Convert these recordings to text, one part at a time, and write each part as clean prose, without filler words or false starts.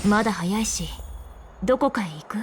まだ早いし、どこかへ行く？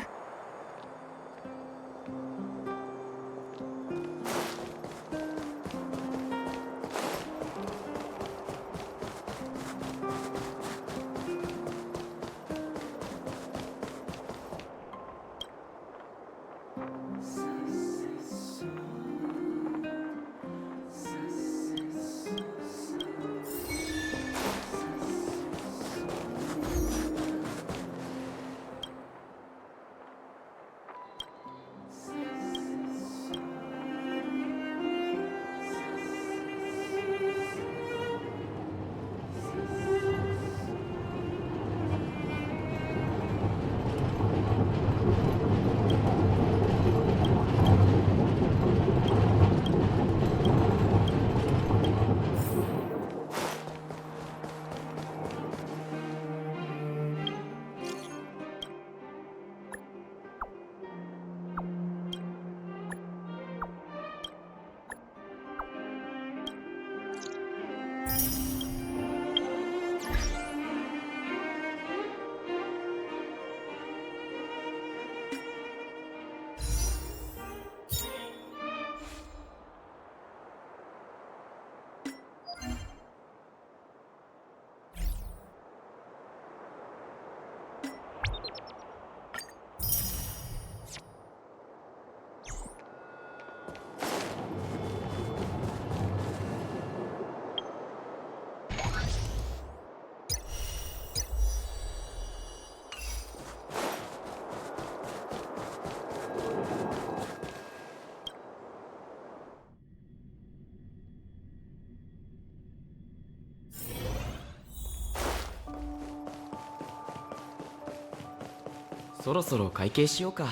そろそろ会計しようか。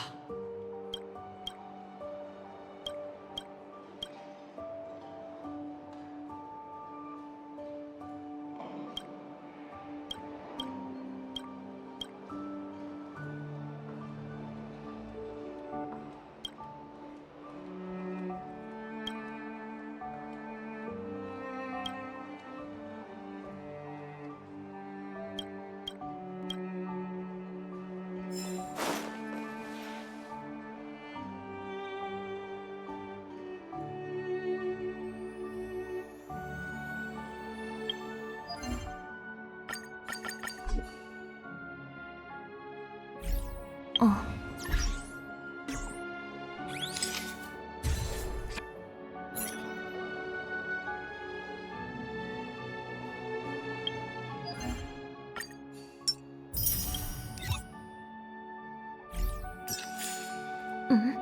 あ、うん？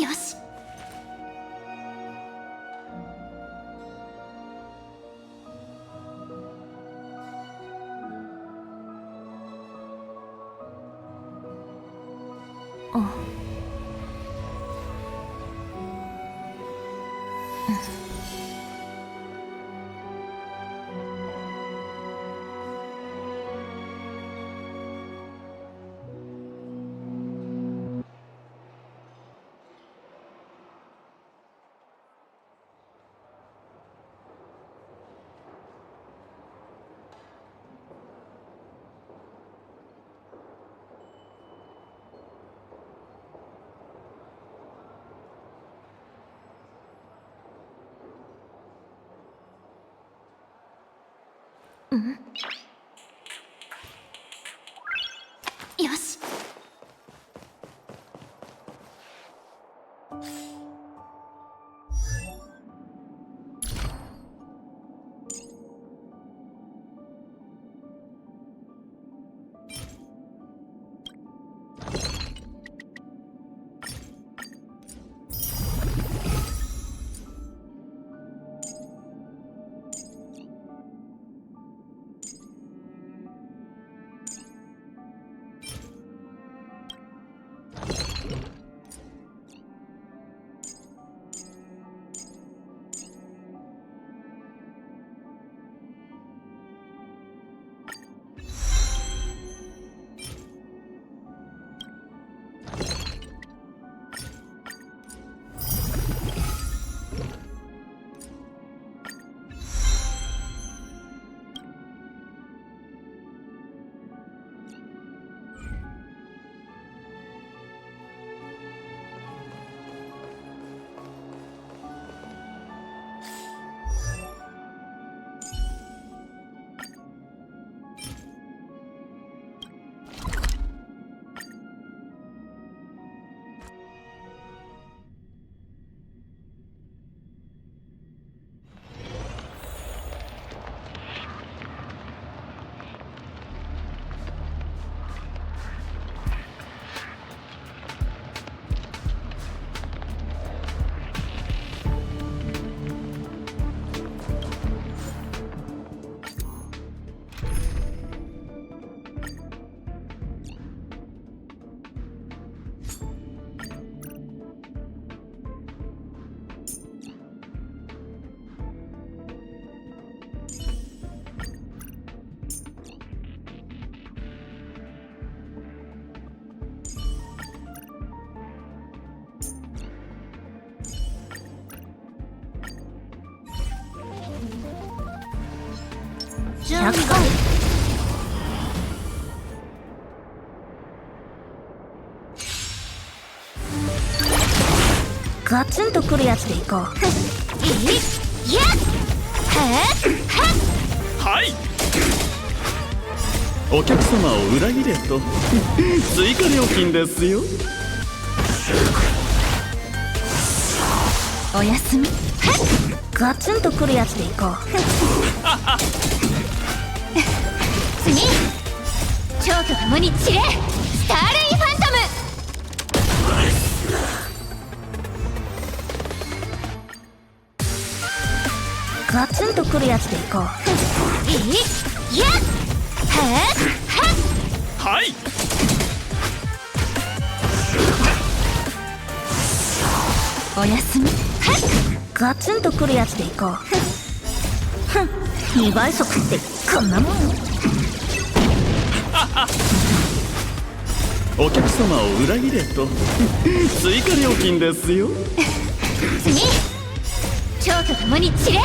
よし。あ、うん？よし。100回。ガツンとくるやつでいこう。いやっはい。お客様を裏切れと追加料金ですよ。おやすみ。ガツンとくるやつでいこう。次、蝶と共に散れ、スターレイファントム。ガツンとくるやつでいこう。いやっはい。おやすみ。ガツンとくるやつでいこう。ふん、2倍速ってこんなもん。お客様を裏切れと追加料金ですよ。次、蝶と共に散れ、ス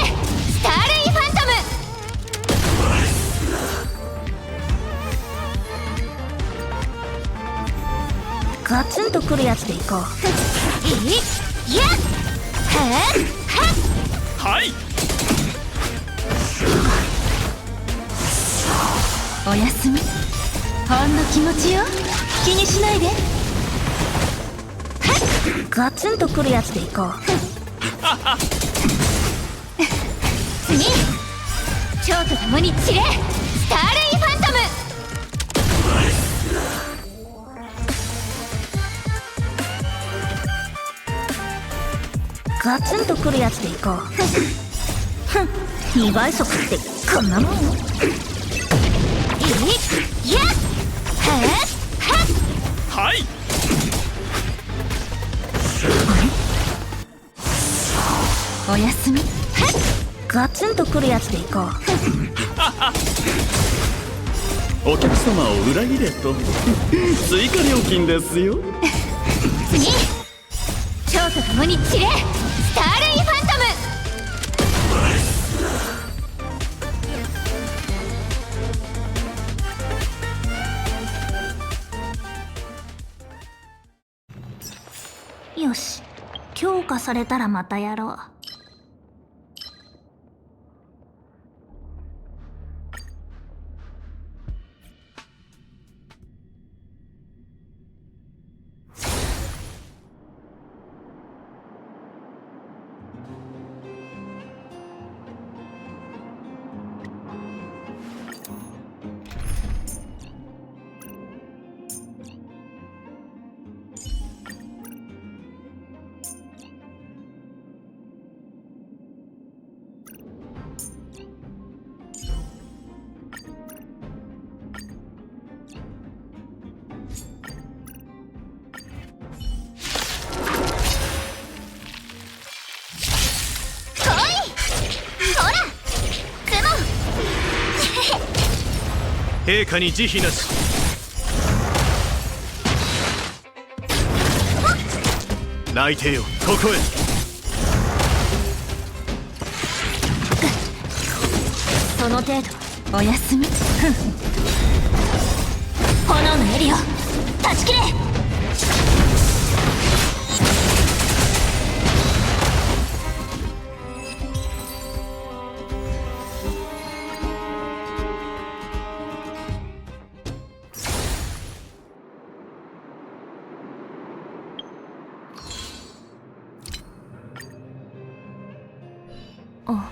ターレイファントム。ガツンとくるやつでいこう。いやっはい。おやすみ。ほんの気持ちよ、気にしないで。ガツンとくるやつでいこう。次、蝶と共に散れ、スターレイファントム。ガツンとくるやつでいこう。ふん、2倍速ってこんなもん。いやっはい。おやすみ。ガツンとくるやつでいこう。お客様を裏切れと追加料金ですよ。次、蝶と共に散れ、スターレイファントム。よし、強化されたらまたやろう。陛下に慈悲なし。泣いてよ、ここへ。その程度。おやすみ。ふん、炎の襟を断ち切れ。あ、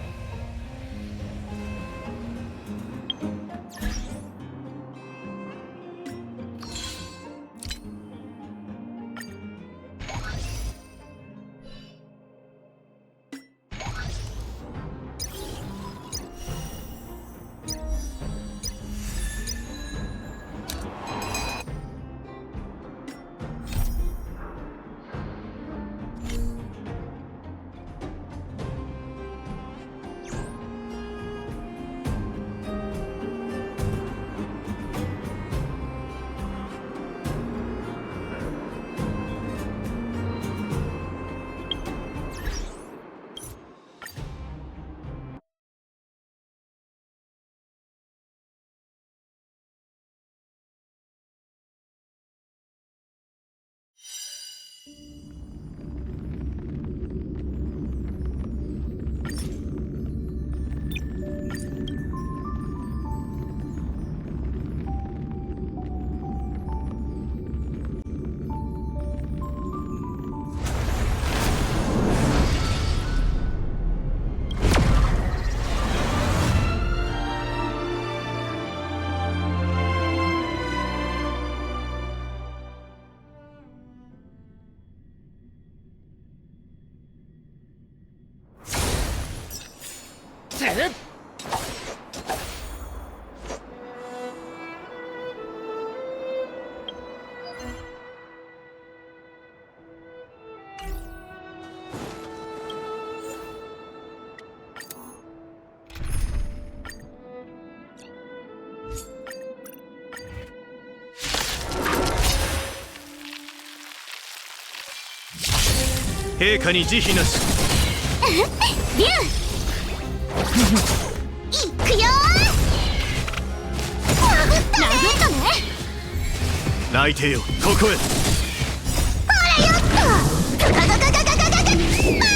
陛下に慈悲なし。竜いくよー。殴ったね。泣いてよ、ここへ。ほらよっとガガガガガガガガガバ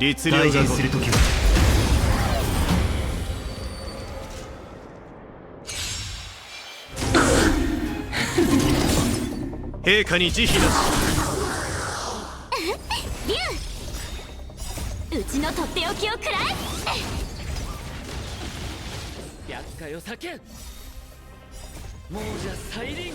律令が退陣するときは陛下に慈悲なし。うちのとっておきをくらえ。厄介を避けん。亡者再臨。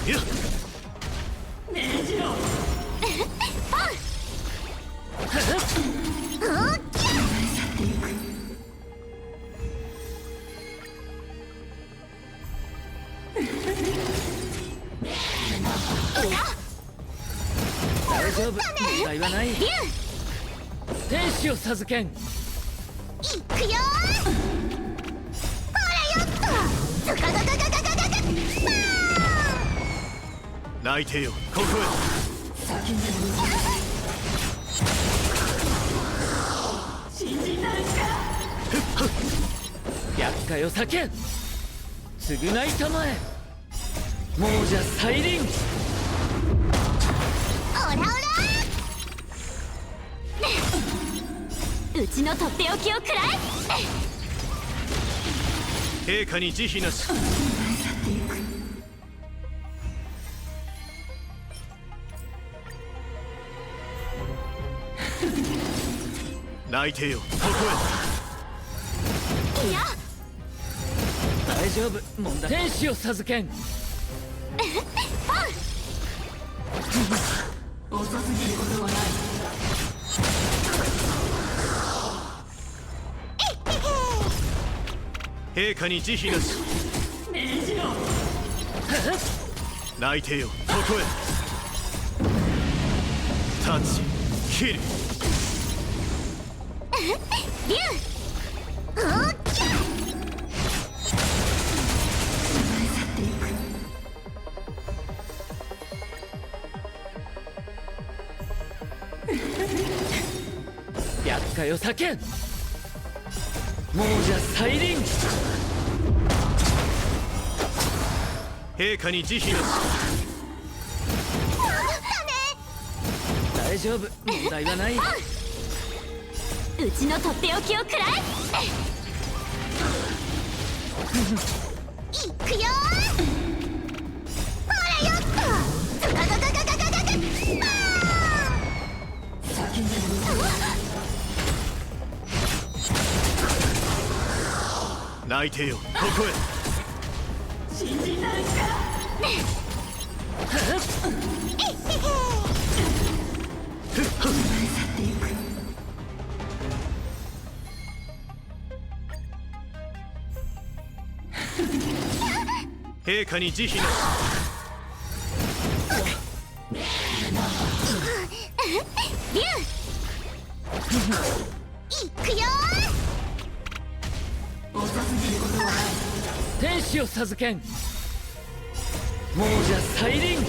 いや大丈夫、問題はない。天使を授けん。いくよー。ほらよっと。ズカガガガガガガガ泣いてよ、ここ厄介を避けん。償いたまえ。亡者再臨。オラオラうちのとっておきをくらえ。陛下に慈悲なし。泣いてよ、ここいや大丈夫、問題。天使を授けん。へ陛下に慈悲なし。泣いてよ、ここへ。立ち切る。竜おっきゃ厄介を避けん。亡者再臨。陛下に慈悲なし。大丈夫、問題はない。うちのとっておきをくらえ。いくよほらよっとガガガガガガガガガ泣いてよ、ここへ。陛下に慈悲なし。竜いくよ天使を授けん。亡者再臨。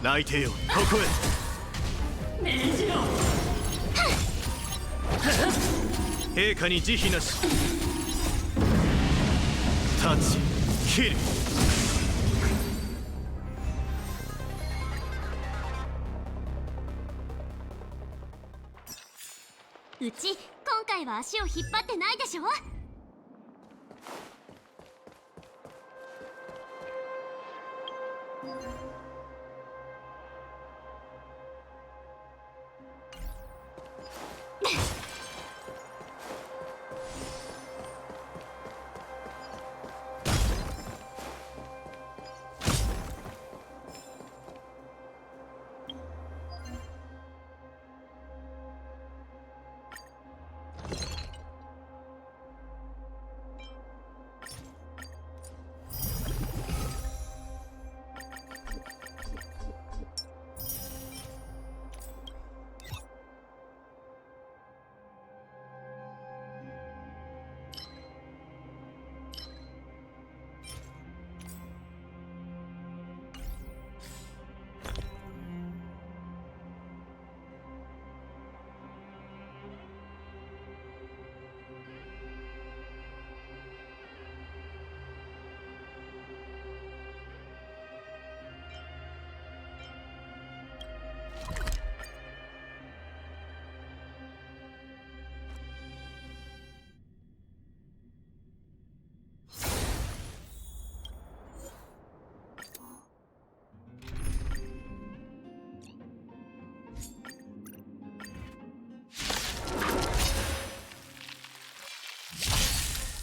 泣いてよ、ここへ。陛下に慈悲なし。立ち切る。うち今回は足を引っ張ってないでしょ。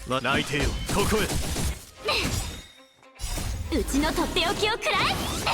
泣いてよここへ。うちのとっておきを食らえ。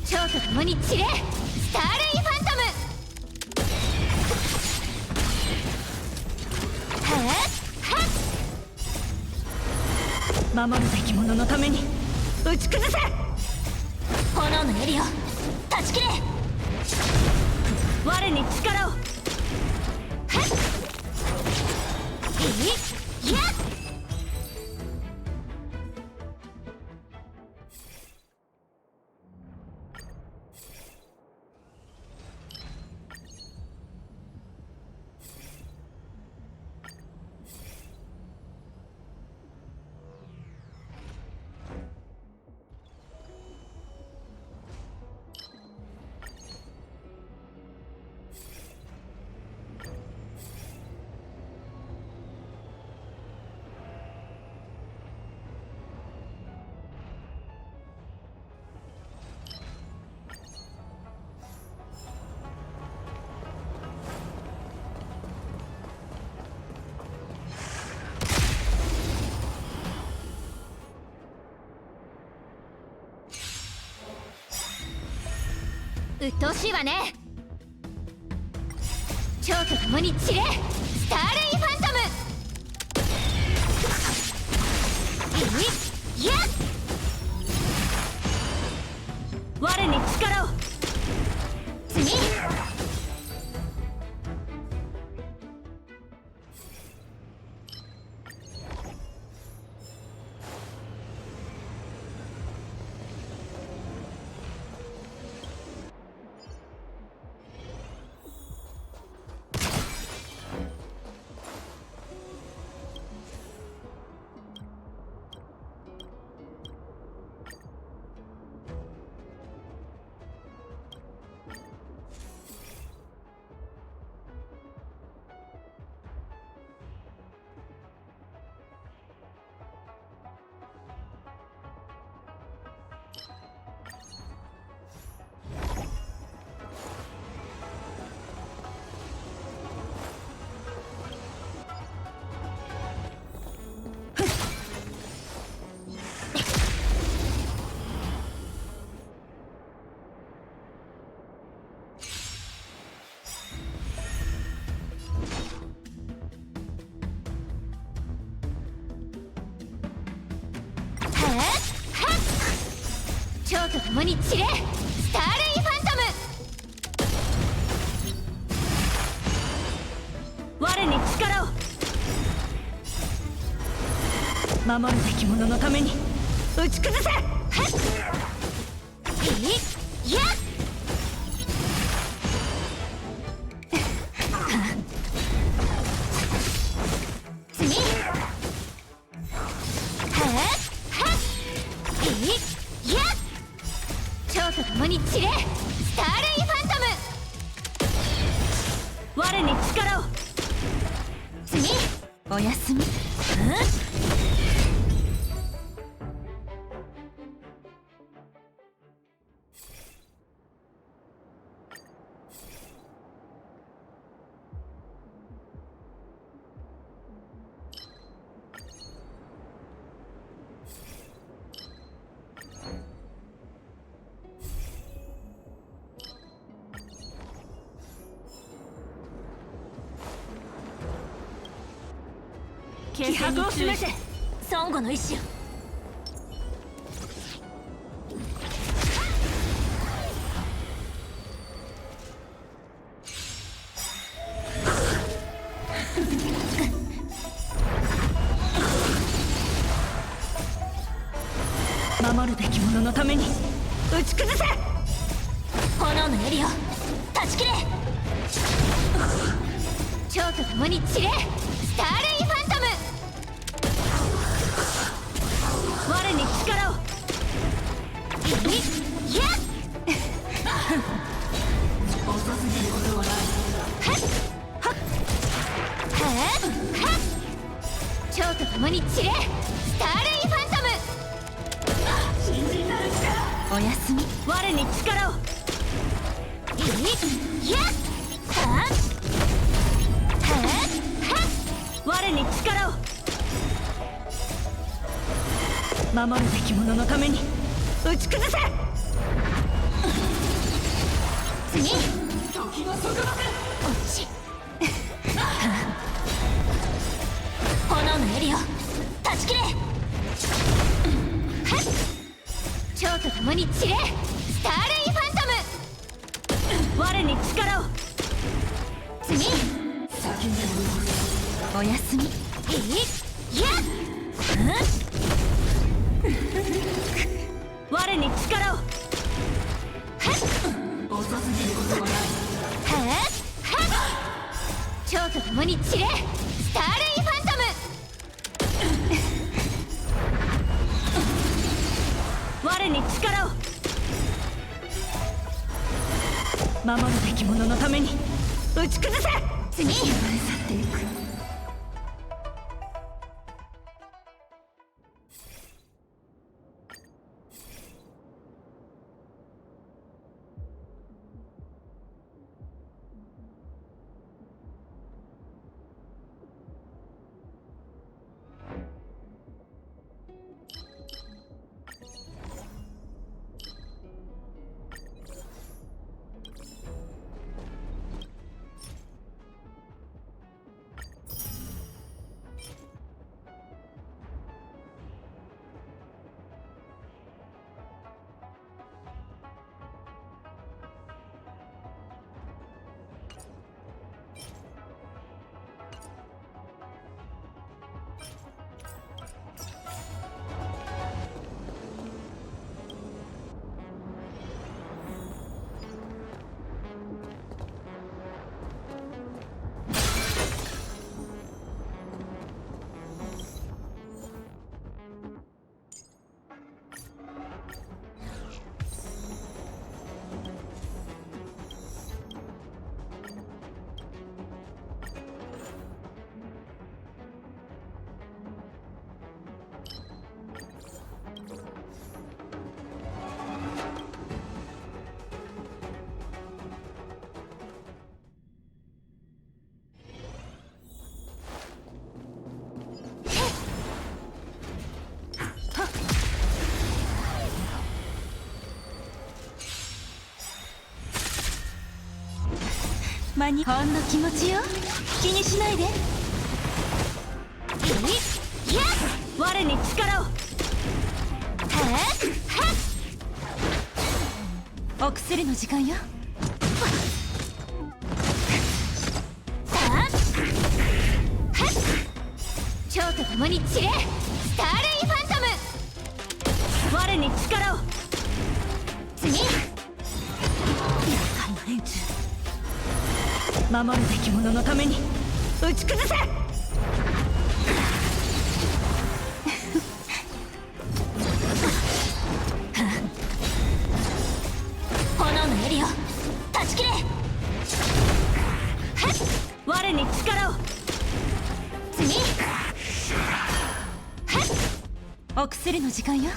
蝶と共に散れ、スターレイファントム。守るべき者のために打ち崩せ。炎の槍を断ち切れ。我に力を。いやっ。鬱陶しいわね。蝶と共に散れ、スターレイファントム。いやっ。我に力を。次。蝶と共に散れ、スターレイファントム。我に力を。守るべき者のために打ち崩せ。いやっ。次。いやっ。蝶と共に散れ、スターレイファントム。我に力を。次。おやすみ。気迫を示せ、孫悟の意志を。守るべき者のために打ち崩せ。炎の槍を断ち切れ。蝶と共に散れ、スターレイファントム。我に力を。いやっ。遅すぎることはない。蝶と共に散れ、スターレイファントム。おやすみ。我に力を。いやっ。我に力を。守るべき者のために打ち崩せ。次時の底まで落ち炎の槍を断ち切れ。蝶と共に散れ、スターレイファントム。我に力を。次先におやすみ。いや我に力を。遅すぎることはない。蝶と共に散れ、スターレイファントム。我に力を。守るべき者のために打ち崩せ。次流れ去っていく。ほんの気持ちよ、気にしないで。我に力を。お薬の時間よ。蝶と共に散れ、スターレイファントム。我に力を。次連中、守るべき者のために打ち崩せ。炎の槍を断ち切れ。我に力を。次お薬の時間よ。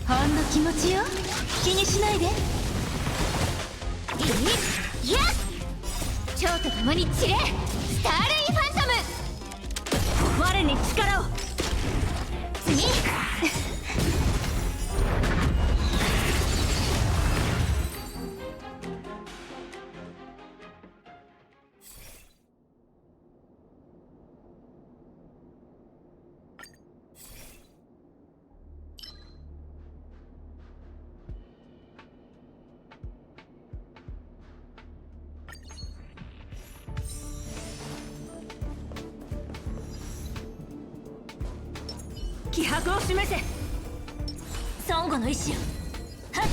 ほんの気持ちよ、気にしないで。蝶と共に散れ、スターレイファントム。我に力を。次気迫を示せ。孫悟の意志よ。はっ。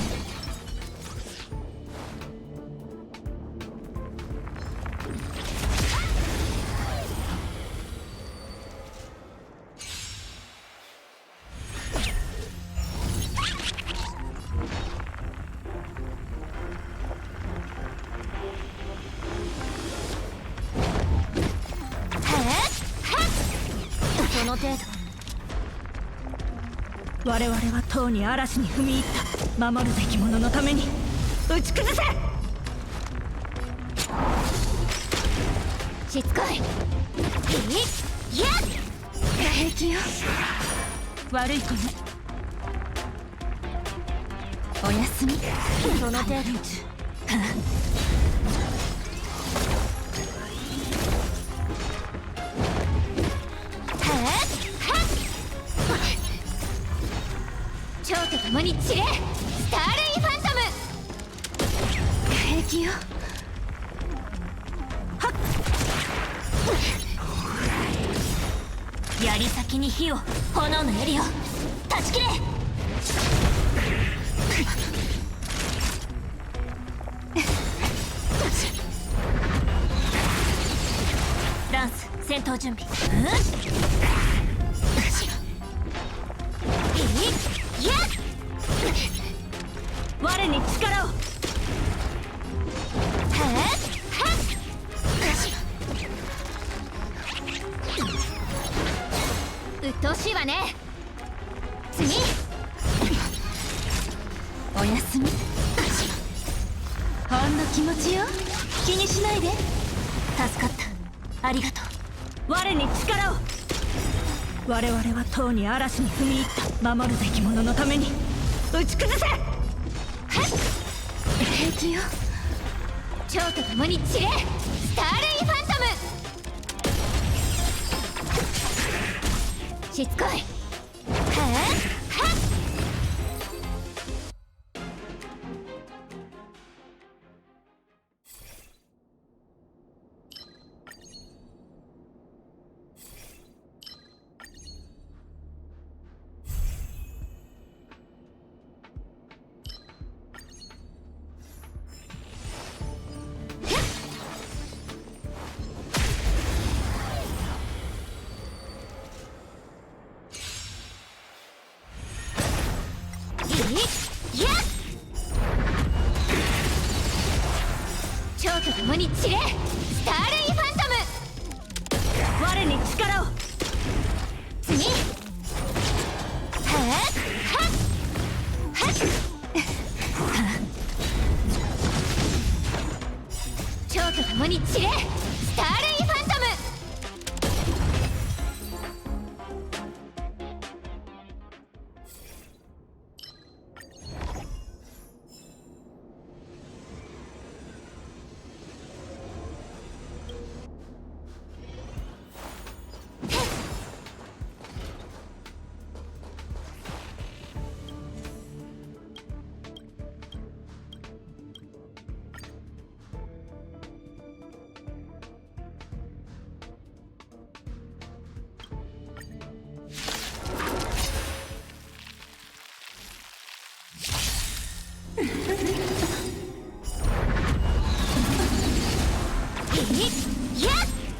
その程度。我々はとうに嵐に踏み入った。守るべき者のために打ち崩せ。しつこい。やっ平気よ。悪い子ね。おやすみ。その程度。蝶と共に散れ、スターレイファントム。平気よ。はっ。槍先に火を、炎の槍を断ち切れ。ダンス戦闘準備。我に力を。うっとうしいわね。次。おやすみ。ほんの気持ちよ。気にしないで。助かった。ありがとう。我に力を。我々はとうに嵐に踏み入った。守るべき者のために打ち崩せ。平気よ。蝶と共に散れ、スターレイファントム。しつこい。蝶と共に散れ、スターレイファントム。我に力を。次。蝶と共に散れ、スターレイファントム。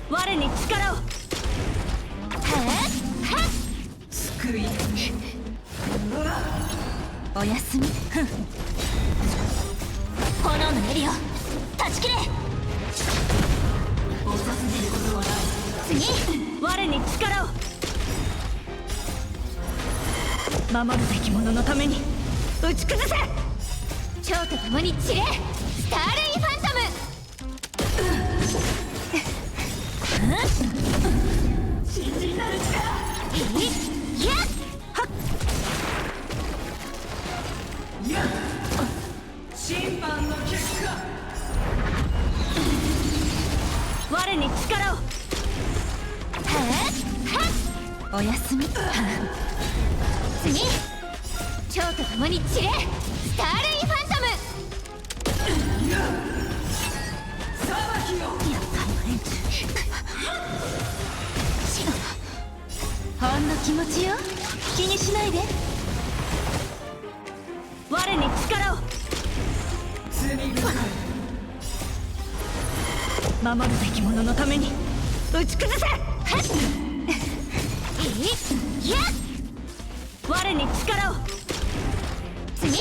我に力を。救い。おやすみ。炎の槍を断ち切れ。次。我に力を。守るべき者のために打ち崩せ。蝶と共に散れ、スターレイファントム。信じなる力。審判の結果。我に力を。おやすみ。次。蝶と共に散れ、スターレイファントム。裁きよ。ほんの気持ちよ。気にしないで。我に力を。守るべき者のために打ち崩せ。我に力を。次。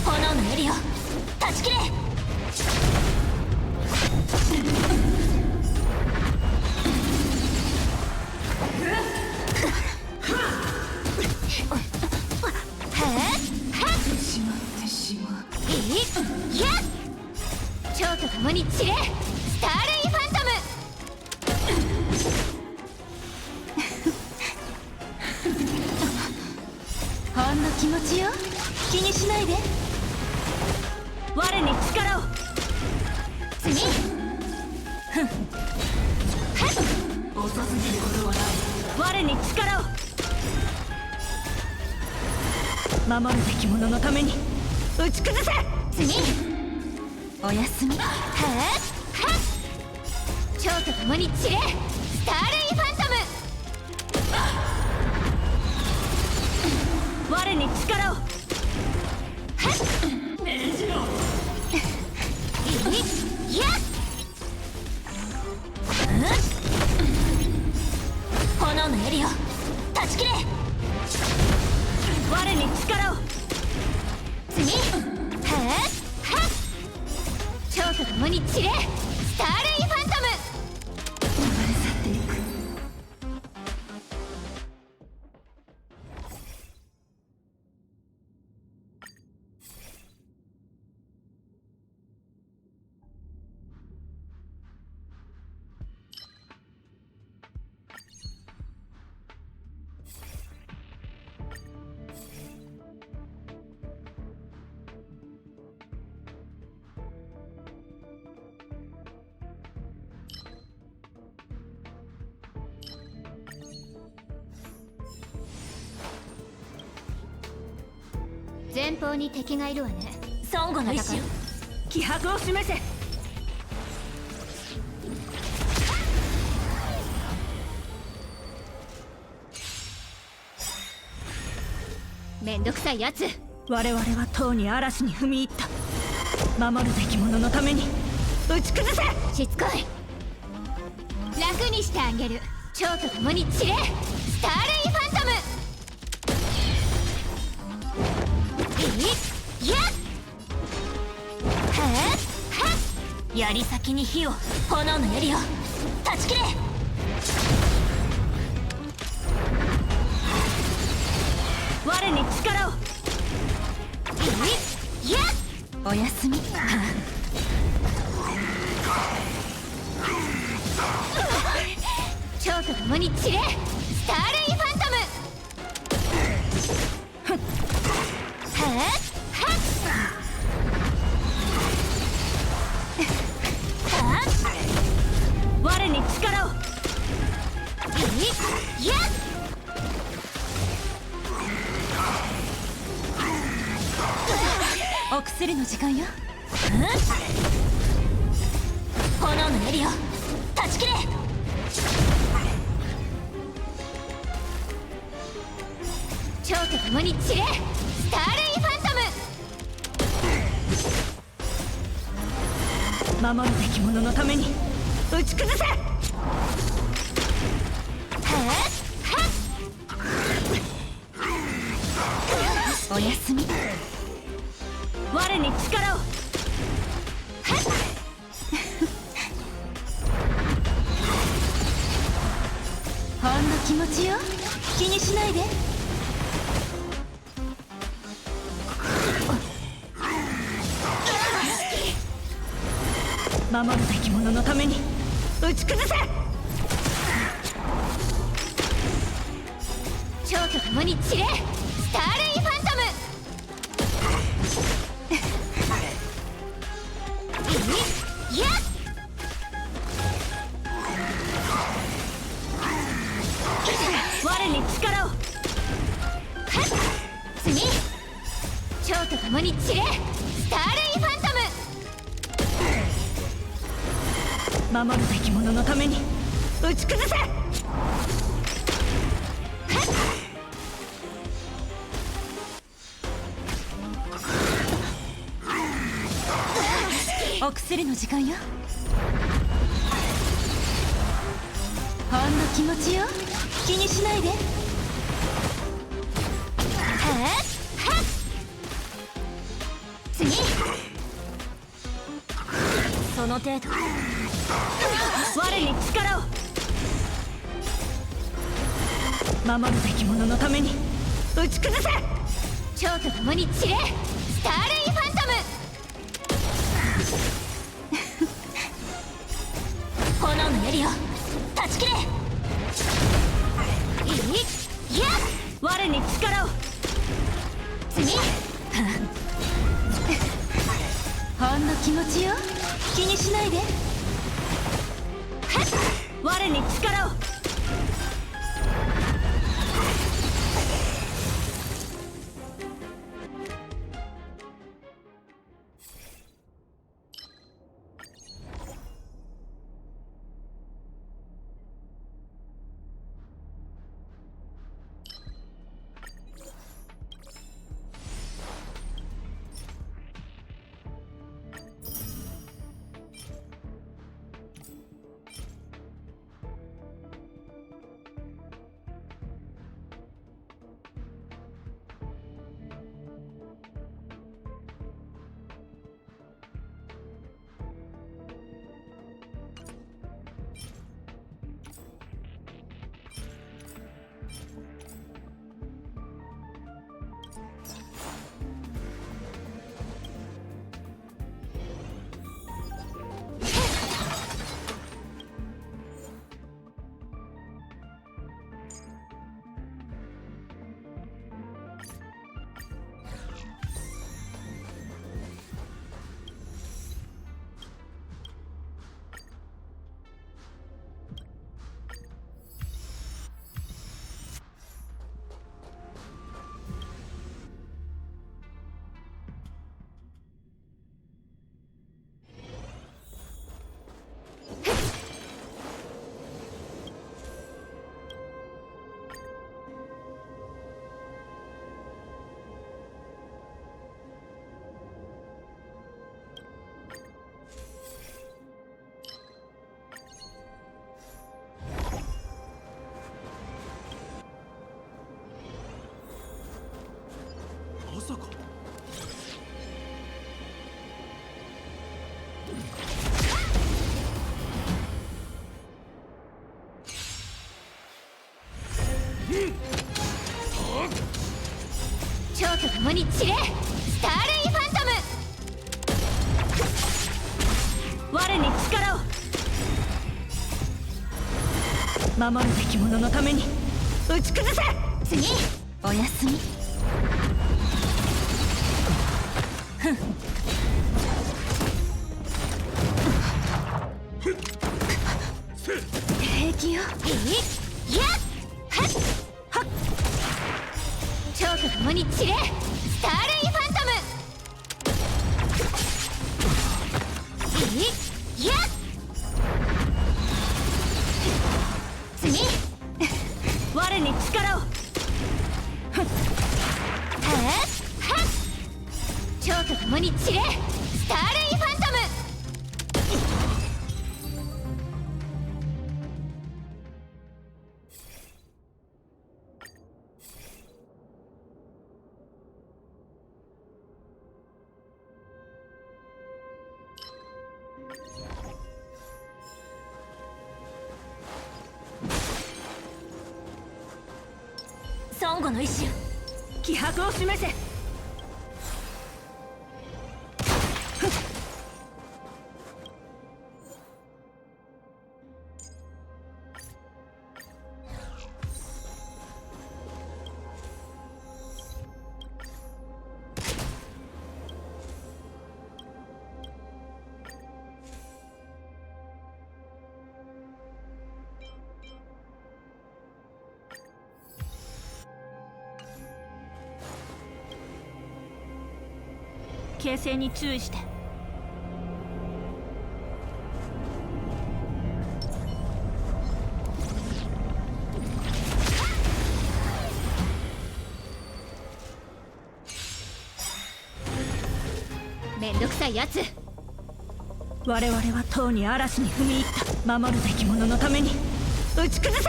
炎の槍を断ち切れ。蝶と共に散れ、スターレイファントム。気にしないで。我に力を。次。ふん。はっ。遅すぎることはない。我に力を。守るべき者のために打ち崩せ。次。おやすみ。はっはっ。蝶と共に散れ、スターレイファントム。我に力を。はっ。命じろ。いやっ。炎の槍を断ち切れ。我に力を。次。はっはっ。蝶と共に散れ、スターレイファントム。流れ去っていく。前方に敵がいるわね。孫悟の意志、気迫を示せ。めんどくさいやつ。我々はとうに嵐に踏み入った。守るべき者のために打ち崩せ。しつこい。楽にしてあげる。蝶と共に散れ、スターレイファントム。いやっ。はっはっ。槍先に火を、炎の槍を断ち切れ。我に力を。いやっ。おやすみ。蝶と共に散れ、スターレイファントム。はっはっ。我に力を。いやっ。お薬の時間よ。炎の槍を断ち切れ。蝶と共に散れ、スターレイファントム。守るべき者のために打ち崩せ。はっはっ。おやすみ。我に力を。はっ。ほんの気持ちよ。気にしないで。守るべき者のために打ち崩せ。蝶と共に散れ、スターレイファントム。いやっ。我に力を。はっ。次。蝶と共に散れ、スターレイファントム。守るべき者のために打ち崩せ。はっ。お薬の時間よ。ほんの気持ちよ。気にしないで。はっはっ。次。その程度。我に力を。守るべき者のために打ち崩せ。蝶と共に散れ、スターレイファントム。炎の槍を断ち切れ。いやっ。我に力を。次。はほんの気持ちよ、気にしないで。我に力を。まさか。蝶と共に散れ、スターレイファントム。我に力を。守るべき者のために打ち崩せ。次、おやすみ。平気よ。いやっはっはっ。蝶と共に散れ、スターレイファントム。いやっ次、我に力を。はっ蝶と共に散れ、スターレイファントム。孫悟の意志よ、気迫を示せ。形勢に注意して。めんどくさいやつ。我々はとうに嵐に踏み入った。守るべき者のために打ち崩せ。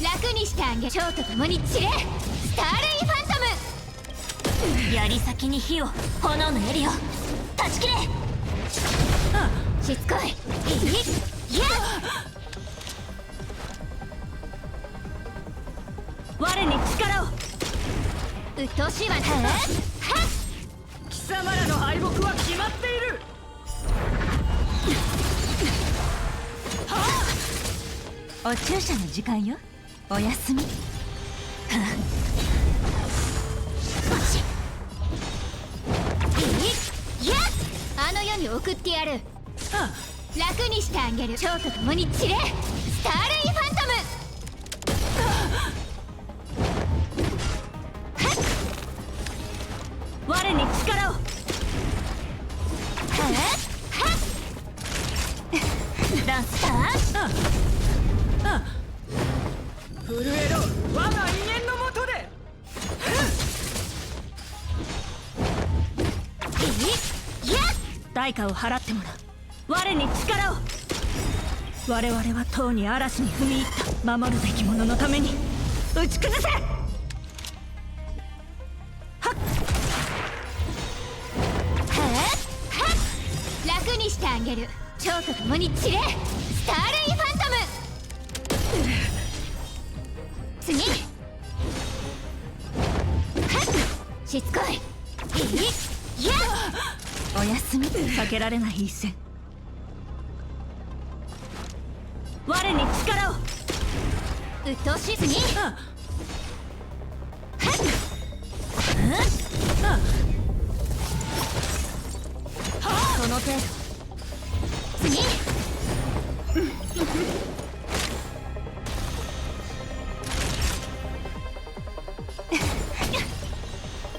楽にしてあげ。蝶と共に散れ、スターレイファントム。槍先に火を、炎の槍を断ち切れ。しつこい。いや我に力を。鬱陶しいわね。貴様らの敗北は決まっている。お注射の時間よ、おやすみ。を送ってやる。楽にしてあげる。蝶と共に散れ、スターレイファントム。我に力を。ダンスター震えろ我が威厳のもとで。代価を払ってもらう。我に力を。我々はとうに嵐に踏み入った。守るべき者のために打ち崩せ。はっ楽にしてあげる。蝶と共に散れ、スターレイファントム。次。しつこい。おやすみ。避けられない一戦。我に力を。鬱陶しい。次。その程度。次。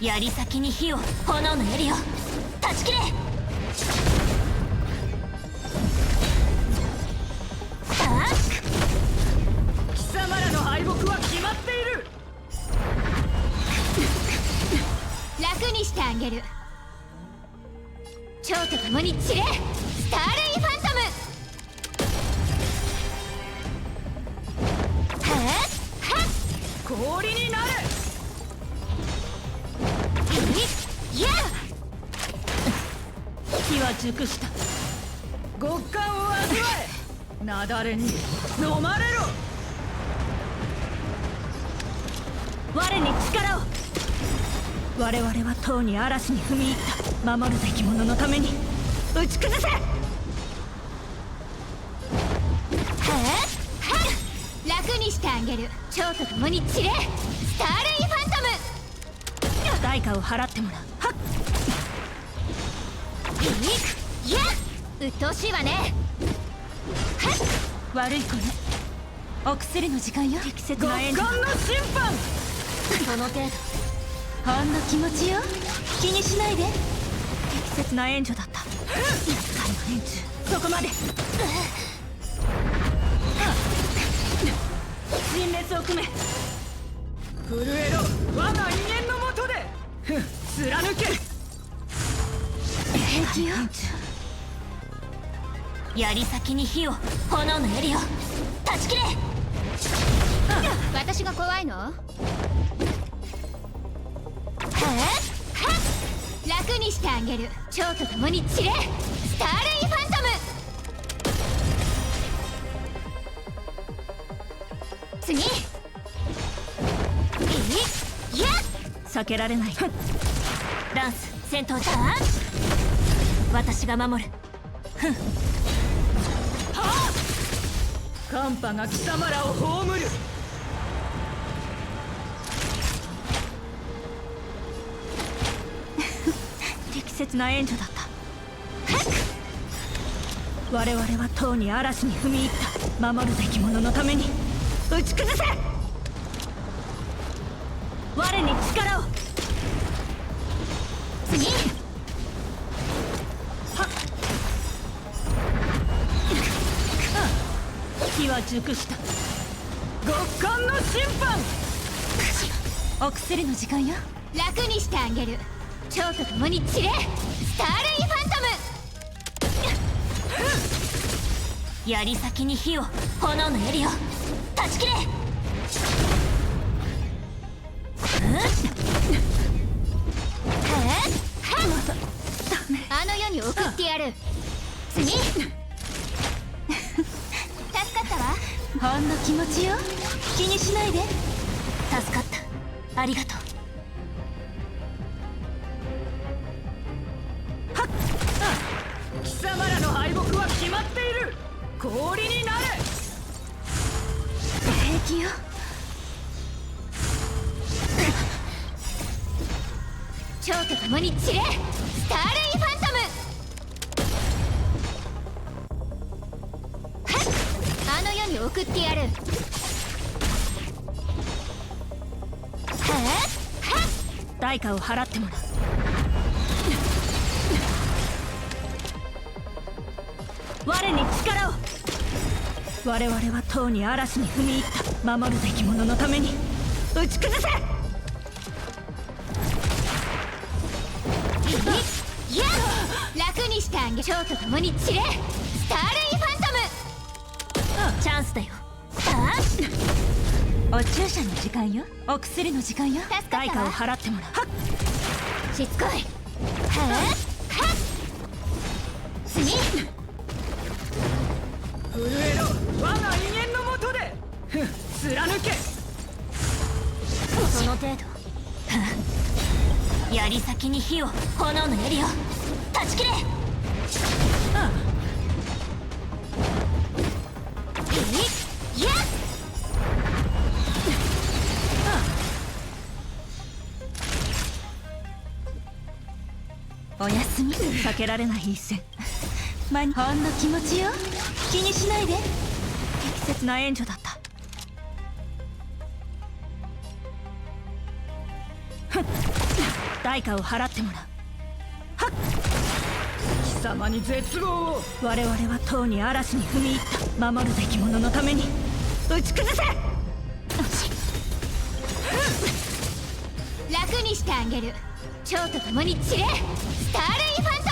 槍先に火を、炎の槍を断ち切れ。貴様らの敗北は決まっている。楽にしてあげる。蝶と共に散れ、スターレイファントム。氷になれ。火は熟した。極寒を味わえ。雪崩に飲まれろ。我に力を。我々はとうに嵐に踏み入った。守るべき者のために打ち崩せ。楽にしてあげる。蝶と共に散れ、スターレイファントム。代価を払ってもらう。はっ。鬱陶しいわね。悪い子ね。お薬の時間よ。適切極な援助。寒の審判。その程度。ほんの気持ちよ。気にしないで。適切な援助だった。厄介な連中。そこまで。陣列を組め。震えろ我が威厳のもとで。貫け。平気よ。槍先に火を、炎の槍を断ち切れ。私が怖いの？楽にしてあげる。蝶と共に散れ、スターレイファントム。次。避けられない。ダンス戦闘だ。私が守る。寒波が貴様らを葬る。適切な援助だった。我々はとうに嵐に踏み入った。守るべき者のために打ち崩せ。我に力を。次。火は熟した。極寒の審判。お薬の時間よ。楽にしてあげる。蝶と共に散れ、スターレイファントム。槍先に火を、炎の槍を断ち切れ。あの世に送ってやる。次。助かったわ。ほんの気持ちよ。気にしないで。助かった。ありがとう。貴様らの敗北は決まっている。氷になれ。平気よ。蝶と共に散れ、スターレイファントム。に送ってやる。はっ代価を払ってもらう。我に力を。我々はとうに嵐に踏み入った。守るべき者のために打ち崩せ。いや楽にしてあげ。蝶と共に散れ、スターレイファントム。チャンスだよ。お注射の時間よ。お薬の時間よ。助かったわ代価を払ってもらう。はっしつこい。はっはっ次。震えろ我が威厳のもとで。貫け。その程度。槍先に火を、炎の槍を断ち切れ。いやおやすみ。避けられない一戦。ほんの気持ちよ。気にしないで。適切な援助だった。代価を払ってもらう。はっ貴様に絶望を。我々はとうに嵐に踏み入った。守るべき者のために打ち崩せ。楽にしてあげる。蝶と共に散れ、スターレイファント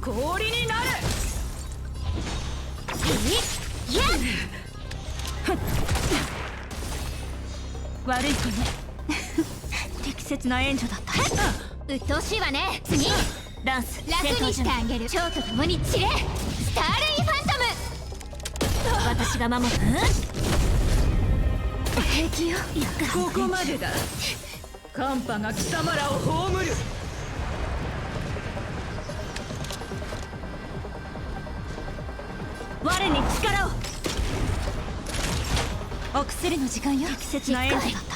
ム。氷になる。いや悪い子ね。適切な援助だった。鬱陶しいわね。次。ダンス楽にしてあげる。蝶と共に散れ、スターレイファントム。私が守る。平気よ。ここまでだ。寒波が貴様らを葬る。我に力を。お薬の時間よ。適切な援助だった。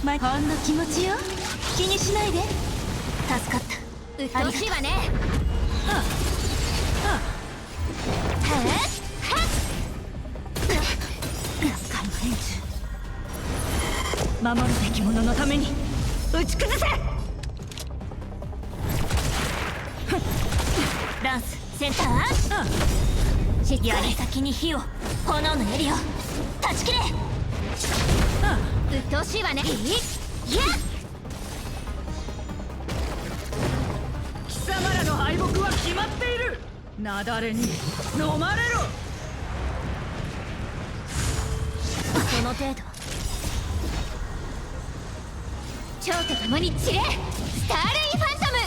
ほんの気持ちよ。気にしないで。助かった。鬱陶しいわね。はっ厄介な連中。守るべき者のために打ち崩せ。ダンスセンター。槍先に火を、炎の槍を断ち切れ。鬱陶しいわね。いや貴様らの敗北は決まっている。雪崩に飲まれろ。その程度。蝶と共に散れ、スターレイファントム。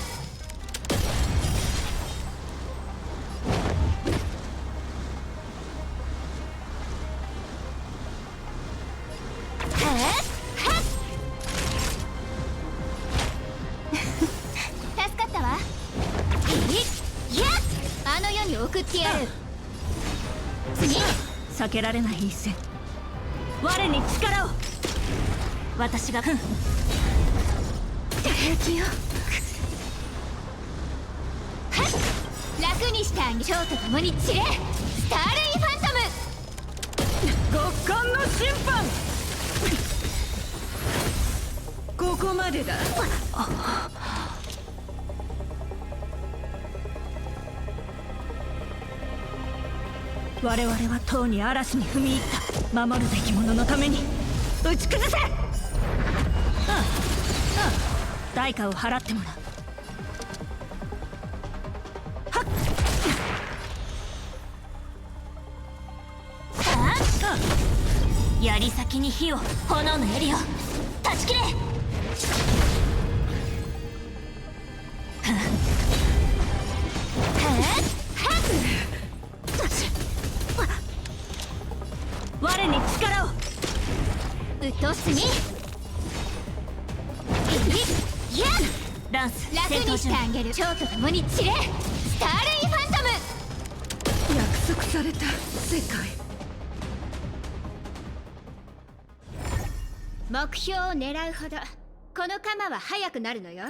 助かったわ。いやあの世に送ってやる。次。避けられない一戦。我に力を。私が平気よ。楽にしてあげ。蝶と共に散れ、スターレイファントム。極寒の審判。ここまでだ。我々はとうに嵐に踏み入った。守るべき者のために打ち崩せ。代価を払ってもらう。はっ槍先に火を、炎の槍を断ち切れ。我に力を。鬱陶しみ。いやダンス楽にしてあげる。蝶と共に散れ、スターレイファントム。約束された世界。目標を狙うほどこの鎌は速くなるのよ。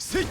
せい。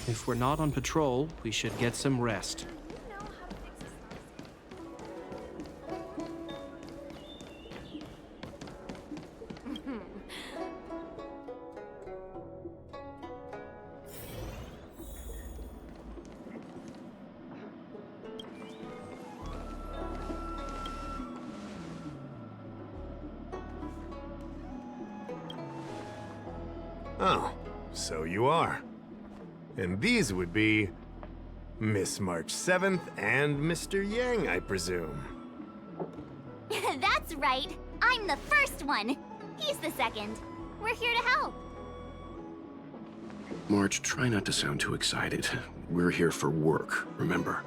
If we're not on patrol, we should get some rest. Oh, so you are. And these would be Miss March 7th and Mr. Yang, I presume. That's right. I'm the first one. He's the second. We're here to help. March, try not to sound too excited. We're here for work, remember?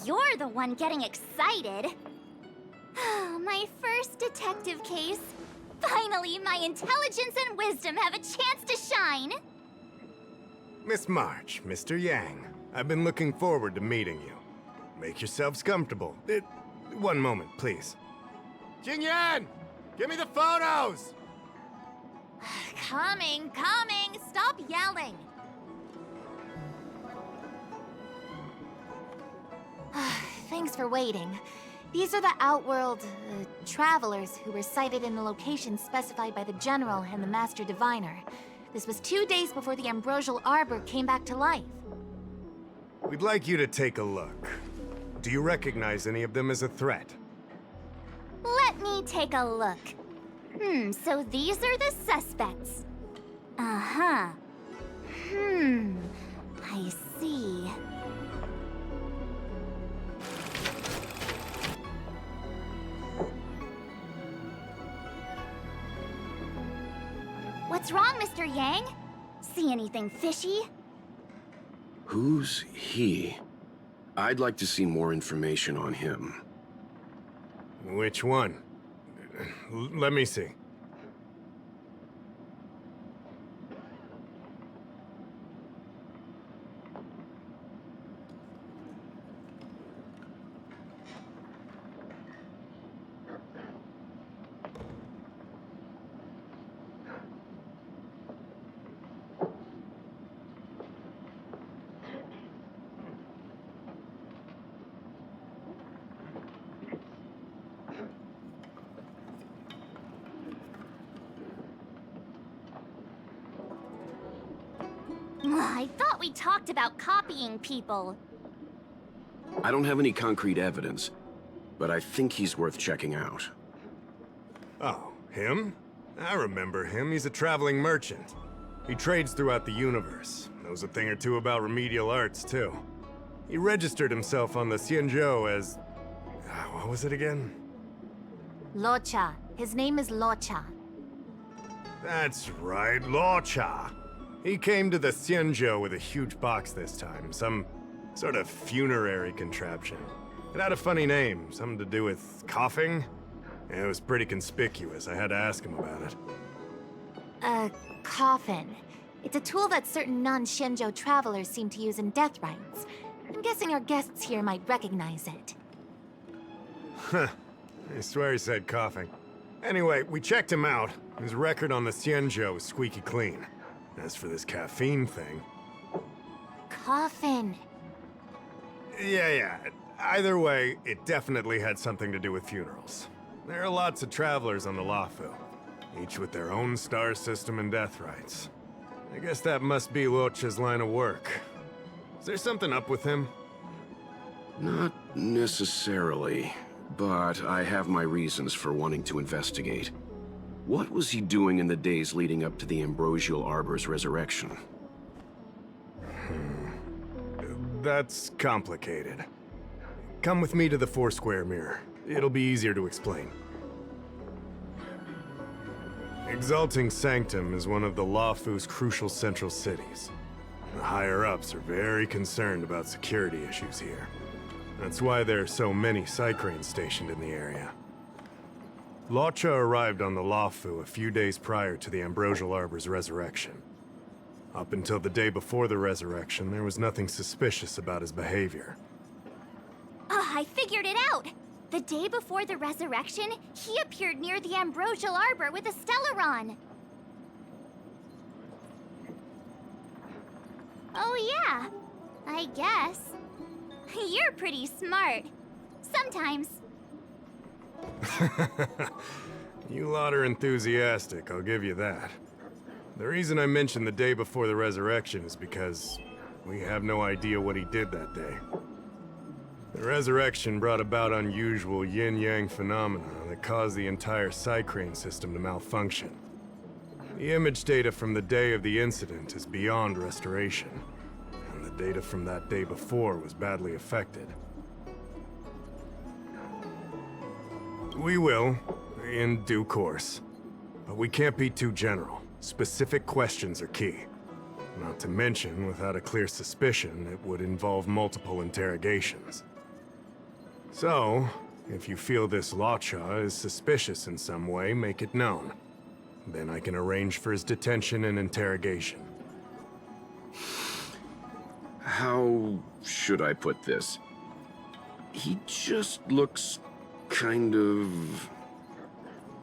You're the one getting excited. My first detective case. Finally, my intelligence and wisdom have a chance to shine. Miss March, Mr. Yang, I've been looking forward to meeting you. Make yourselves comfortable. One moment, please. Jingyan! Give me the photos! Coming. Stop yelling. Thanks for waiting. These are the Outworld travelers who were sighted in the location specified by the General and the Master Diviner. This was 2 days before the Ambrosial Arbor came back to life. We'd like you to take a look. Do you recognize any of them as a threat? Let me take a look. So these are the suspects. Uh-huh. I see. What's wrong, Mr. Yang? See anything fishy? Who's he? I'd like to see more information on him. Which one? Let me see. I thought we talked about copying people. I don't have any concrete evidence, but I think he's worth checking out. Oh, him? I remember him. He's a traveling merchant. He trades throughout the universe. Knows a thing or two about remedial arts, too. He registered himself on the Xianzhou as... what was it again? Locha. His name is Locha. That's right, Locha. He came to the Xianzhou with a huge box this time. Some sort of funerary contraption. It had a funny name. Something to do with coughing? It was pretty conspicuous. I had to ask him about it. A coffin. It's a tool that certain non-Xianzhou travelers seem to use in death rites. I'm guessing our guests here might recognize it. Huh. I swear he said coughing. Anyway, we checked him out. His record on the Xianzhou is squeaky clean. As for this caffeine thing... Coffin. Yeah. Either way, it definitely had something to do with funerals. There are lots of travelers on the Luofu, each with their own star system and death rites. I guess that must be Locha's line of work. Is there something up with him? Not necessarily, but I have my reasons for wanting to investigate. What was he doing in the days leading up to the Ambrosial Arbor's resurrection? That's complicated. Come with me to the Foursquare Mirror. It'll be easier to explain. Exalting Sanctum is one of the Luofu's crucial central cities. The higher-ups are very concerned about security issues here. That's why there are so many Psycranes stationed in the area. Locha arrived on the Luofu a few days prior to the Ambrosial Arbor's resurrection. Up until the day before the resurrection, there was nothing suspicious about his behavior. I figured it out! The day before the resurrection, he appeared near the Ambrosial Arbor with a Stellaron. Oh yeah, I guess. You're pretty smart. Sometimes. You lot are enthusiastic, I'll give you that. The reason I mentioned the day before the resurrection is because we have no idea what he did that day. The resurrection brought about unusual yin-yang phenomena that caused the entire Psycrane system to malfunction. The image data from the day of the incident is beyond restoration, and the data from that day before was badly affected. We will, in due course. But we can't be too general. Specific questions are key. Not to mention, without a clear suspicion, it would involve multiple interrogations. So, if you feel this Locha is suspicious in some way, make it known. Then I can arrange for his detention and interrogation. How should I put this? He just looks kind of...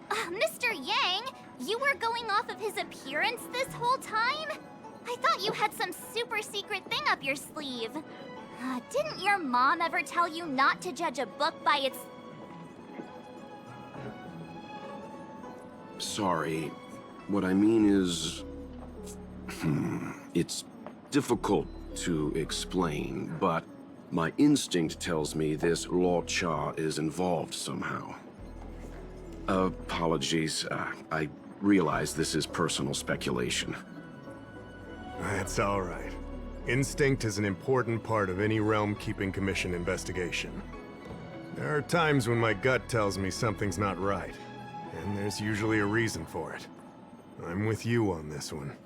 Mr. Yang, you were going off of his appearance this whole time? I thought you had some super secret thing up your sleeve. Didn't your mom ever tell you not to judge a book by its... Sorry. What I mean is... It's difficult to explain, but my instinct tells me this Law Cha is involved somehow. Apologies. I realize this is personal speculation. That's all right. Instinct is an important part of any Realm Keeping Commission investigation. There are times when my gut tells me something's not right, and there's usually a reason for it. I'm with you on this one.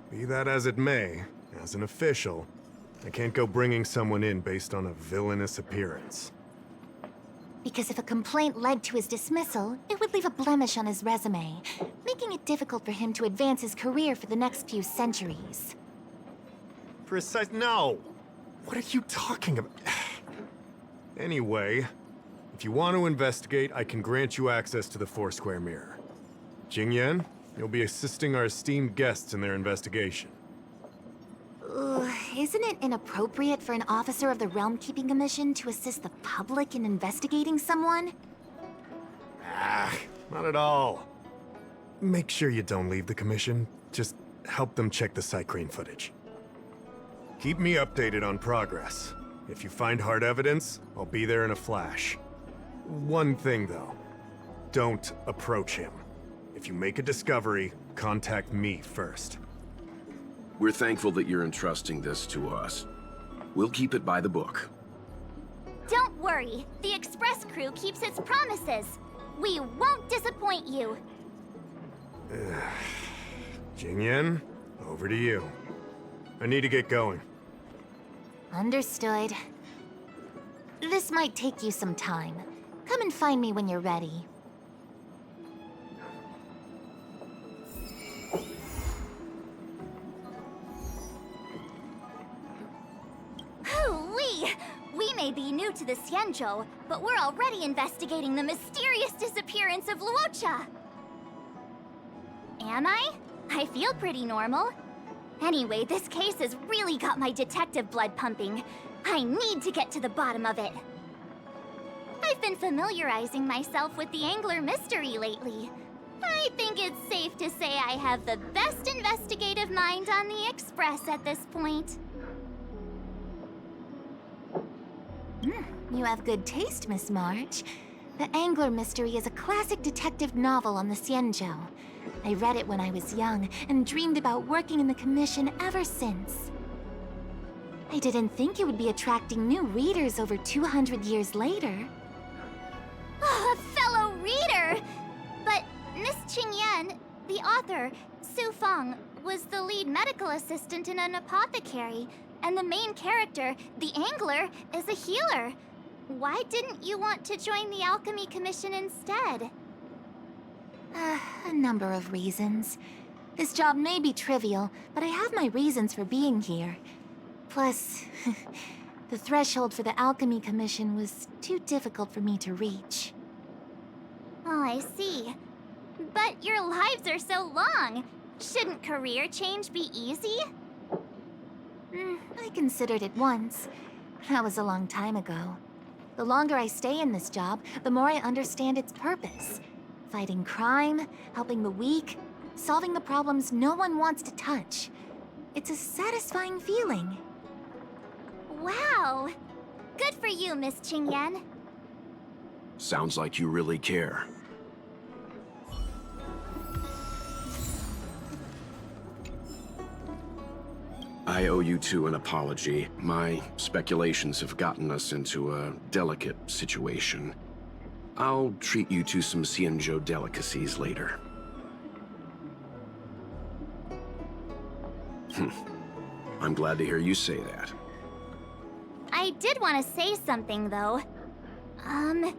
Be that as it may, as an official, I can't go bringing someone in based on a villainous appearance. Because if a complaint led to his dismissal, it would leave a blemish on his resume, making it difficult for him to advance his career for the next few centuries. No! What are you talking about? Anyway, if you want to investigate, I can grant you access to the Foursquare Mirror. Jingyan, you'll be assisting our esteemed guests in their investigation. Isn't it inappropriate for an officer of the Realm Keeping Commission to assist the public in investigating someone? Not at all. Make sure you don't leave the Commission. Just help them check the Cycrane footage. Keep me updated on progress. If you find hard evidence, I'll be there in a flash. One thing, though. Don't approach him. If you make a discovery, contact me first. We're thankful that you're entrusting this to us. We'll keep it by the book. Don't worry. The Express crew keeps its promises. We won't disappoint you. Jingyan, over to you. I need to get going. Understood. This might take you some time. Come and find me when you're ready. Hoo-wee! We may be new to the Xianzhou, but we're already investigating the mysterious disappearance of Luocha. Am I? I feel pretty normal. Anyway, this case has really got my detective blood pumping. I need to get to the bottom of it. I've been familiarizing myself with the Angler mystery lately. I think it's safe to say I have the best investigative mind on the Express at this point. You have good taste, Miss March. The Angler Mystery is a classic detective novel on the Xianzhou. I read it when I was young and dreamed about working in the Commission ever since. I didn't think it would be attracting new readers over 200 years later. Oh, a fellow reader! But Miss Qingyan, the author, Su Feng, was the lead medical assistant in an apothecary, and the main character, the Angler, is a healer. Why didn't you want to join the Alchemy Commission instead? A number of reasons. This job may be trivial, but I have my reasons for being here. Plus, the threshold for the Alchemy Commission was too difficult for me to reach. Oh, I see. But your lives are so long. Shouldn't career change be easy? I considered it once. That was a long time ago. The longer I stay in this job, the more I understand its purpose. Fighting crime, helping the weak, solving the problems no one wants to touch. It's a satisfying feeling. Wow! Good for you, Miss Qingyan. Sounds like you really care. I owe you two an apology. My speculations have gotten us into a delicate situation. I'll treat you to some Xianzhou delicacies later. I'm glad to hear you say that. I did want to say something, though. I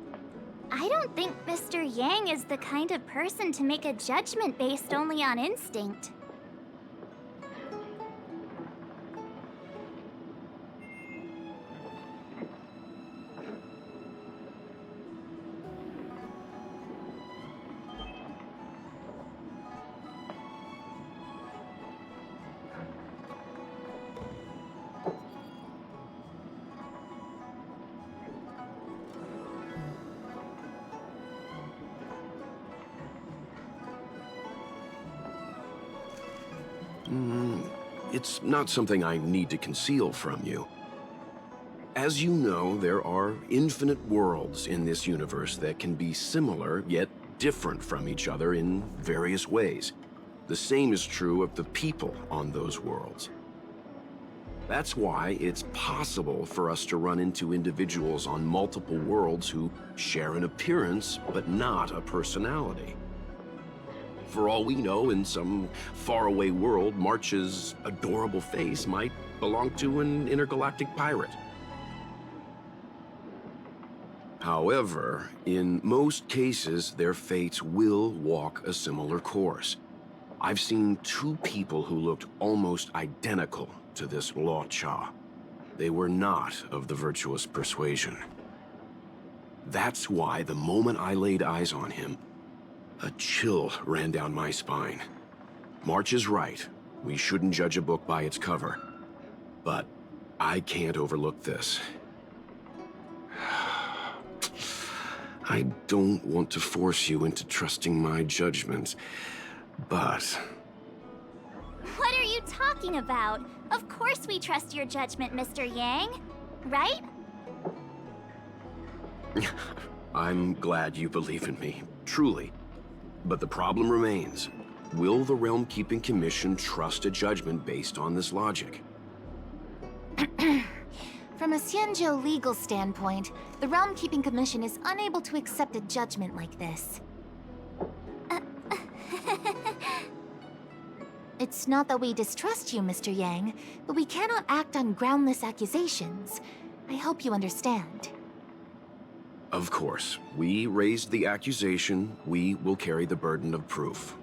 don't think Mr. Yang is the kind of person to make a judgment based only on instinct. it's not something I need to conceal from you. As you know, there are infinite worlds in this universe that can be similar, yet different from each other in various ways. The same is true of the people on those worlds. That's why it's possible for us to run into individuals on multiple worlds who share an appearance, but not a personality. For all we know, in some faraway world, March's adorable face might belong to an intergalactic pirate. However, in most cases, their fates will walk a similar course. I've seen two people who looked almost identical to this Luo Cha. They were not of the virtuous persuasion. That's why the moment I laid eyes on him, a chill ran down my spine. March is right. We shouldn't judge a book by its cover. But I can't overlook this. I don't want to force you into trusting my judgment, but... What are you talking about? Of course we trust your judgment, Mr. Yang. Right? I'm glad you believe in me, truly. But the problem remains. Will the Realm Keeping Commission trust a judgment based on this logic? From a Xianzhou legal standpoint, the Realm Keeping Commission is unable to accept a judgment like this. It's not that we distrust you, Mr. Yang, but we cannot act on groundless accusations. I hope you understand. Of course. We raised the accusation. We will carry the burden of proof.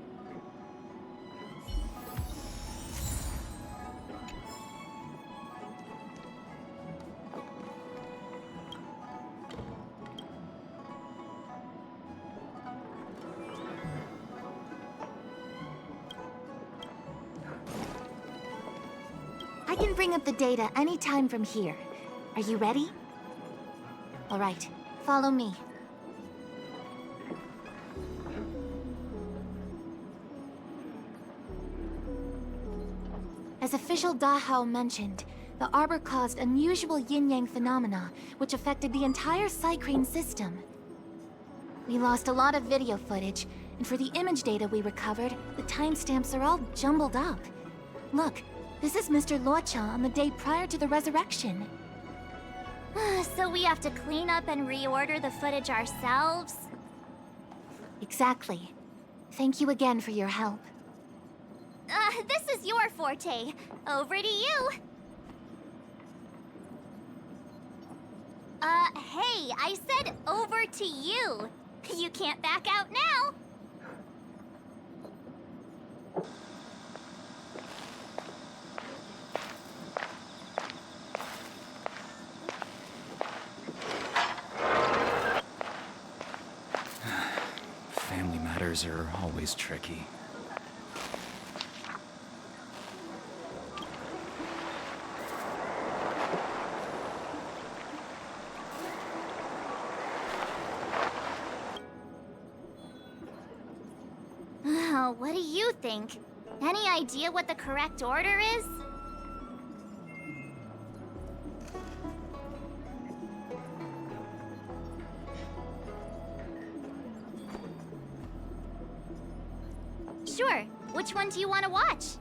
I can bring up the data anytime from here. Are you ready? All right, follow me. As official Dahao mentioned, the Arbor caused unusual yin-yang phenomena, which affected the entire Cycrane system. We lost a lot of video footage, and for the image data we recovered, the timestamps are all jumbled up. Look, this is Mr. Luo Cha on the day prior to the resurrection. So we have to clean up and reorder the footage ourselves? Exactly. Thank you again for your help. This is your forte. Over to you. Hey, I said over to you. You can't back out now. Family matters are always tricky. What do you think? Any idea what the correct order is? Sure. Which one do you want to watch?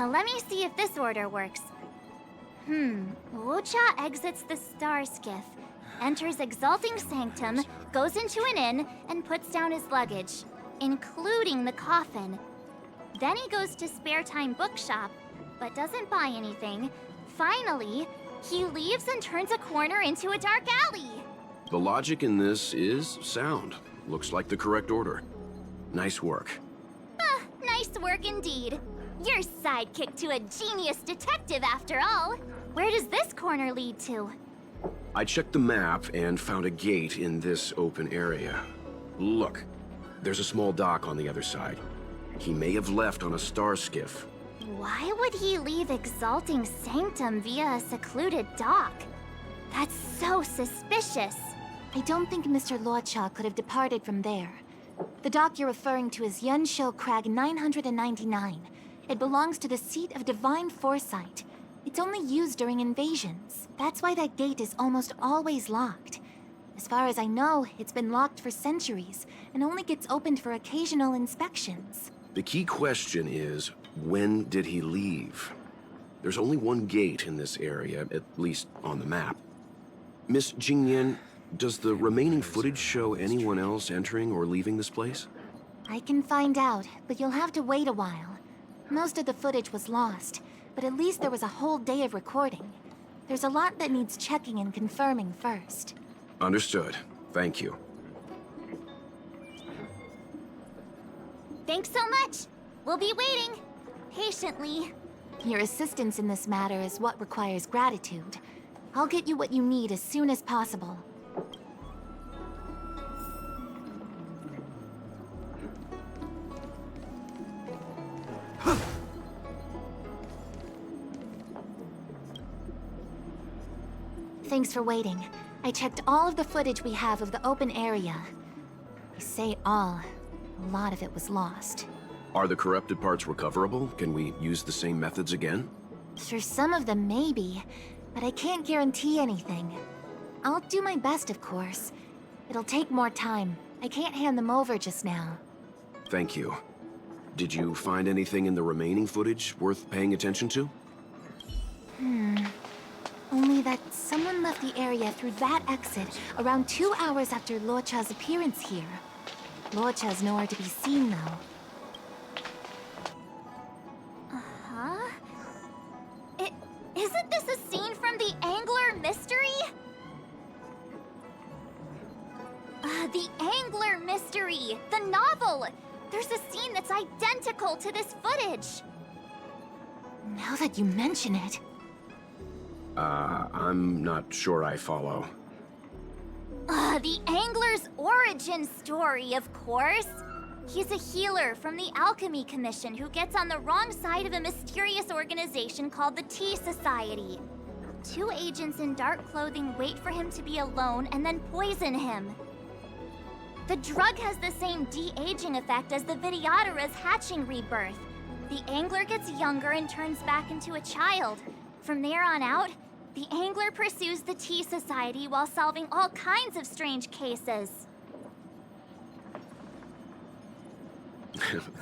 Let me see if this order works. Luo Cha exits the Star Skiff, enters Exalting Sanctum, goes into an inn, and puts down his luggage, including the coffin. Then he goes to Spare Time Bookshop, but doesn't buy anything. Finally, he leaves and turns a corner into a dark alley. The logic in this is sound. Looks like the correct order. Nice work. Nice work indeed. Your sidekick to a genius detective, after all. Where does this corner lead to? I checked the map and found a gate in this open area. Look, there's a small dock on the other side. He may have left on a star skiff. Why would he leave Exalting Sanctum via a secluded dock? That's so suspicious. I don't think Mr. Luocha could have departed from there. The dock you're referring to is Yunsho Crag 999. It belongs to the seat of Divine Foresight. It's only used during invasions. That's why that gate is almost always locked. As far as I know, it's been locked for centuries, and only gets opened for occasional inspections. The key question is, when did he leave? There's only one gate in this area, at least on the map. Miss Jingyan, does the remaining footage show anyone else entering or leaving this place? I can find out, but you'll have to wait a while. Most of the footage was lost, but at least there was a whole day of recording. There's a lot that needs checking and confirming first. Understood. Thank you. Thanks so much. We'll be waiting. Patiently. Your assistance in this matter is what requires gratitude. I'll get you what you need as soon as possible. Thanks for waiting. I checked all of the footage we have of the open area. I say all. A lot of it was lost. Are the corrupted parts recoverable? Can we use the same methods again? For some of them, maybe. But I can't guarantee anything. I'll do my best, of course. It'll take more time. I can't hand them over just now. Thank you. Did you find anything in the remaining footage worth paying attention to? Only that someone left the area through that exit around 2 hours after Luocha's appearance here. Luocha's nowhere to be seen, though. Huh? Isn't this a scene from the Angler Mystery? The Angler Mystery! The novel! There's a scene that's identical to this footage! Now that you mention it... I'm not sure I follow. The Angler's origin story, of course! He's a healer from the Alchemy Commission who gets on the wrong side of a mysterious organization called the Tea Society. 2 agents in dark clothing wait for him to be alone and then poison him. The drug has the same de-aging effect as the Vidyadhara's hatching rebirth. The Angler gets younger and turns back into a child. From there on out, the Angler pursues the Tea Society while solving all kinds of strange cases.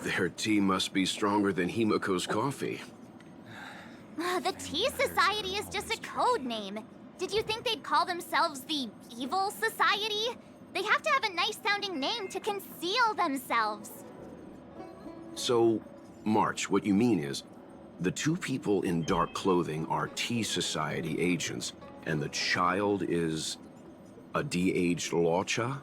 Their tea must be stronger than Himiko's coffee. The Tea Society is just a code name. Did you think they'd call themselves the Evil Society? They have to have a nice-sounding name to conceal themselves. So, March, what you mean is, the 2 people in dark clothing are Tea Society agents, and the child is a de-aged Luocha?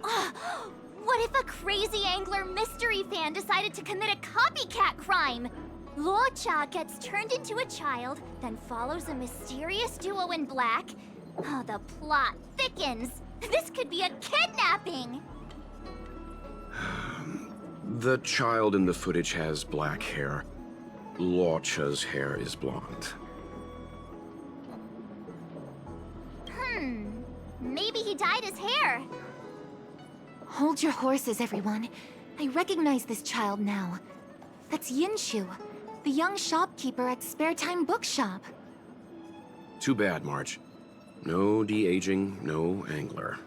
What if a crazy Angler mystery fan decided to commit a copycat crime? Luocha gets turned into a child, then follows a mysterious duo in black. Oh, the plot thickens. This could be a kidnapping! The child in the footage has black hair. Luocha's hair is blonde. Maybe he dyed his hair. Hold your horses, everyone. I recognize this child now. That's Yinshu, the young shopkeeper at Spare Time Bookshop. Too bad, March. No de-aging, no Angler.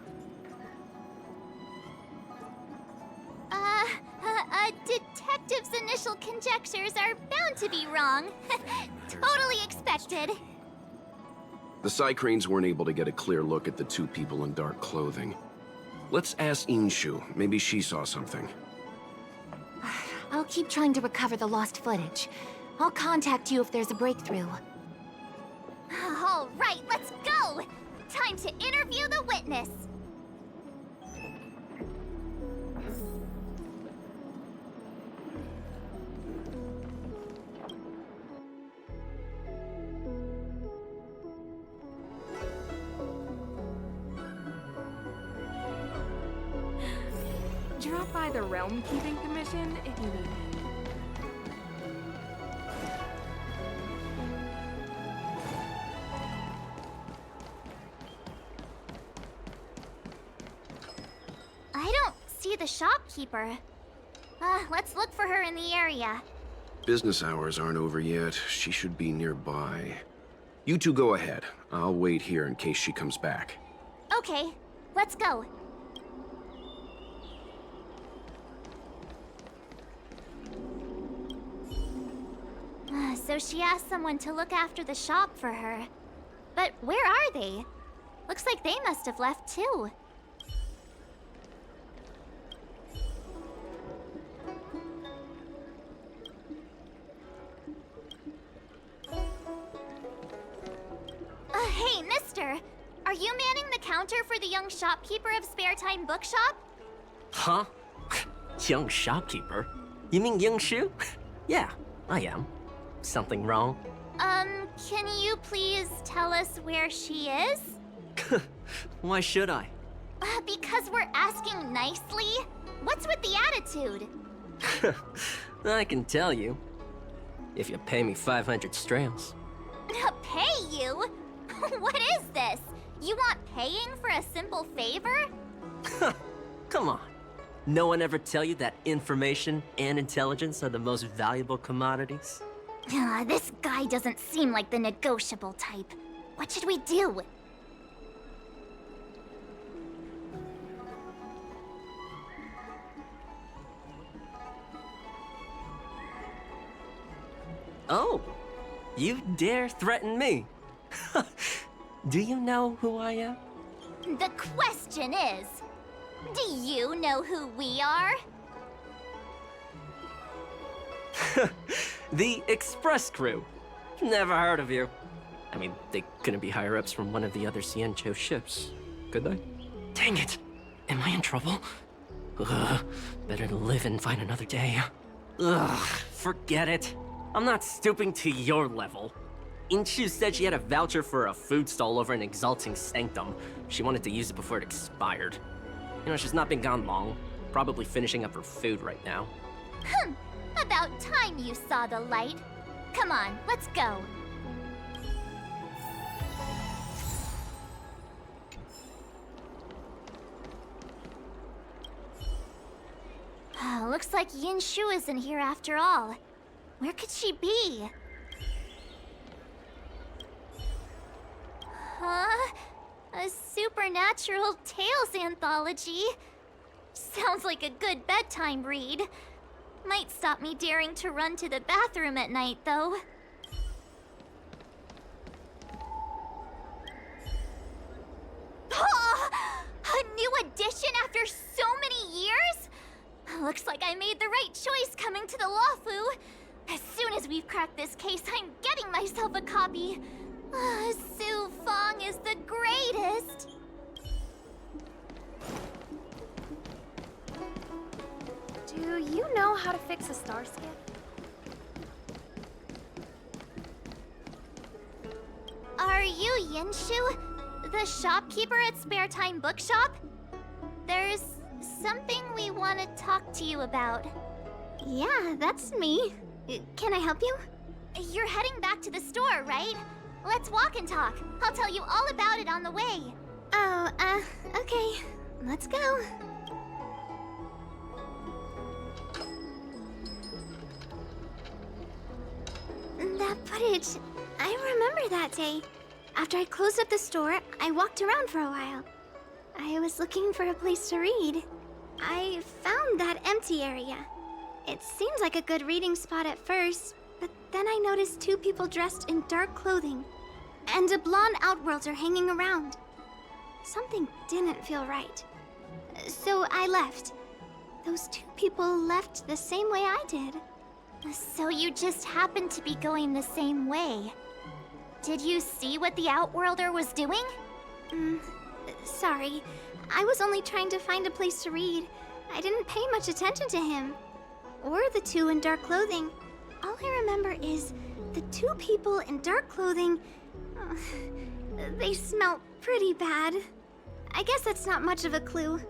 Detective's initial conjectures are bound to be wrong. Totally expected. The Psycranes weren't able to get a clear look at the 2 people in dark clothing. Let's ask Inshu. Maybe she saw something. I'll keep trying to recover the lost footage. I'll contact you if there's a breakthrough. All right, let's go! Time to interview the witness. Drop by the Realm Keeping Commission if you need it. I don't see the shopkeeper. Let's look for her in the area. Business hours aren't over yet. She should be nearby. You two go ahead. I'll wait here in case she comes back. Okay, let's go. So she asked someone to look after the shop for her. But where are they? Looks like they must have left too. Hey, mister! Are you manning the counter for the young shopkeeper of Spare Time Bookshop? Huh? Young shopkeeper? You mean Young Shu? Yeah, I am. Something wrong? Can you please tell us where she is? Why should I? Because we're asking nicely. What's with the attitude? I can tell you. If you pay me 500 strails. Pay you? What is this? You want paying for a simple favor? Come on. No one ever tell you that information and intelligence are the most valuable commodities? This guy doesn't seem like the negotiable type. What should we do? Oh, you dare threaten me? Do you know who I am? The question is, do you know who we are? The Express Crew. Never heard of you. I mean, they couldn't be higher-ups from one of the other Xianzhou ships, could they? Dang it! Am I in trouble? Ugh, better to live and find another day. Ugh, forget it. I'm not stooping to your level. Inshu said she had a voucher for a food stall over in Exalting Sanctum. She wanted to use it before it expired. You know, she's not been gone long. Probably finishing up her food right now. About time you saw the light. Come on, let's go. Looks like Yinshu isn't here after all. Where could she be? Huh? A supernatural tales anthology? Sounds like a good bedtime read. Might stop me daring to run to the bathroom at night, though. Oh, a new edition after so many years? Looks like I made the right choice coming to the Luofu. As soon as we've cracked this case, I'm getting myself a copy. Su Fong is the greatest. Do you know how to fix a star skip? Are you Yinshu, the shopkeeper at Spare Time Bookshop? There's something we want to talk to you about. Yeah, that's me. Can I help you? You're heading back to the store, right? Let's walk and talk. I'll tell you all about it on the way. Oh, okay. Let's go. That footage, I remember that day. After I closed up the store, I walked around for a while. I was looking for a place to read. I found that empty area. It seemed like a good reading spot at first, but then I noticed two people dressed in dark clothing, and a blonde outworlder hanging around. Something didn't feel right. So I left. Those two people left the same way I did. So you just happened to be going the same way. Did you see what the outworlder was doing? Sorry. I was only trying to find a place to read. I didn't pay much attention to him. Or the two in dark clothing. All I remember is the two people in dark clothing... they smell pretty bad. I guess that's not much of a clue.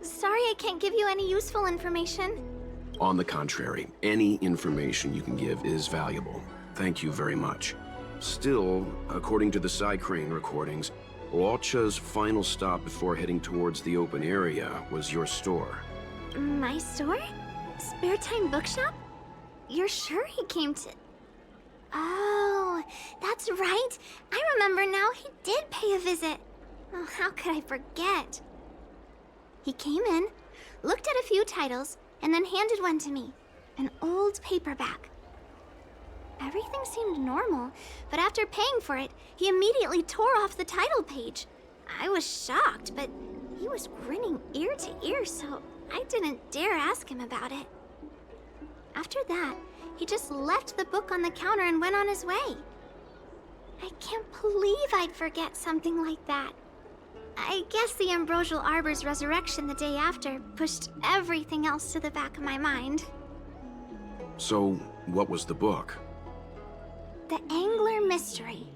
Sorry I can't give you any useful information. On the contrary, any information you can give is valuable. Thank you very much. Still, according to the Psycrane recordings, Luocha's final stop before heading towards the open area was your store. My store? Spare time bookshop? You're sure he came to... Oh, that's right. I remember now, he did pay a visit. Oh, how could I forget? He came in, looked at a few titles, and then handed one to me. An old paperback. Everything seemed normal, but after paying for it, he immediately tore off the title page. I was shocked, but he was grinning ear to ear, so I didn't dare ask him about it. After that, he just left the book on the counter and went on his way. I can't believe I'd forget something like that. I guess the Ambrosial Arbor's resurrection the day after pushed everything else to the back of my mind. So, what was the book? The Angler Mystery.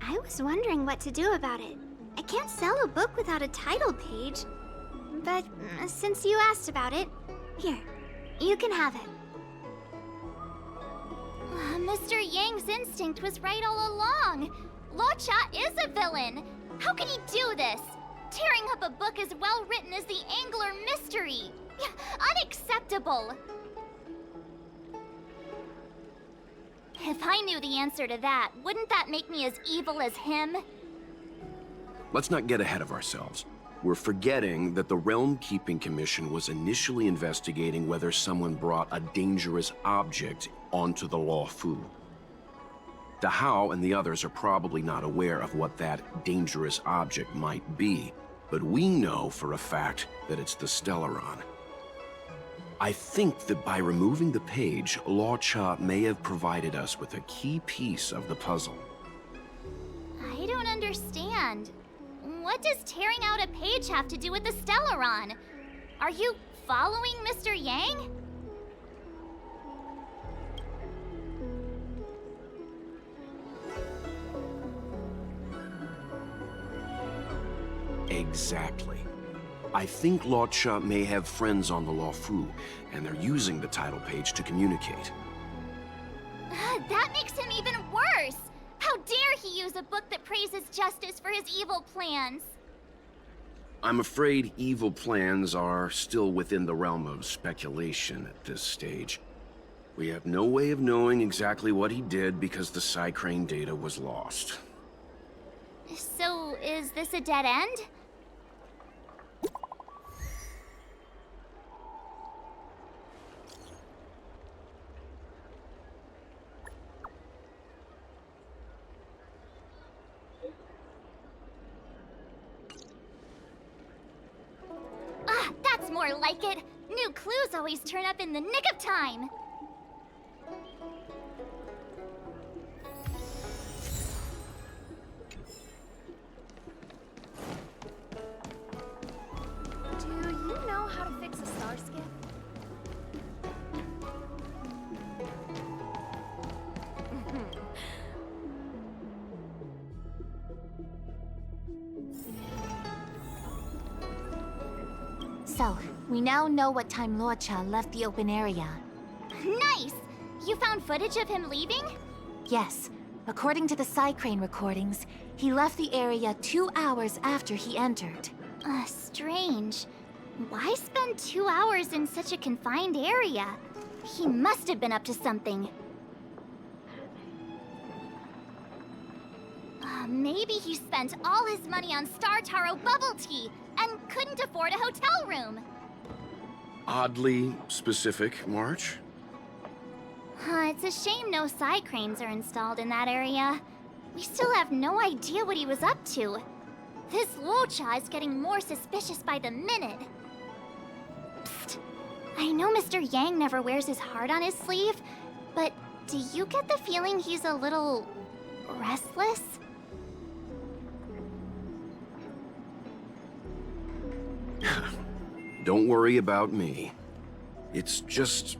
I was wondering what to do about it. I can't sell a book without a title page. But since you asked about it, here, you can have it. Mr. Yang's instinct was right all along. Luocha is a villain. How can he do this? Tearing up a book as well written as the Angler Mystery. Unacceptable. If I knew the answer to that, wouldn't that make me as evil as him? Let's not get ahead of ourselves. We're forgetting that the Realm Keeping Commission was initially investigating whether someone brought a dangerous object onto the Law Fu. The Hao and the others are probably not aware of what that dangerous object might be, but we know for a fact that it's the Stellaron. I think that by removing the page, Luocha may have provided us with a key piece of the puzzle. I don't understand. What does tearing out a page have to do with the Stellaron? Are you following Mr. Yang? Exactly. I think Luocha may have friends on the Law Fu, and they're using the title page to communicate. That makes him even worse! How dare he use a book that praises justice for his evil plans? I'm afraid evil plans are still within the realm of speculation at this stage. We have no way of knowing exactly what he did because the Psycrane data was lost. So, is this a dead end? That's more like it. New clues always turn up in the nick of time. Do you know how to fix a star skip? So, we now know what time Luocha left the open area. Nice! You found footage of him leaving? Yes. According to the Psycrane recordings, he left the area 2 hours after he entered. Strange. Why spend 2 hours in such a confined area? He must have been up to something. Maybe he spent all his money on Star Taro bubble tea and couldn't afford a hotel room. Oddly specific, March. It's a shame no Psycranes are installed in that area. We still have no idea what he was up to. This Luocha is getting more suspicious by the minute. Psst. I know Mr. Yang never wears his heart on his sleeve, but do you get the feeling he's a little restless? Don't worry about me. It's just...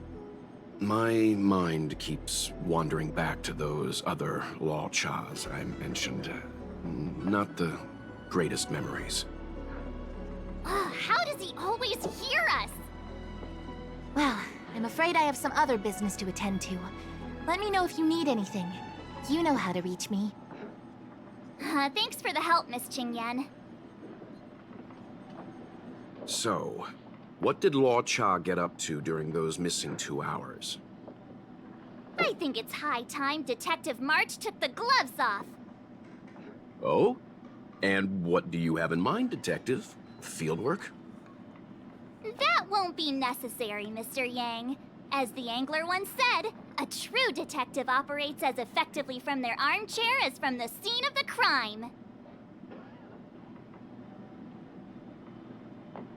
my mind keeps wandering back to those other Luochas I mentioned. Not the greatest memories. How does does he always hear us? Well, I'm afraid I have some other business to attend to. Let me know if you need anything. You know how to reach me. Thanks for the help, Miss Qingyan. So, what did Law Cha get up to during those missing 2 hours? I think it's high time Detective March took the gloves off. Oh? And what do you have in mind, Detective? Fieldwork? That won't be necessary, Mr. Yang. As the Angler once said, a true detective operates as effectively from their armchair as from the scene of the crime.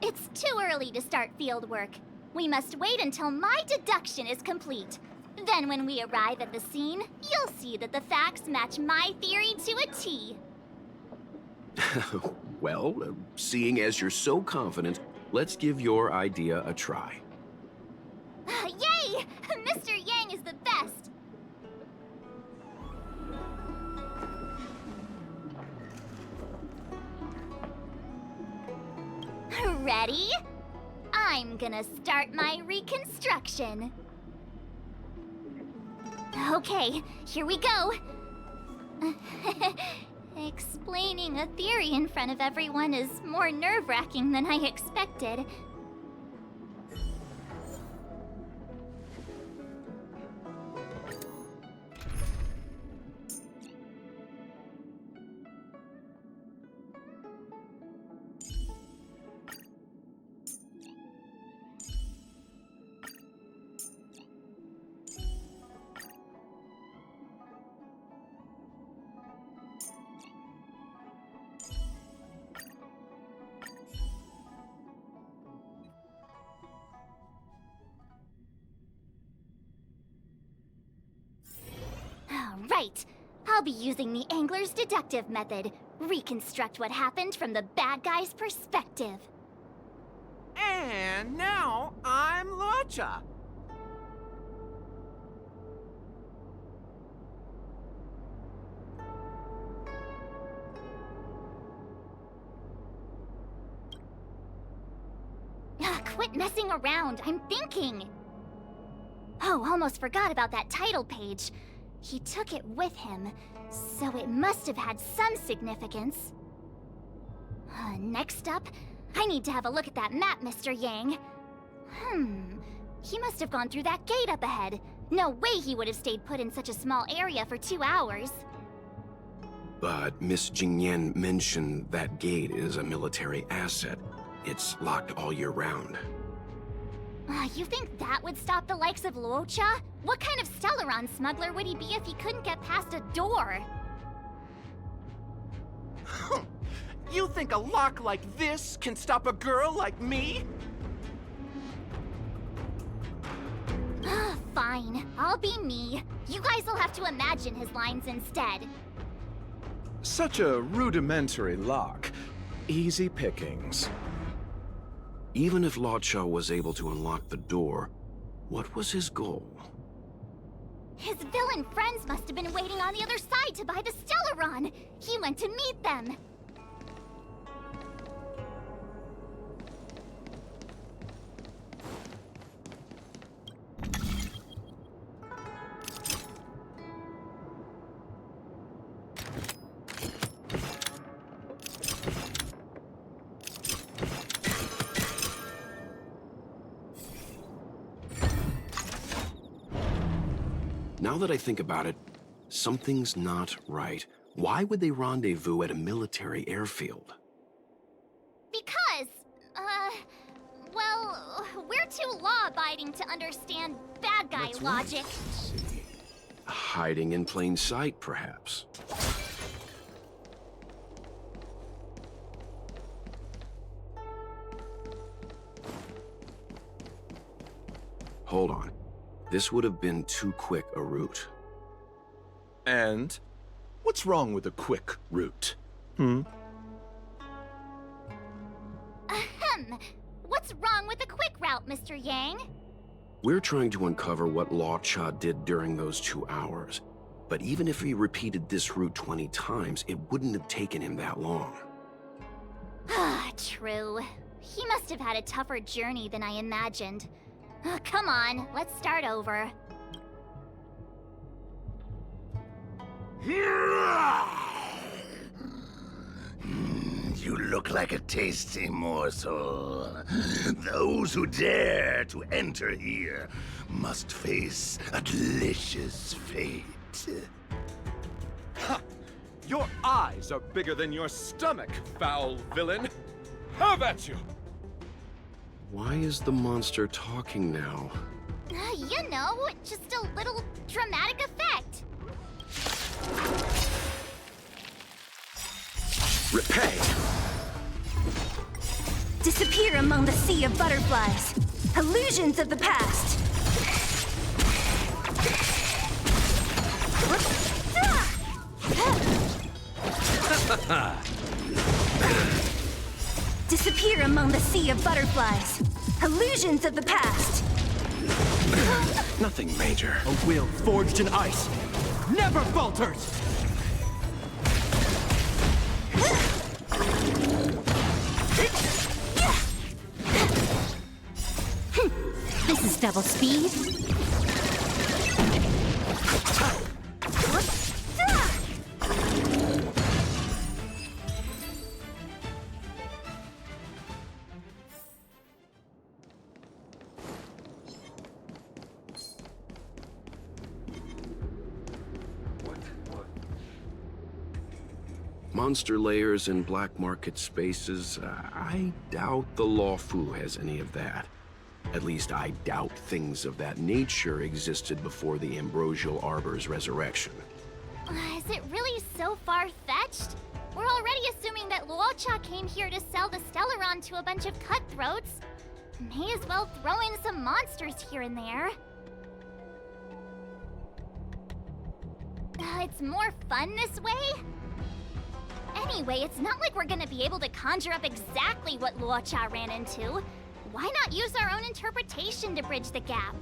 It's too early to start field work. We must wait until my deduction is complete. Then when we arrive at the scene, you'll see that the facts match my theory to a T. Well, seeing as you're so confident, let's give your idea a try. Yay! Mr. Yang is the best! Ready? I'm gonna start my reconstruction. Okay, here we go. Explaining a theory in front of everyone is more nerve-wracking than I expected. Right. I'll be using the Angler's deductive method. Reconstruct what happened from the bad guy's perspective. And now I'm Locha. Quit messing around. I'm thinking. Oh, almost forgot about that title page. He took it with him, so it must have had some significance. Next up, I need to have a look at that map, Mr. Yang. He must have gone through that gate up ahead. No way he would have stayed put in such a small area for 2 hours. But Miss Jingyan mentioned that gate is a military asset. It's locked all year round. You think that would stop the likes of Luocha? What kind of Stellaron smuggler would he be if he couldn't get past a door? You think a lock like this can stop a girl like me? Fine, I'll be me. You guys will have to imagine his lines instead. Such a rudimentary lock. Easy pickings. Even if Locha was able to unlock the door, what was his goal? His villain friends must have been waiting on the other side to buy the Stellaron. He went to meet them. Now that I think about it, something's not right. Why would they rendezvous at a military airfield? Because, well, we're too law-abiding to understand bad guy logic. Let's see. Hiding in plain sight, perhaps. Hold on. This would have been too quick a route. And what's wrong with a quick route? What's wrong with a quick route, Mr. Yang? We're trying to uncover what Law Cha did during those 2 hours. But even if he repeated this route 20 times, it wouldn't have taken him that long. True. He must have had a tougher journey than I imagined. Come on, let's start over. You look like a tasty morsel. Those who dare to enter here must face a delicious fate. Ha! Your eyes are bigger than your stomach, foul villain! Have at you! Why is the monster talking now? You know, just a little dramatic effect. Repay! Disappear among the sea of butterflies. Illusions of the past. Disappear among the sea of butterflies. Illusions of the past. Nothing major. A will forged in ice never falters! This is double speed. Monster layers in black market spaces, I doubt the Lawfu has any of that. At least I doubt things of that nature existed before the Ambrosial Arbor's resurrection. Is it really so far-fetched? We're already assuming that Luocha came here to sell the Stellaron to a bunch of cutthroats. May as well throw in some monsters here and there. It's more fun this way? Anyway, it's not like we're gonna be able to conjure up exactly what Luocha ran into. Why not use our own interpretation to bridge the gap?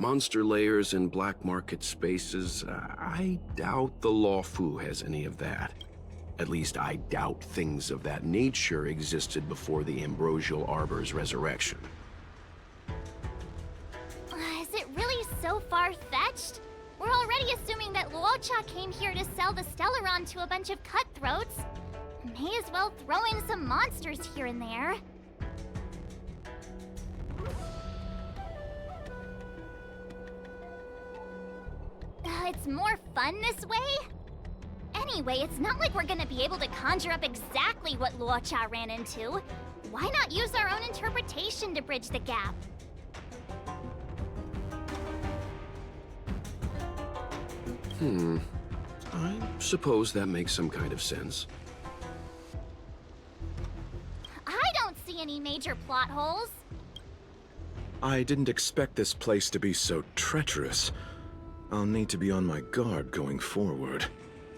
Monster layers in black market spaces, I doubt the Lawfu has any of that. At least I doubt things of that nature existed before the Ambrosial Arbor's resurrection. Is it really so far-fetched? We're already assuming that Luocha came here to sell the Stellaron to a bunch of cutthroats. May as well throw in some monsters here and there. It's more fun this way? Anyway, it's not like we're gonna be able to conjure up exactly what Luocha ran into. Why not use our own interpretation to bridge the gap? I suppose that makes some kind of sense. I don't see any major plot holes. I didn't expect this place to be so treacherous. I'll need to be on my guard going forward.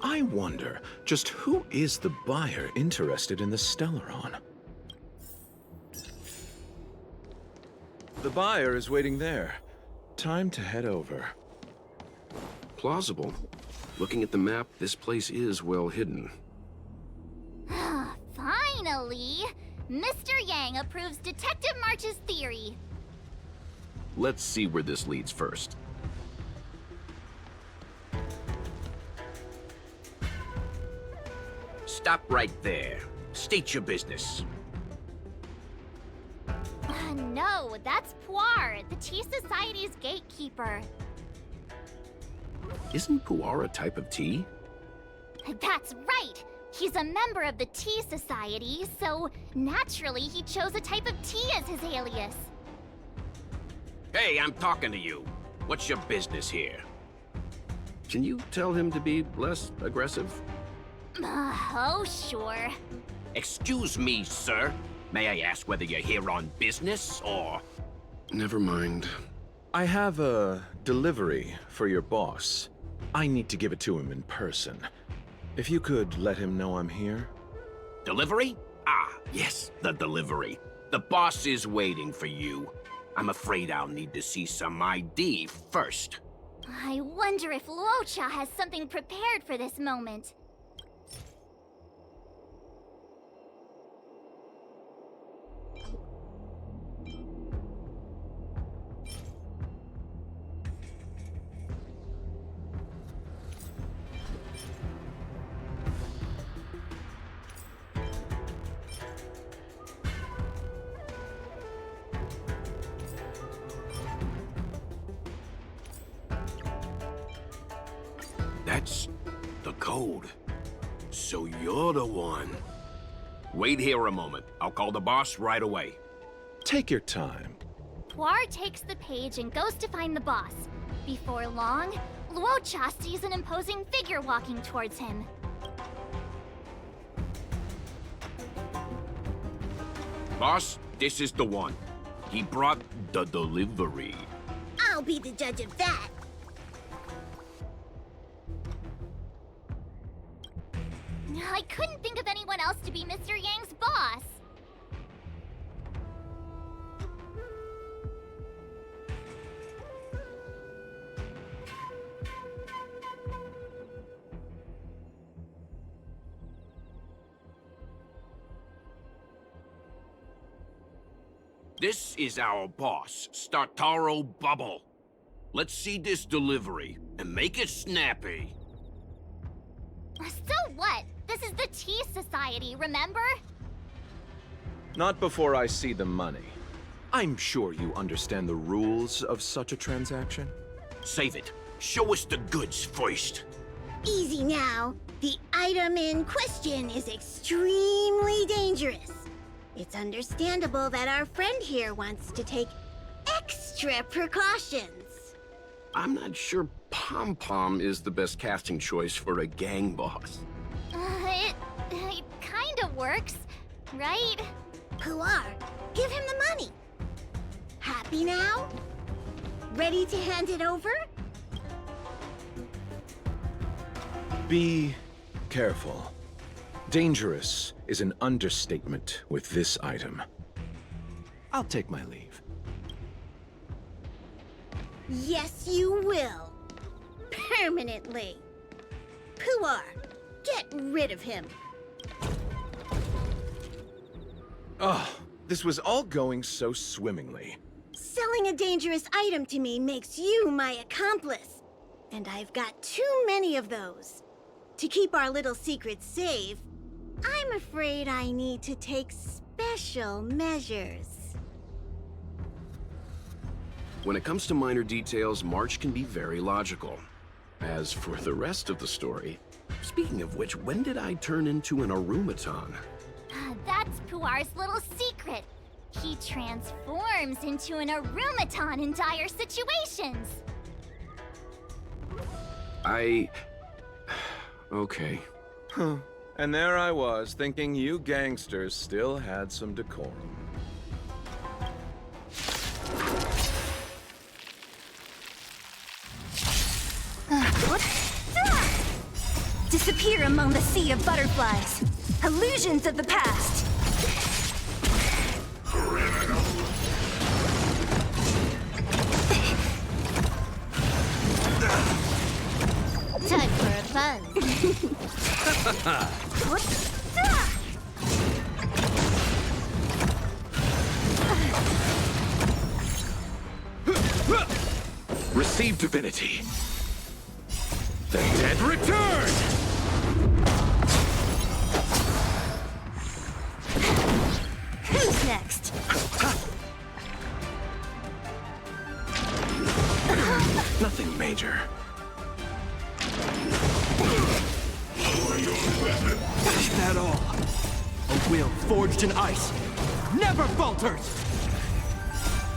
I wonder, just who is the buyer interested in the Stellaron? The buyer is waiting there. Time to head over. Plausible. Looking at the map, this place is well hidden. Finally! Mr. Yang approves Detective March's theory. Let's see where this leads first. Stop right there. State your business. No, that's Puar, the Tea Society's gatekeeper. Isn't Puar a type of tea? That's right! He's a member of the Tea Society, so naturally he chose a type of tea as his alias. Hey, I'm talking to you. What's your business here? Can you tell him to be less aggressive? Oh, sure. Excuse me, sir. May I ask whether you're here on business, or... Never mind. I have a delivery for your boss. I need to give it to him in person. If you could let him know I'm here. Delivery? Ah, yes, the delivery. The boss is waiting for you. I'm afraid I'll need to see some ID first. I wonder if Luocha has something prepared for this moment. That's the code. So you're the one. Wait here a moment. I'll call the boss right away. Take your time. Puar takes the page and goes to find the boss. Before long, Luocha sees an imposing figure walking towards him. Boss, this is the one. He brought the delivery. I'll be the judge of that. I couldn't think of anyone else to be Mr. Yang's boss. This is our boss, Startaro Bubble. Let's see this delivery, and make it snappy. So what? This is the Tea Society, remember? Not before I see the money. I'm sure you understand the rules of such a transaction. Save it. Show us the goods first. Easy now. The item in question is extremely dangerous. It's understandable that our friend here wants to take extra precautions. I'm not sure Pom Pom is the best casting choice for a gang boss. It kinda works, right? Puar, give him the money. Happy now? Ready to hand it over? Be careful. Dangerous is an understatement with this item. I'll take my leave. Yes, you will. Permanently. Puar, get rid of him. Oh, this was all going so swimmingly. Selling a dangerous item to me makes you my accomplice. And I've got too many of those. To keep our little secret safe, I'm afraid I need to take special measures. When it comes to minor details, March can be very logical. As for the rest of the story, speaking of which, when did I turn into an Arumaton? That's Puar's little secret. He transforms into an Arumaton in dire situations. Okay. Huh. And there I was, thinking you gangsters still had some decorum. Disappear among the sea of butterflies. Illusions of the past. Time for a buzz. Receive divinity. The dead return! Who's next? Nothing major. Is that all? A will forged in ice never falters!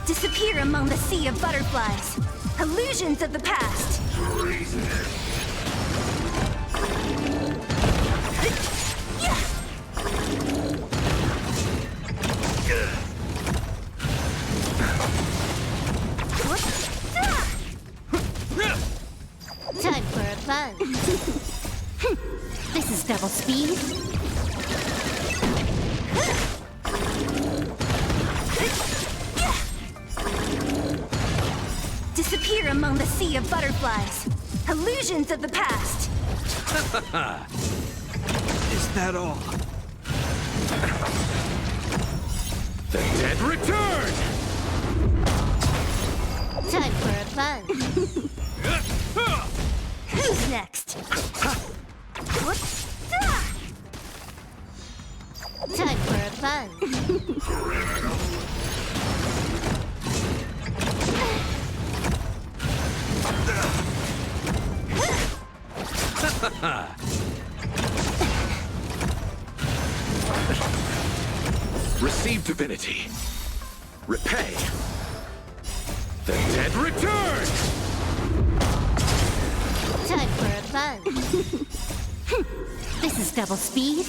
Disappear among the sea of butterflies. Illusions of the past. Time for a buzz. This is double speed. Disappear among the sea of butterflies. Illusions of the past. Is that all? The dead return! Time for a buzz. Who's next? Time for a buzz. Receive divinity. Repay. The dead return! Time for a buzz. This is double speed.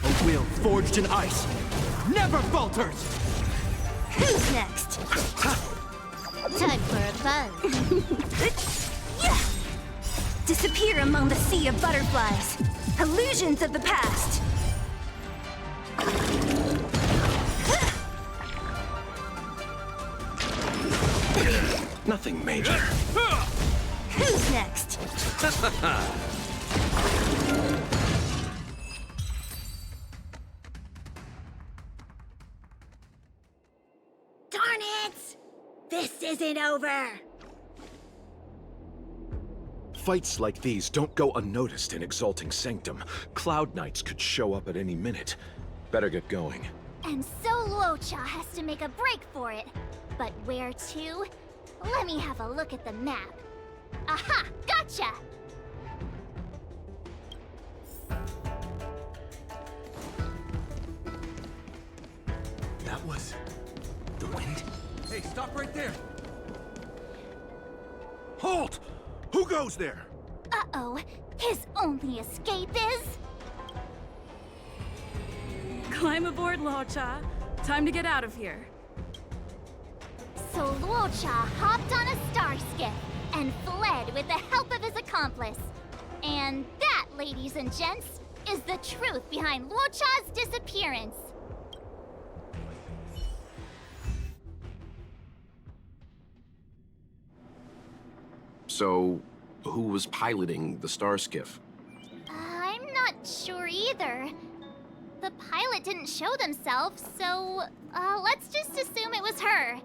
A will forged in ice never falters! Who's next? Time for a buzz. Disappear among the sea of butterflies. Illusions of the past. Nothing major. Who's next? Darn it! This isn't over! Fights like these don't go unnoticed in Exalting Sanctum. Cloud Knights could show up at any minute. Better get going. And so Luocha has to make a break for it. But where to? Let me have a look at the map. Aha! Gotcha! That was... the wind? Hey, stop right there! Halt! Who goes there? Uh-oh. His only escape is... Climb aboard, Luocha. Time to get out of here. So Luocha hopped on a star skiff and fled with the help of his accomplice. And that, ladies and gents, is the truth behind Luocha's disappearance. So, who was piloting the star skiff? I'm not sure either. The pilot didn't show themselves, so let's just assume it was her.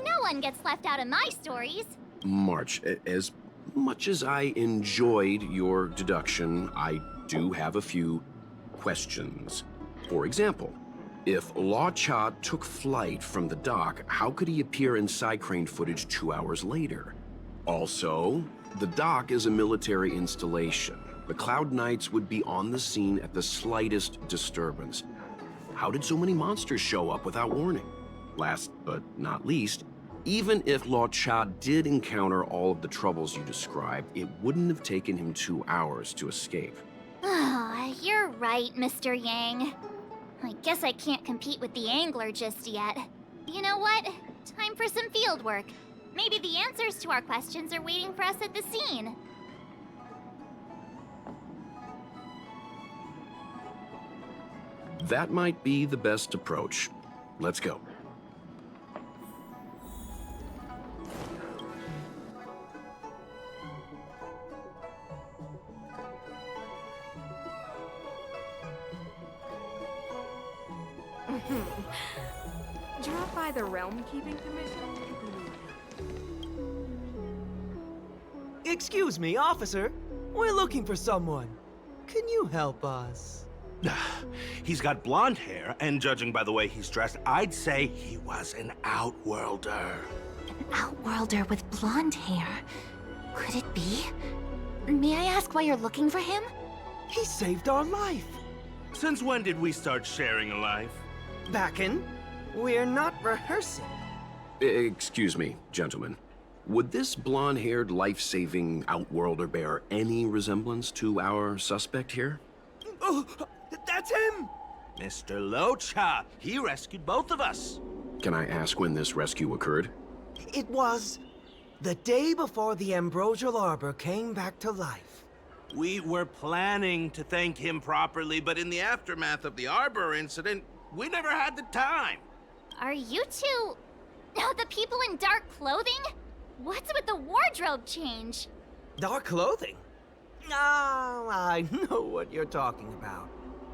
No one gets left out of my stories. March, as much as I enjoyed your deduction, I do have a few questions. For example, if Law Cha took flight from the dock, how could he appear in side crane footage 2 hours later? Also, the dock is a military installation. The Cloud Knights would be on the scene at the slightest disturbance. How did so many monsters show up without warning? Last but not least, even if Law Cha did encounter all of the troubles you described, it wouldn't have taken him 2 hours to escape. You're right, Mr. Yang. I guess I can't compete with the angler just yet. You know what? Time for some field work. Maybe the answers to our questions are waiting for us at the scene. That might be the best approach. Let's go. Drop by the Realm Keeping Commission? Excuse me, officer. We're looking for someone. Can you help us? He's got blonde hair, and judging by the way he's dressed, I'd say he was an outworlder. An outworlder with blonde hair? Could it be? May I ask why you're looking for him? He saved our life. Since when did we start sharing a life? Backen, we're not rehearsing. Excuse me, gentlemen. Would this blonde-haired, life-saving outworlder bear any resemblance to our suspect here? Oh, that's him! Mr. Locha, he rescued both of us. Can I ask when this rescue occurred? It was the day before the Ambrosial Arbor came back to life. We were planning to thank him properly, but in the aftermath of the Arbor incident, we never had the time. Are you two... the people in dark clothing? What's with the wardrobe change? Dark clothing? Ah, I know what you're talking about.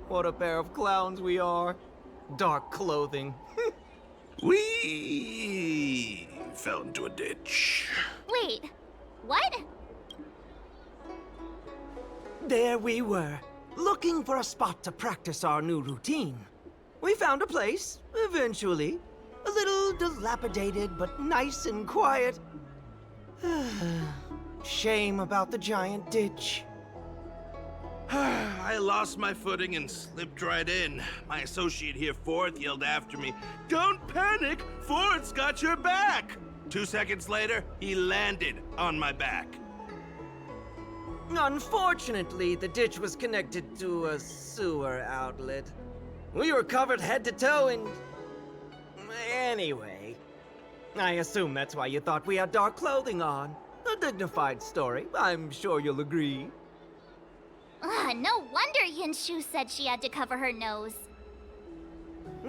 What a pair of clowns we are. Dark clothing. We fell into a ditch. Wait, what? There we were, looking for a spot to practice our new routine. We found a place, eventually. A little dilapidated, but nice and quiet. Shame about the giant ditch. I lost my footing and slipped right in. My associate here, Fourth, yelled after me, "Don't panic! Fourth's got your back!" 2 seconds later, he landed on my back. Unfortunately, the ditch was connected to a sewer outlet. We were covered head to toe in... Anyway, I assume that's why you thought we had dark clothing on. A dignified story, I'm sure you'll agree. No wonder Yinshu said she had to cover her nose.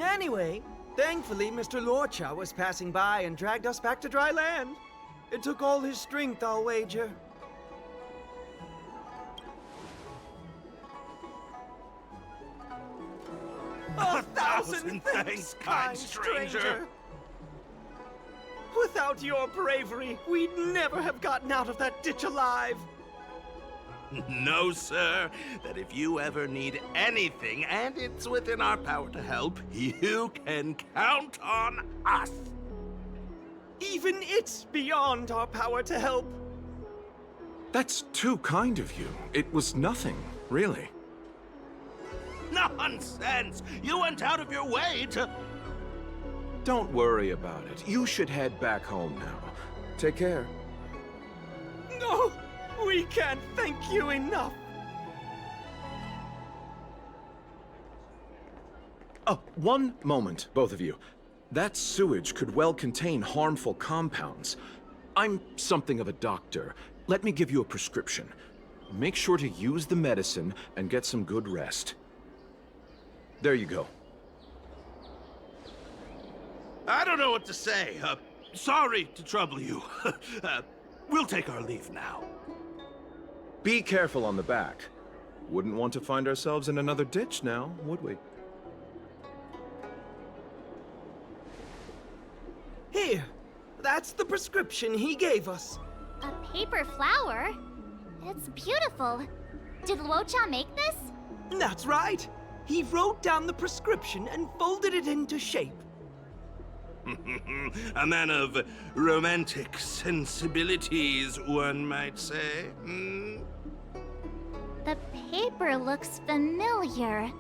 Anyway, thankfully Mr. Lorcha was passing by and dragged us back to dry land. It took all his strength, I'll wager. A thousand thanks, kind stranger. Without your bravery, we'd never have gotten out of that ditch alive. No, sir. That if you ever need anything, and it's within our power to help, you can count on us. Even it's beyond our power to help. That's too kind of you. It was nothing, really. Nonsense! You went out of your way to... Don't worry about it. You should head back home now. Take care. No! We can't thank you enough! Oh, one moment, both of you. That sewage could well contain harmful compounds. I'm something of a doctor. Let me give you a prescription. Make sure to use the medicine and get some good rest. There you go. I don't know what to say. Sorry to trouble you. We'll take our leave now. Be careful on the back. Wouldn't want to find ourselves in another ditch now, would we? Here, that's the prescription he gave us. A paper flower? It's beautiful. Did Luocha make this? That's right. He wrote down the prescription and folded it into shape. A man of romantic sensibilities, one might say. Hmm? The paper looks familiar.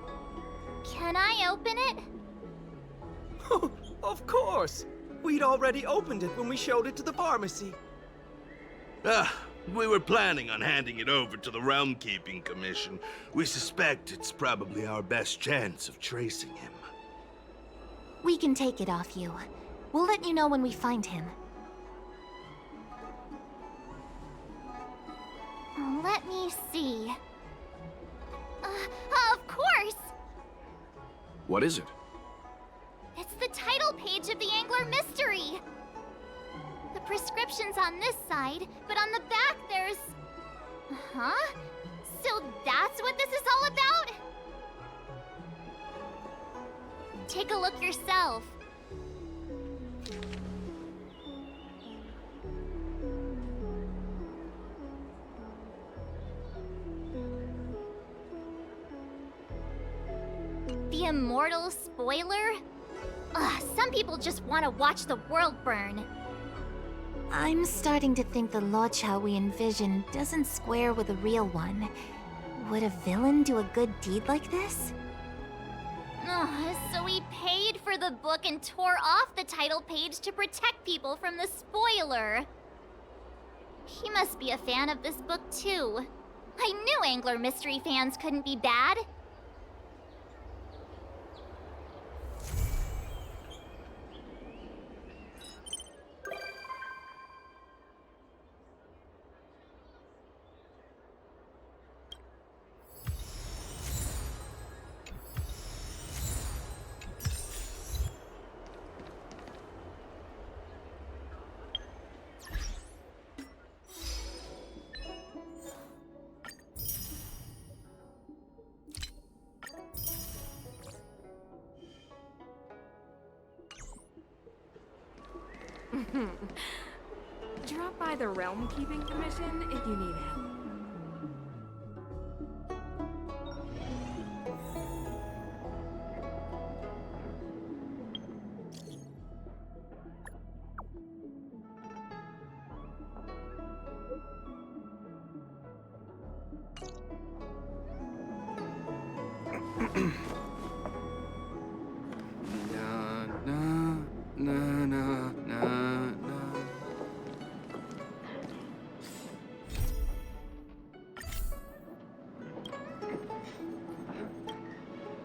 Can I open it? Of course. We'd already opened it when we showed it to the pharmacy. We were planning on handing it over to the Realm Keeping Commission. We suspect it's probably our best chance of tracing him. We can take it off you. We'll let you know when we find him. Let me see. Of course! What is it? It's the title page of the Angler Mystery! The prescription's on this side, but on the back there's... Huh? So that's what this is all about? Take a look yourself. The immortal spoiler? Ugh, some people just want to watch the world burn. I'm starting to think the Luocha we envision doesn't square with a real one. Would a villain do a good deed like this? Ugh, so he paid for the book and tore off the title page to protect people from the spoiler. He must be a fan of this book too. I knew Angler Mystery fans couldn't be bad. Drop by the Realm Keeping Commission if you need help.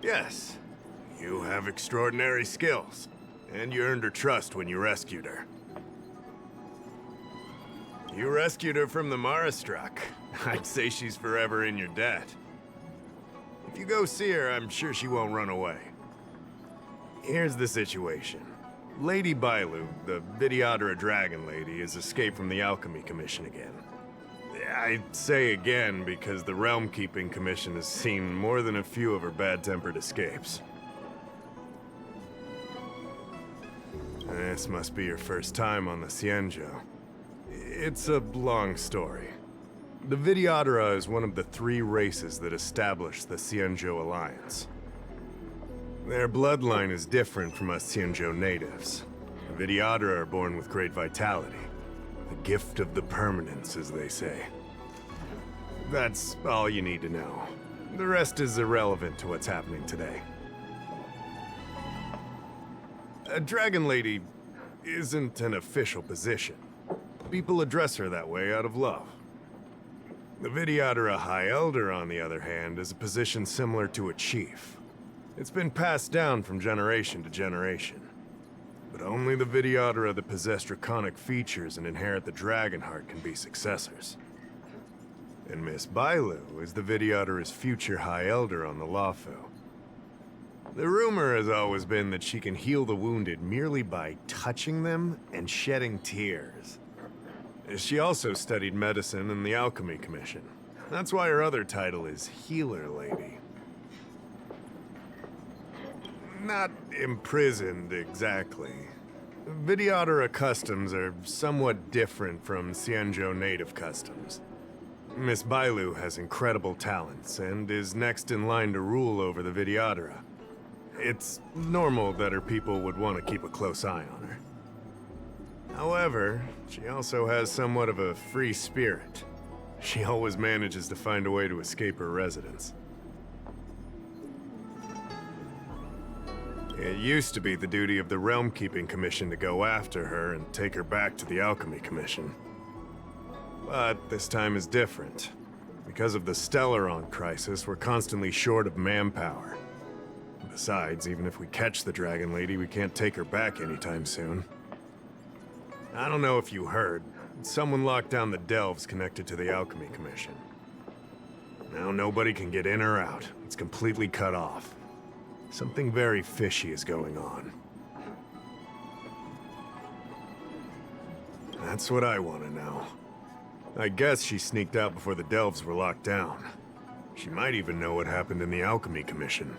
Yes, you have extraordinary skills, and you earned her trust when you rescued her. You rescued her from the Marastruck. I'd say she's forever in your debt. If you go see her, I'm sure she won't run away. Here's the situation. Lady Bailu, the Vidyadhara Dragon Lady, has escaped from the Alchemy Commission again. I say again because the Realm Keeping Commission has seen more than a few of her bad-tempered escapes. This must be your first time on the Xianzhou. It's a long story. The Vidyadhara is one of the 3 races that established the Xianzhou Alliance. Their bloodline is different from us Xianzhou natives. The Vidyadhara are born with great vitality. The gift of the permanence, as they say. That's all you need to know. The rest is irrelevant to what's happening today. A Dragon Lady isn't an official position. People address her that way out of love. The Vidyadhara High Elder, on the other hand, is a position similar to a chief. It's been passed down from generation to generation. But only the Vidyadhara that possess draconic features and inherit the dragon heart can be successors. And Miss Bailu is the Vidyadhara's future High Elder on the Lawfu. The rumor has always been that she can heal the wounded merely by touching them and shedding tears. She also studied medicine in the Alchemy Commission. That's why her other title is Healer Lady. Not imprisoned, exactly. Vidyadhara customs are somewhat different from Xianzhou native customs. Miss Bailu has incredible talents and is next in line to rule over the Vidyadhara. It's normal that her people would want to keep a close eye on her. However, she also has somewhat of a free spirit. She always manages to find a way to escape her residence. It used to be the duty of the Realm Keeping Commission to go after her and take her back to the Alchemy Commission. But this time is different. Because of the Stellaron crisis, we're constantly short of manpower. Besides, even if we catch the Dragon Lady, we can't take her back anytime soon. I don't know if you heard, someone locked down the delves connected to the Alchemy Commission. Now nobody can get in or out. It's completely cut off. Something very fishy is going on. That's what I want to know. I guess she sneaked out before the delves were locked down. She might even know what happened in the Alchemy Commission.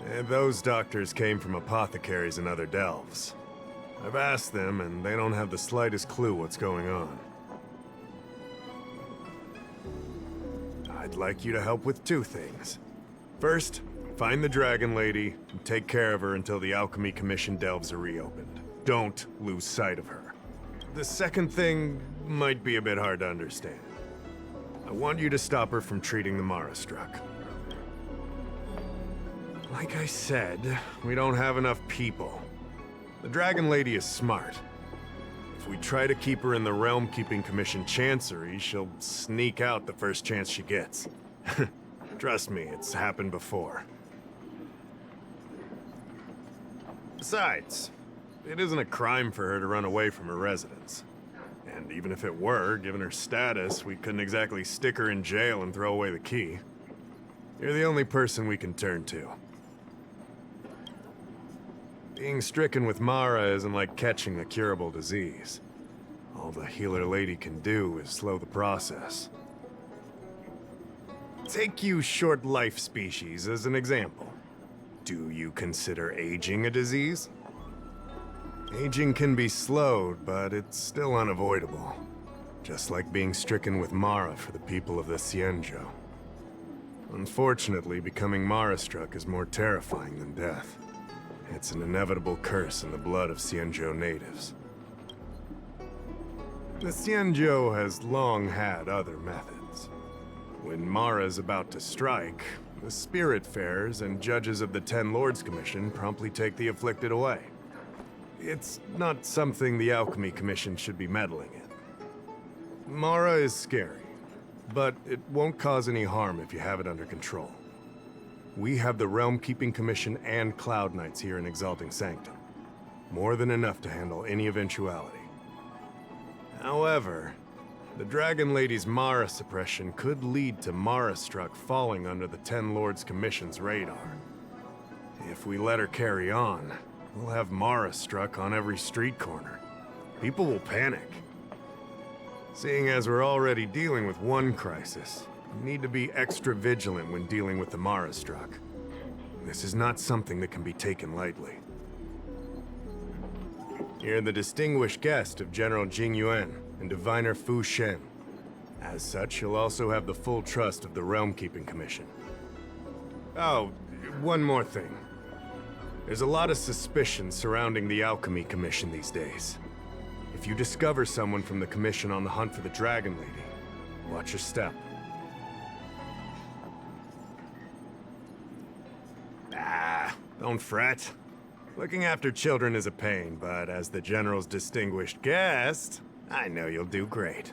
And those doctors came from apothecaries and other delves. I've asked them, and they don't have the slightest clue what's going on. I'd like you to help with two things. First, find the Dragon Lady and take care of her until the Alchemy Commission delves are reopened. Don't lose sight of her. The second thing might be a bit hard to understand. I want you to stop her from treating the Mara struck. Like I said, we don't have enough people. The Dragon Lady is smart. If we try to keep her in the Realm Keeping Commission Chancery, she'll sneak out the first chance she gets. Trust me, it's happened before. Besides, it isn't a crime for her to run away from her residence. And even if it were, given her status, we couldn't exactly stick her in jail and throw away the key. You're the only person we can turn to. Being stricken with Mara isn't like catching a curable disease. All the Healer Lady can do is slow the process. Take you short life species as an example. Do you consider aging a disease? Aging can be slowed, but it's still unavoidable. Just like being stricken with Mara for the people of the Xianzhou. Unfortunately, becoming Mara-struck is more terrifying than death. It's an inevitable curse in the blood of Xianzhou natives. The Xianzhou has long had other methods. When Mara is about to strike, the Spiritfarers and judges of the Ten Lords Commission promptly take the afflicted away. It's not something the Alchemy Commission should be meddling in. Mara is scary, but it won't cause any harm if you have it under control. We have the Realm Keeping Commission and Cloud Knights here in Exalting Sanctum. More than enough to handle any eventuality. However, the Dragon Lady's Mara suppression could lead to Mara-struck falling under the Ten Lords Commission's radar. If we let her carry on, we'll have Mara-struck on every street corner. People will panic. Seeing as we're already dealing with one crisis, we need to be extra vigilant when dealing with the Mara-struck. This is not something that can be taken lightly. You're the distinguished guest of General Jing Yuan and Diviner Fu Shen. As such, you'll also have the full trust of the Realm Keeping Commission. Oh, one more thing. There's a lot of suspicion surrounding the Alchemy Commission these days. If you discover someone from the Commission on the hunt for the Dragon Lady, watch your step. Don't fret. Looking after children is a pain, but as the General's distinguished guest, I know you'll do great.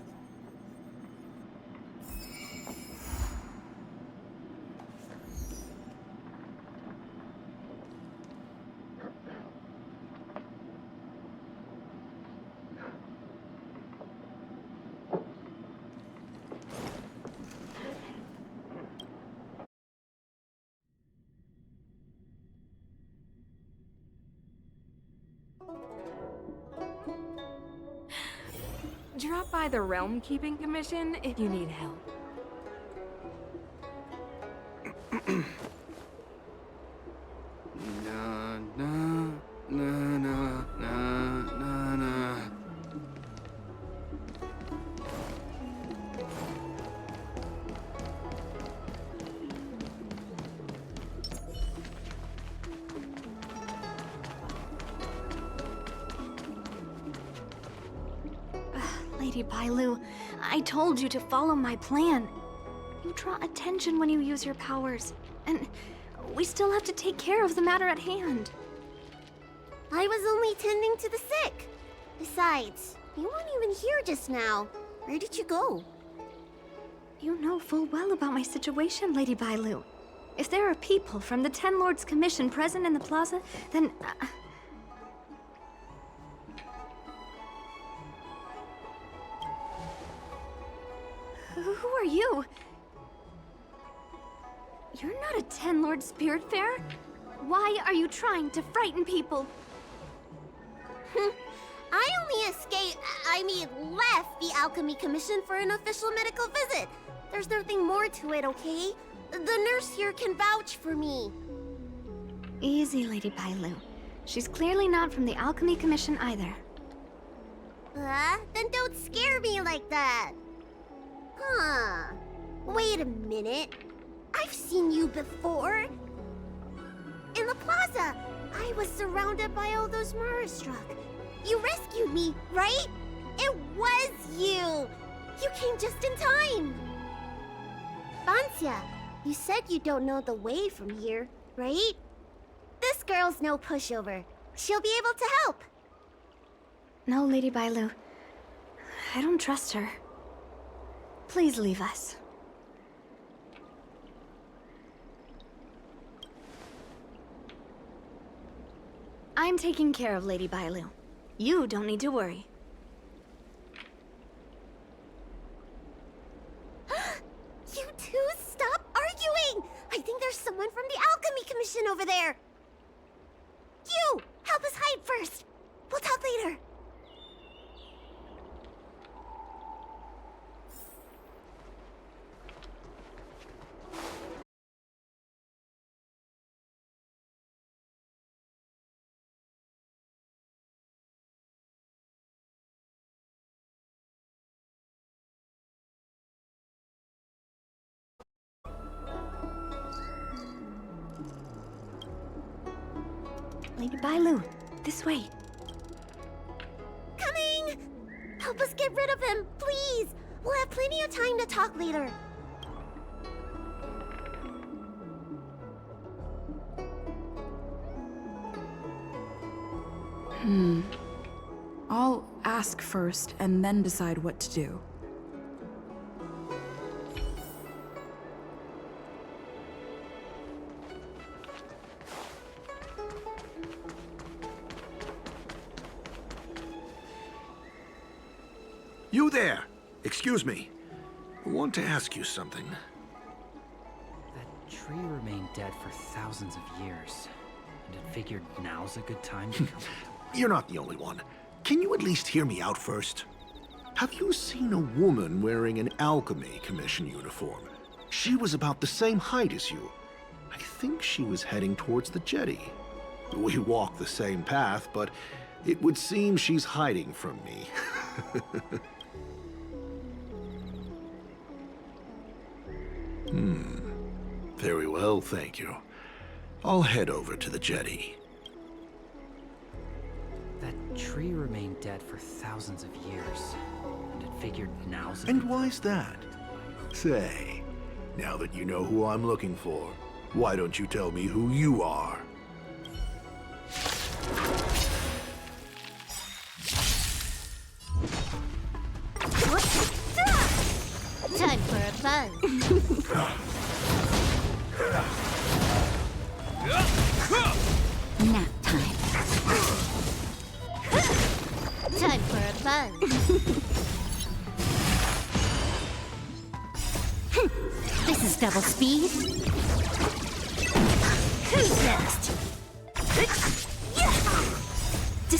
Drop by the Realm Keeping Commission if you need help. Na na na na na na na. Lady Bailu, I told you to follow my plan. You draw attention when you use your powers, and we still have to take care of the matter at hand. I was only tending to the sick. Besides, you weren't even here just now. Where did you go? You know full well about my situation, Lady Bailu. If there are people from the Ten Lords Commission present in the plaza, then... Who are you? You're not a Ten Lord Spiritfarer. Why are you trying to frighten people? I only left the Alchemy Commission for an official medical visit. There's nothing more to it, okay? The nurse here can vouch for me. Easy, Lady Bailu. She's clearly not from the Alchemy Commission either. Then don't scare me like that. Huh. Wait a minute. I've seen you before. In the plaza, I was surrounded by all those Marastruck. You rescued me, right? It was you! You came just in time! Vancia, you said you don't know the way from here, right? This girl's no pushover. She'll be able to help. No, Lady Bailu. I don't trust her. Please leave us. I'm taking care of Lady Bailu. You don't need to worry. You two, stop arguing! I think there's someone from the Alchemy Commission over there. You! Help us hide first! We'll talk later. Lady Bailu, this way. Coming! Help us get rid of him, please! We'll have plenty of time to talk later. I'll ask first and then decide what to do. You there! Excuse me. I want to ask you something. That tree remained dead for thousands of years, and it figured now's a good time to come. You're not the only one. Can you at least hear me out first? Have you seen a woman wearing an Alchemy Commission uniform? She was about the same height as you. I think she was heading towards the jetty. We walk the same path, but it would seem she's hiding from me. Very well, thank you. I'll head over to the jetty. That tree remained dead for thousands of years, and it figured now's a And good why's that? Say, now that you know who I'm looking for, why don't you tell me who you are? Time for a buzz. Nap time. Time for a buzz. This is double speed. Who's next?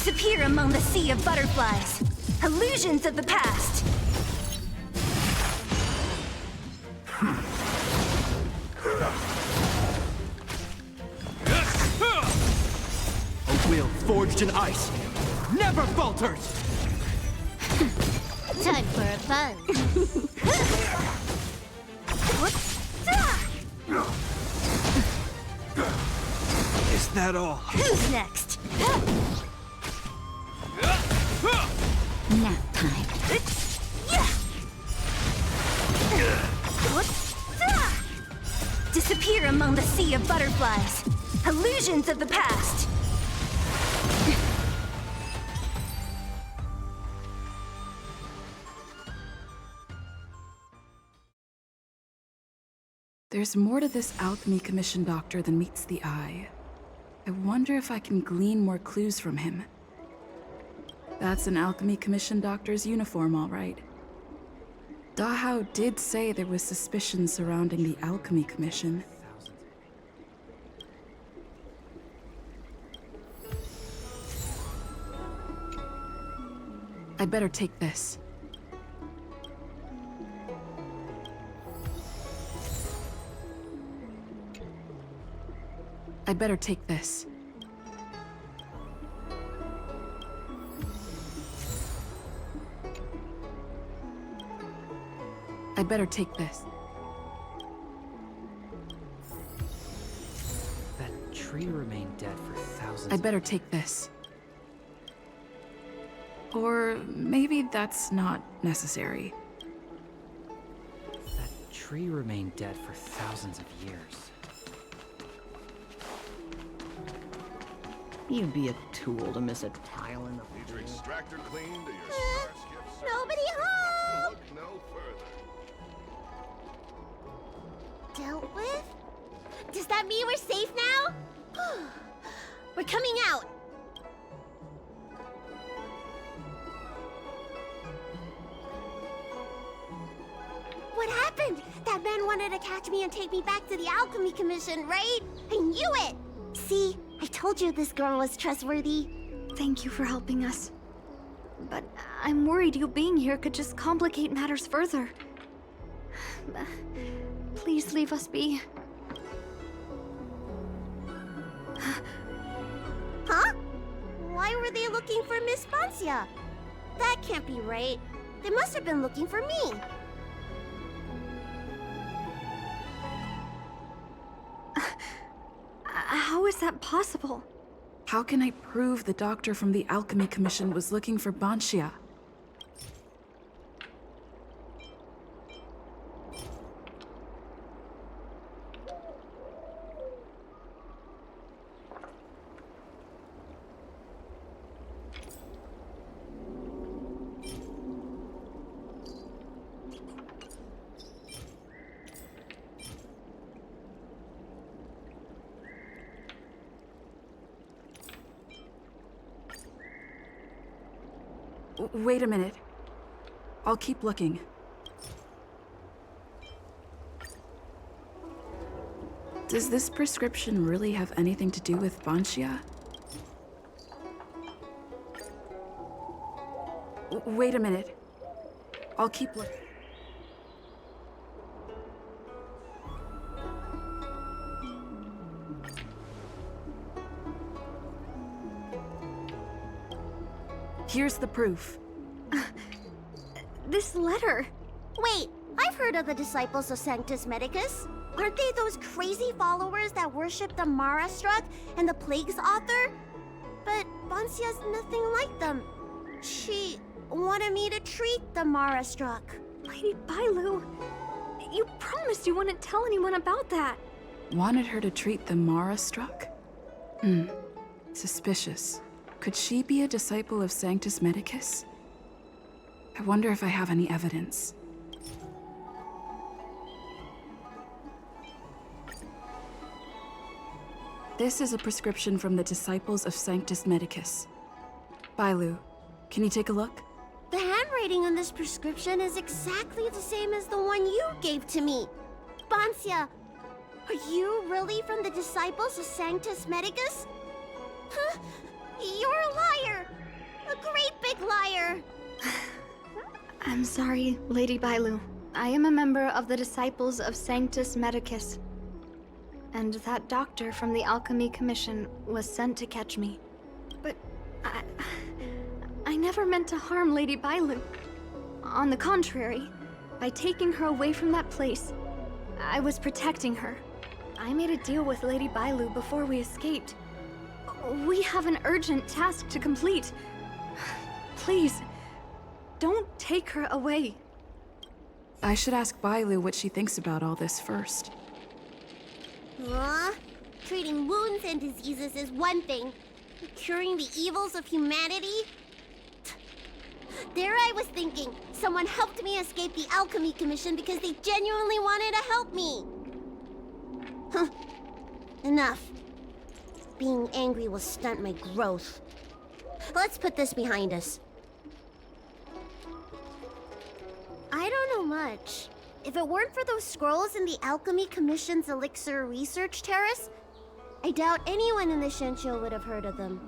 Disappear among the sea of butterflies. Illusions of the past. A will forged in ice never falters! Time for a fun. Is that all? Who's next? Nap time. Disappear among the sea of butterflies. Illusions of the past. There's more to this Alchemy Commission doctor than meets the eye. I wonder if I can glean more clues from him. That's an Alchemy Commission doctor's uniform, all right. Dahao did say there was suspicion surrounding the Alchemy Commission. I'd better take this. I'd better take this. I'd better take this. That tree remained dead for thousands. I'd better take this. Or maybe that's not necessary. That tree remained dead for thousands of years. You'd be a tool to miss a tile in the Need your extractor cleaned or your starships? Nobody home! Look no further. Dealt with? Does that mean we're safe now? We're coming out. What happened? That man wanted to catch me and take me back to the Alchemy Commission, right? I knew it! See, I told you this girl was trustworthy. Thank you for helping us. But I'm worried you being here could just complicate matters further. Please leave us be. Huh? Why were they looking for Miss Bancia? That can't be right. They must have been looking for me. How is that possible? How can I prove the doctor from the Alchemy Commission was looking for Bancia? Wait a minute. I'll keep looking. Does this prescription really have anything to do with Bancia? Wait a minute. I'll keep looking. Here's the proof. This letter. Wait, I've heard of the disciples of Sanctus Medicus. Aren't they those crazy followers that worship the Mara Struck and the Plague's author? But Bancia's nothing like them. She wanted me to treat the Mara Struck. Lady Bailu, you promised you wouldn't tell anyone about that. Wanted her to treat the Mara Struck? Suspicious. Could she be a disciple of Sanctus Medicus? I wonder if I have any evidence. This is a prescription from the disciples of Sanctus Medicus. Bailu, can you take a look? The handwriting on this prescription is exactly the same as the one you gave to me. Bancia, are you really from the disciples of Sanctus Medicus? Huh? You're a liar! A great big liar! I'm sorry, Lady Bailu. I am a member of the Disciples of Sanctus Medicus. And that doctor from the Alchemy Commission was sent to catch me. But I never meant to harm Lady Bailu. On the contrary, by taking her away from that place, I was protecting her. I made a deal with Lady Bailu before we escaped. We have an urgent task to complete. Please, don't take her away. I should ask Bailu what she thinks about all this first. Treating wounds and diseases is one thing. Curing the evils of humanity? There I was thinking, someone helped me escape the Alchemy Commission because they genuinely wanted to help me. Enough. Being angry will stunt my growth. Let's put this behind us. I don't know much. If it weren't for those scrolls in the Alchemy Commission's Elixir Research Terrace, I doubt anyone in the Shensho would have heard of them.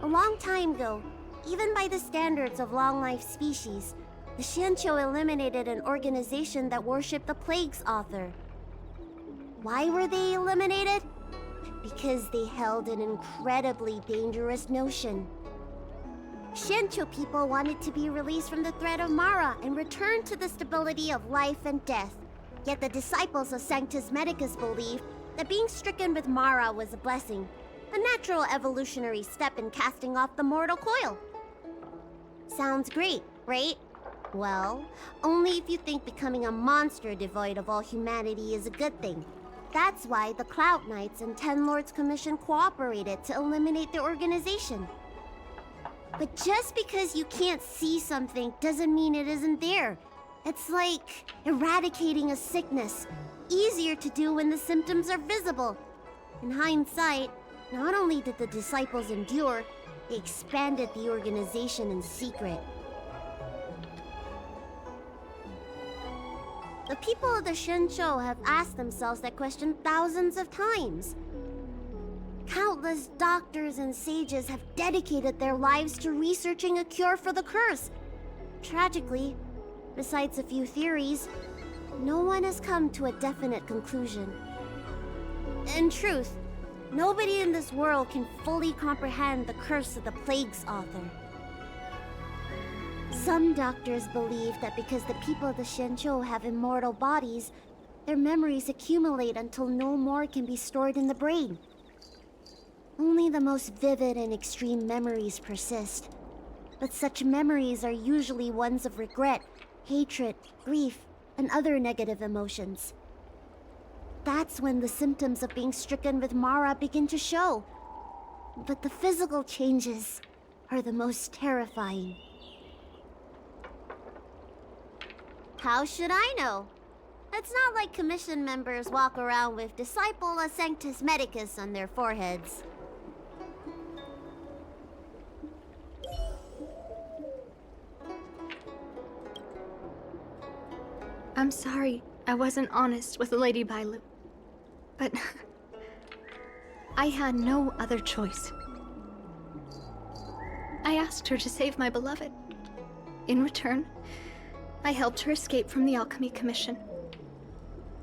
A long time ago, even by the standards of long-life species, the Shensho eliminated an organization that worshipped the Plague's author. Why were they eliminated? Because they held an incredibly dangerous notion. Shensho people wanted to be released from the threat of Mara and return to the stability of life and death. Yet the disciples of Sanctus Medicus believed that being stricken with Mara was a blessing, a natural evolutionary step in casting off the mortal coil. Sounds great, right? Well, only if you think becoming a monster devoid of all humanity is a good thing. That's why the Cloud Knights and Ten Lords Commission cooperated to eliminate the organization. But just because you can't see something doesn't mean it isn't there. It's like eradicating a sickness. Easier to do when the symptoms are visible. In hindsight, not only did the disciples endure, they expanded the organization in secret. The people of the Shensho have asked themselves that question thousands of times. Countless doctors and sages have dedicated their lives to researching a cure for the curse. Tragically, besides a few theories, no one has come to a definite conclusion. In truth, nobody in this world can fully comprehend the curse of the Plague's author. Some doctors believe that because the people of the Shensho have immortal bodies, their memories accumulate until no more can be stored in the brain. Only the most vivid and extreme memories persist. But such memories are usually ones of regret, hatred, grief, and other negative emotions. That's when the symptoms of being stricken with Mara begin to show. But the physical changes are the most terrifying. How should I know? It's not like Commission members walk around with Disciple of Sanctus Medicus on their foreheads. I'm sorry I wasn't honest with Lady Bailu. But I had no other choice. I asked her to save my beloved. In return, I helped her escape from the Alchemy Commission.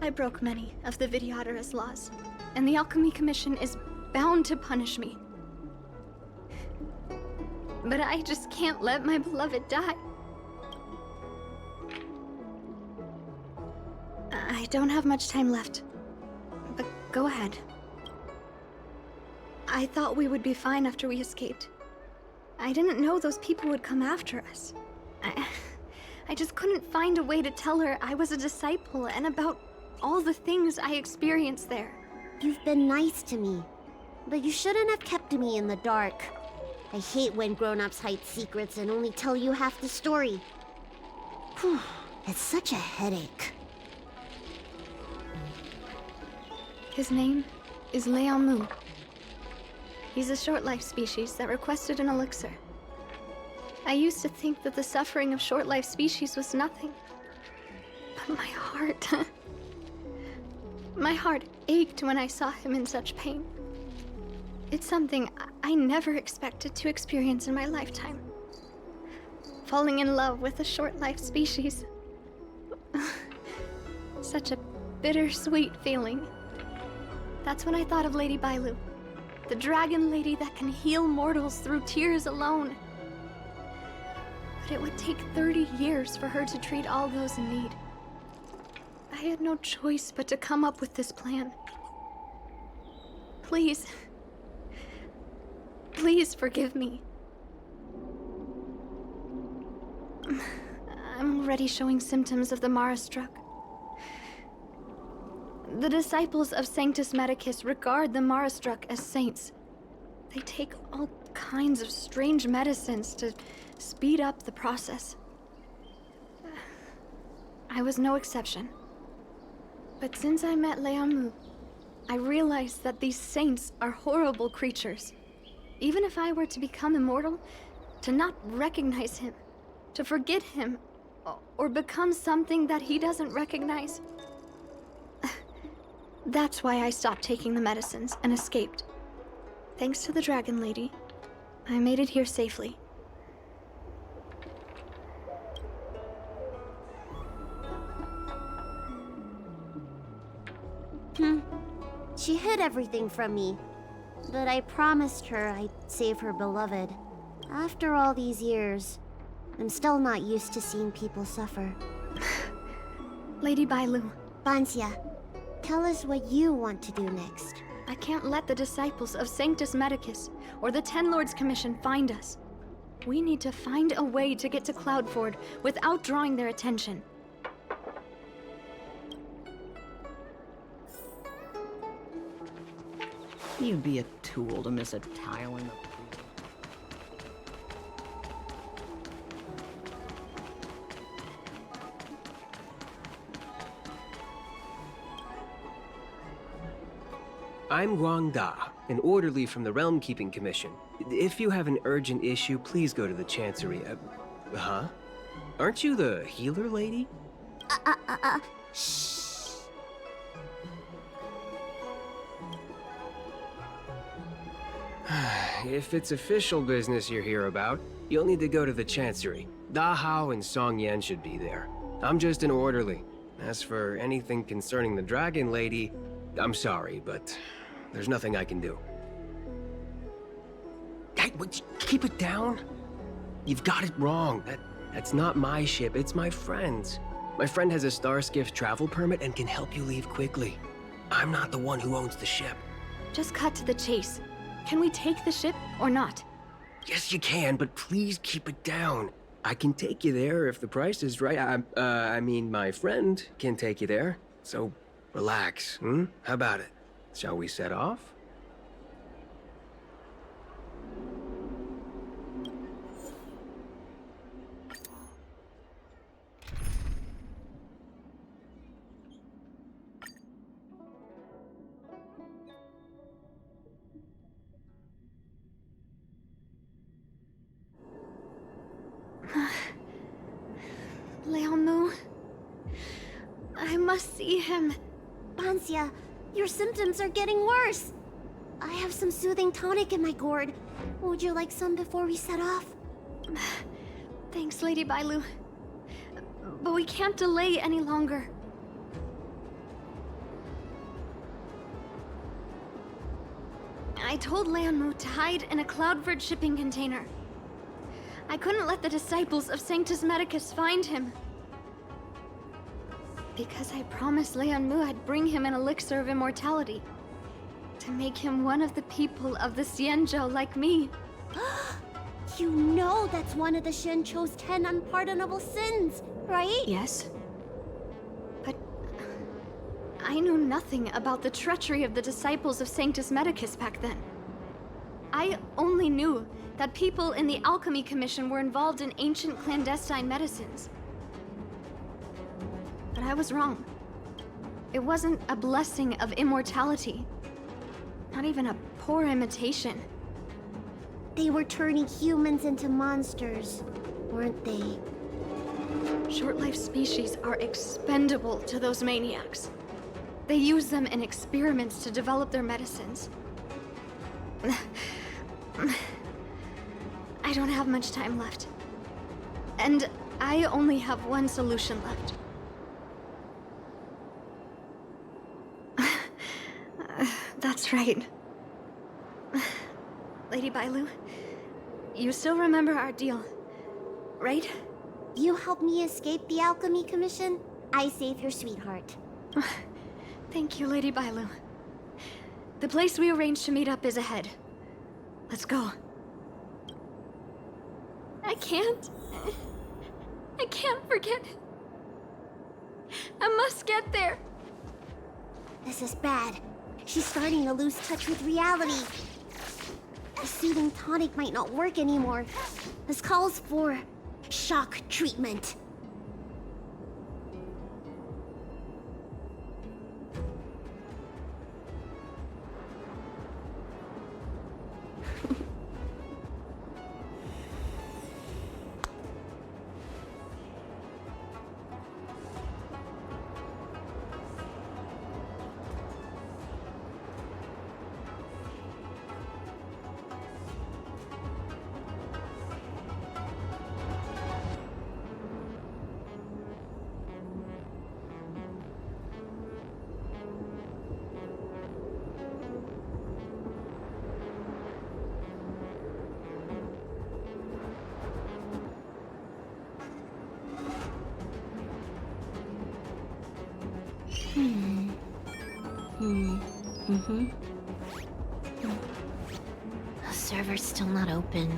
I broke many of the Vidyadhara's laws, and the Alchemy Commission is bound to punish me. But I just can't let my beloved die. I don't have much time left, but go ahead. I thought we would be fine after we escaped. I didn't know those people would come after us. I just couldn't find a way to tell her I was a disciple and about all the things I experienced there. You've been nice to me, but you shouldn't have kept me in the dark. I hate when grown-ups hide secrets and only tell you half the story. Whew, it's such a headache. His name is Leon Mu. He's a short-life species that requested an elixir. I used to think that the suffering of short-life species was nothing. But my heart... my heart ached when I saw him in such pain. It's something I never expected to experience in my lifetime. Falling in love with a short-lived species. Such a bittersweet feeling. That's when I thought of Lady Bailu, the dragon lady that can heal mortals through tears alone. But it would take 30 years for her to treat all those in need. I had no choice but to come up with this plan. Please. Please forgive me. I'm already showing symptoms of the Mara struck. The disciples of Sanctus Medicus regard the Mara struck as saints. They take all kinds of strange medicines to speed up the process. I was no exception. But since I met Leamu, I realized that these saints are horrible creatures. Even if I were to become immortal, to not recognize him, to forget him, or become something that he doesn't recognize. That's why I stopped taking the medicines and escaped. Thanks to the Dragon Lady, I made it here safely. She hid everything from me, but I promised her I'd save her beloved. After all these years, I'm still not used to seeing people suffer. Lady Bailu. Bansia, tell us what you want to do next. I can't let the disciples of Sanctus Medicus or the Ten Lords Commission find us. We need to find a way to get to Cloudford without drawing their attention. You'd be a tool to miss a tile in the... I'm Guang Da, an orderly from the Realm Keeping Commission. If you have an urgent issue, please go to the Chancery. Huh? Aren't you the healer lady? Shh. If it's official business you're here about, you'll need to go to the Chancery. Da Hao and Song Yan should be there. I'm just an orderly. As for anything concerning the Dragon Lady, I'm sorry, but there's nothing I can do. Hey, keep it down. You've got it wrong. That's not my ship, it's my friend's. My friend has a Starskiff travel permit and can help you leave quickly. I'm not the one who owns the ship. Just cut to the chase. Can we take the ship or not? Yes, you can, but please keep it down. I can take you there if the price is right. I mean, my friend can take you there. So, relax, How about it? Shall we set off? Leamu. I must see him. Bansia, your symptoms are getting worse. I have some soothing tonic in my gourd. Would you like some before we set off? Thanks, Lady Bailu. But we can't delay any longer. I told Leamu to hide in a Cloudford shipping container. I couldn't let the disciples of Sanctus Medicus find him. Because I promised Leamu I'd bring him an elixir of immortality. To make him one of the people of the Xianzhou like me. You know that's one of the Shenchou's 10 unpardonable sins, right? Yes. But I knew nothing about the treachery of the disciples of Sanctus Medicus back then. I only knew that people in the Alchemy Commission were involved in ancient clandestine medicines. But I was wrong. It wasn't a blessing of immortality. Not even a poor imitation. They were turning humans into monsters, weren't they? Short-lived species are expendable to those maniacs. They use them in experiments to develop their medicines. I don't have much time left. And I only have one solution left. That's right. Lady Bailu, you still remember our deal, right? You helped me escape the Alchemy Commission. I saved your sweetheart. Thank you, Lady Bailu. The place we arranged to meet up is ahead. Let's go. I can't forget it. I must get there. This is bad. She's starting to lose touch with reality. The soothing tonic might not work anymore. This calls for shock treatment. The server's still not open.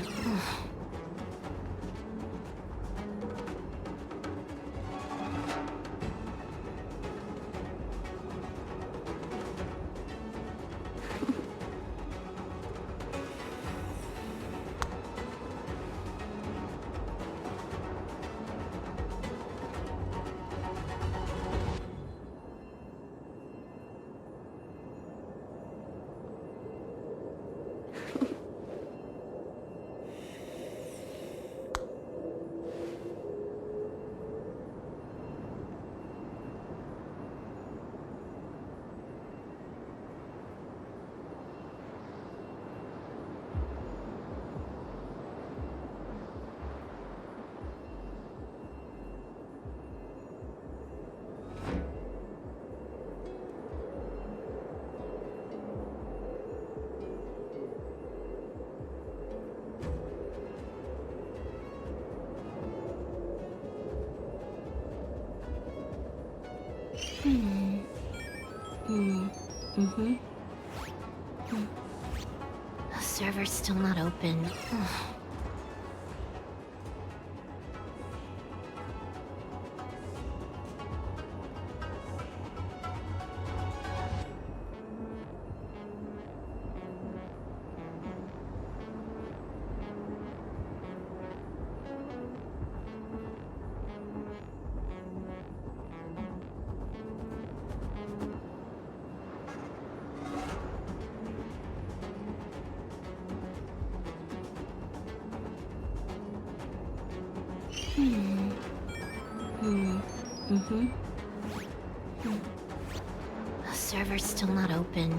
The server's still not open. The server's still not open.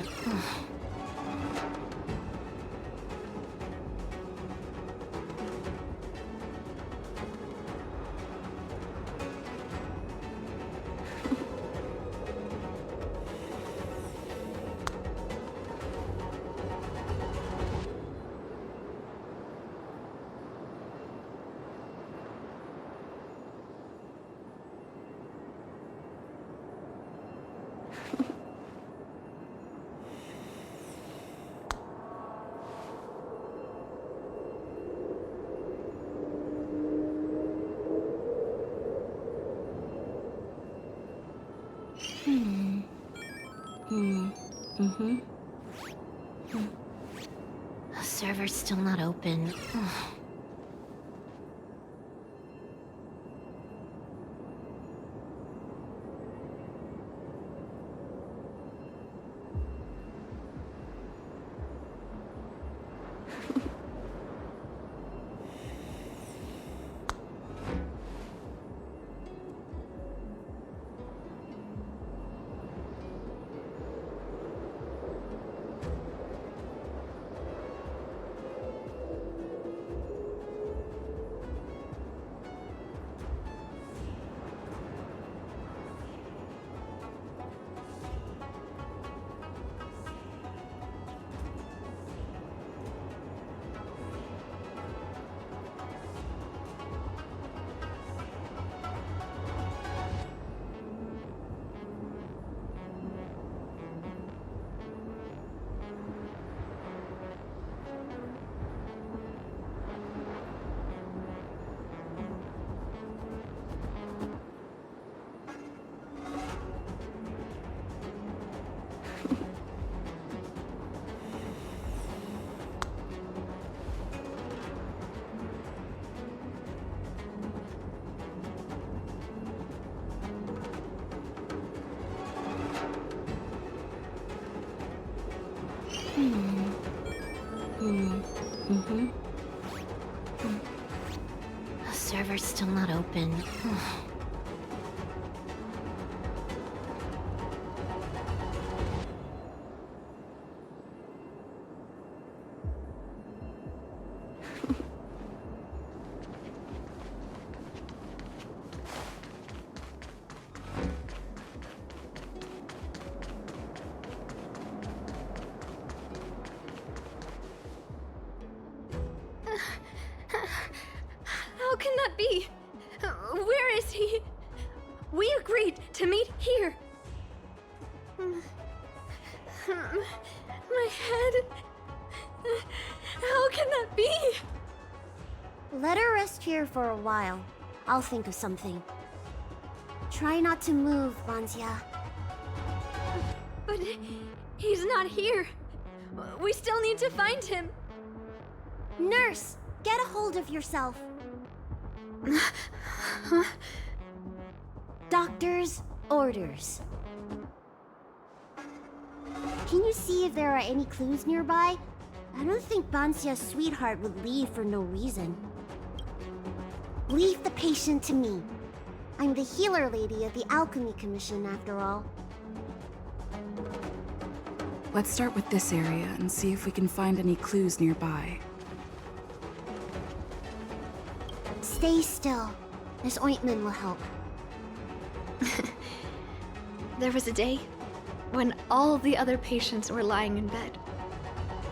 The server's still not open. river's still not open. How can that be? Where is he? We agreed to meet here. My head. How can that be? Let her rest here for a while. I'll think of something. Try not to move, Bansia. But he's not here. We still need to find him. Nurse, get a hold of yourself. Doctor's orders. Can you see if there are any clues nearby? I don't think Bansia's sweetheart would leave for no reason. Leave the patient to me. I'm the healer lady of the Alchemy Commission, after all. Let's start with this area and see if we can find any clues nearby. Stay still. This ointment will help. There was a day when all the other patients were lying in bed,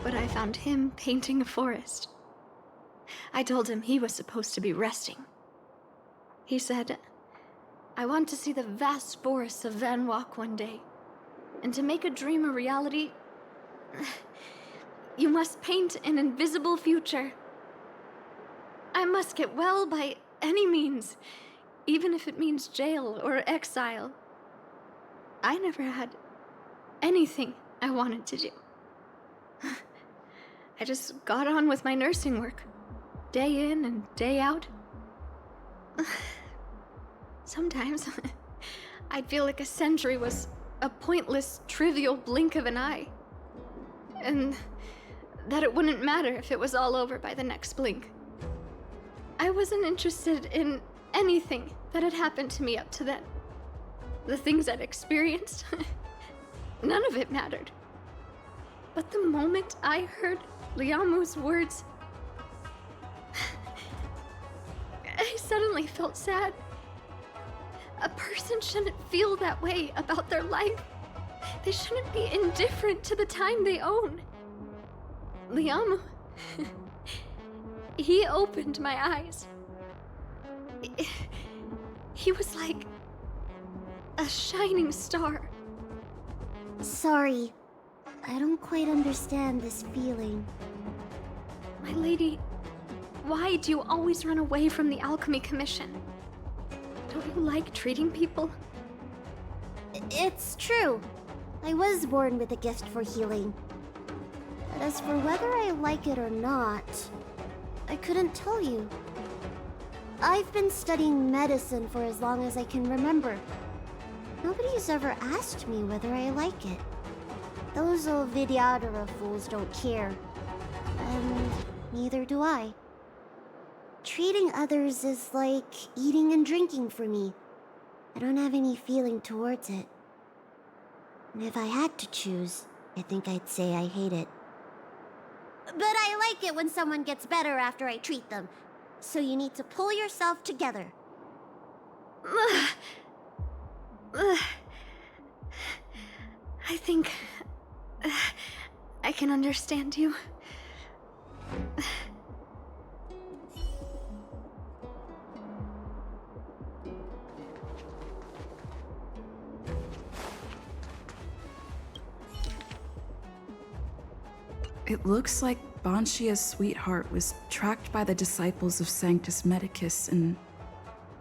but I found him painting a forest. I told him he was supposed to be resting. He said, "I want to see the vast forests of Van Wok one day, and to make a dream a reality, you must paint an invisible future. I must get well by any means, even if it means jail or exile." I never had anything I wanted to do. I just got on with my nursing work, day in and day out. Sometimes I'd feel like a century was a pointless, trivial blink of an eye, and that it wouldn't matter if it was all over by the next blink. I wasn't interested in anything that had happened to me up to then. The things I'd experienced, none of it mattered. But the moment I heard Liamu's words, I suddenly felt sad. A person shouldn't feel that way about their life. They shouldn't be indifferent to the time they own. Liamu, he opened my eyes. He was like a shining star. Sorry, I don't quite understand this feeling. My lady, why do you always run away from the Alchemy Commission? Don't you like treating people? It's true. I was born with a gift for healing. But as for whether I like it or not, I couldn't tell you. I've been studying medicine for as long as I can remember. Nobody's ever asked me whether I like it. Those old Vidyadhara fools don't care. And neither do I. Treating others is like eating and drinking for me. I don't have any feeling towards it. And if I had to choose, I think I'd say I hate it. But I like it when someone gets better after I treat them. So you need to pull yourself together. I think I can understand you. It looks like Banshia's sweetheart was tracked by the disciples of Sanctus Medicus and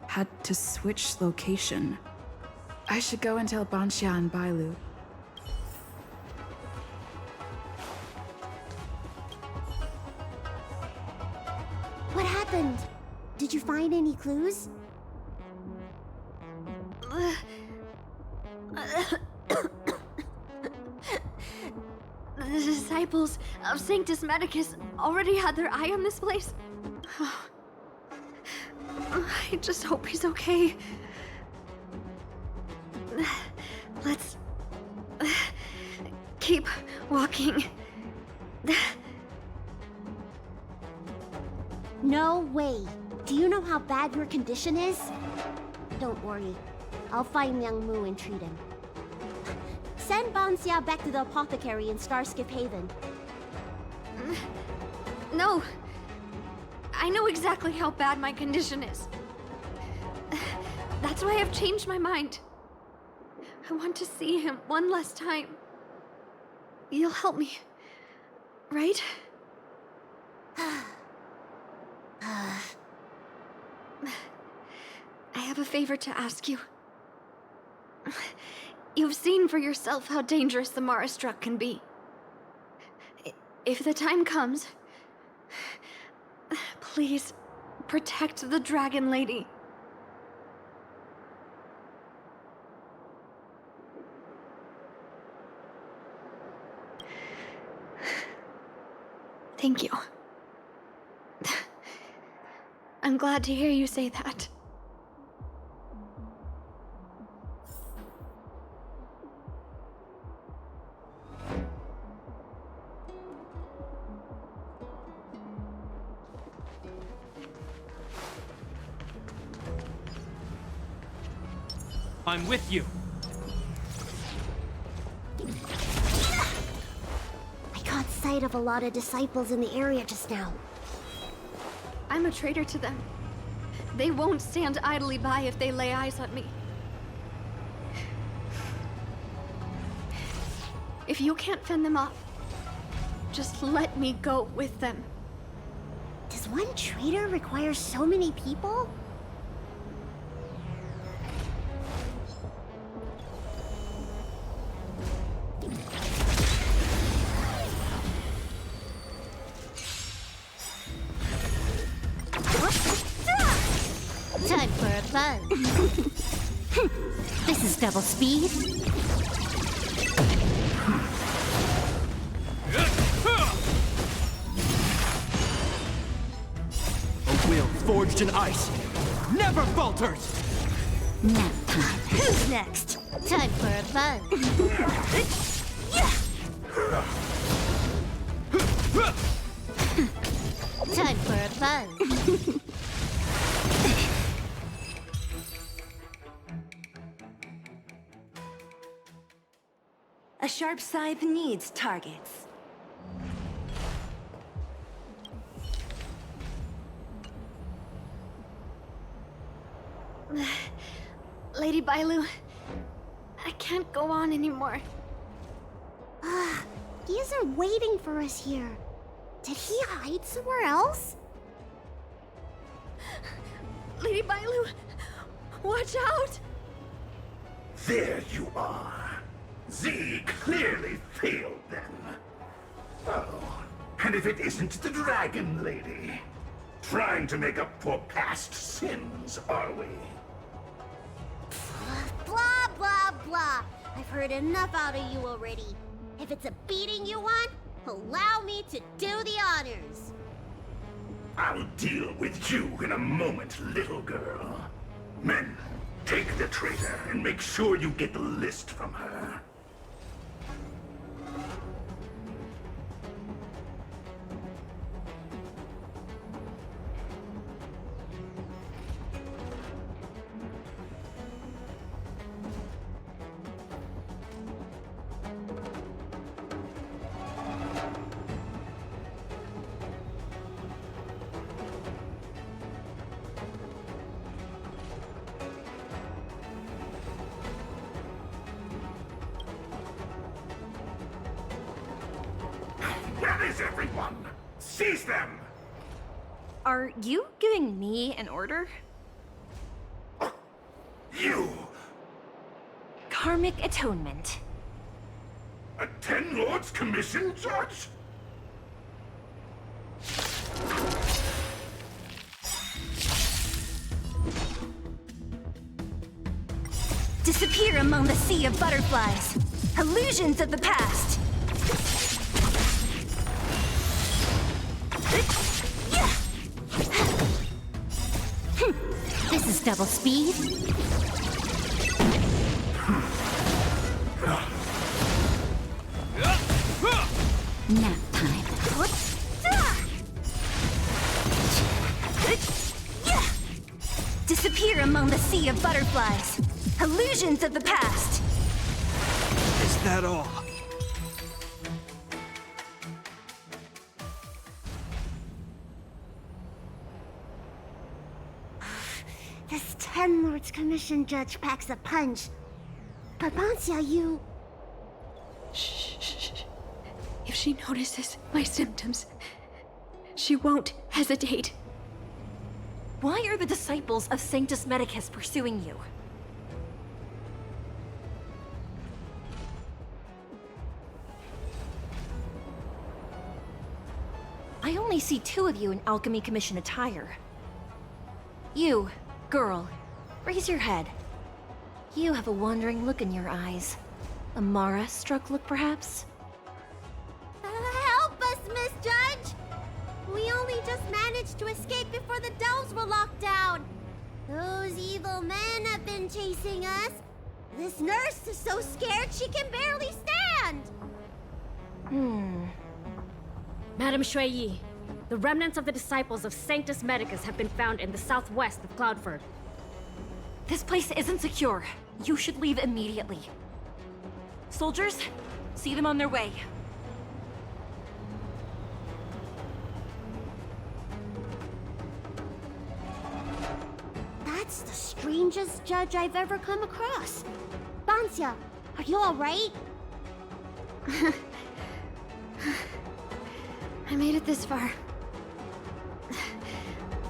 had to switch location. I should go and tell Banshia and Bailu. What happened? Did you find any clues? The disciples of Sanctus Medicus already had their eye on this place. I just hope he's okay. Let's keep walking. No way. Do you know how bad your condition is? Don't worry. I'll find Young Mu and treat him. Send Banxia back to the apothecary in Starskip Haven. No. I know exactly how bad my condition is. That's why I've changed my mind. I want to see him one last time. You'll help me, right? I have a favor to ask you. You've seen for yourself how dangerous the Mara Struck can be. If the time comes, please protect the Dragon Lady. Thank you. I'm glad to hear you say that. I'm with you. I caught sight of a lot of disciples in the area just now. I'm a traitor to them. They won't stand idly by if they lay eyes on me. If you can't fend them off, just let me go with them. Does one traitor require so many people? Time for a fun. This is double speed. A will forged in ice never falters. Nap time. Who's next? Time for a fun. Time for a fun. A sharp scythe needs targets. Lady Bailu, I can't go on anymore. He isn't waiting for us here. Did he hide somewhere else? Lady Bailu, watch out! There you are. Z clearly failed them. Oh, and if it isn't the Dragon Lady? Trying to make up for past sins, are we? Blah, blah, blah. I've heard enough out of you already. If it's a beating you want, allow me to do the honors. I'll deal with you in a moment, little girl. Men, take the traitor and make sure you get the list from her. Where is everyone? Seize them! Are you giving me an order? You! Karmic atonement. A Ten Lords Commission judge? Disappear among the sea of butterflies. Illusions of the past. This is double speed. Nap time. Disappear among the sea of butterflies. Illusions of the past. Is that all? This Ten Lords Commission judge packs a punch. But Bancia, you... Shh. If she notices my symptoms, she won't hesitate. Why are the disciples of Sanctus Medicus pursuing you? I only see 2 of you in Alchemy Commission attire. You, girl, raise your head. You have a wandering look in your eyes. A Mara-struck look, perhaps? Help us, Miss Judge! We only just managed to escape before the delves were locked down. Those evil men have been chasing us. This nurse is so scared she can barely stand. Madam Shuiyi, the remnants of the disciples of Sanctus Medicus have been found in the southwest of Cloudford. This place isn't secure. You should leave immediately. Soldiers, see them on their way. That's the strangest judge I've ever come across. Bancia, are you all right? I made it this far.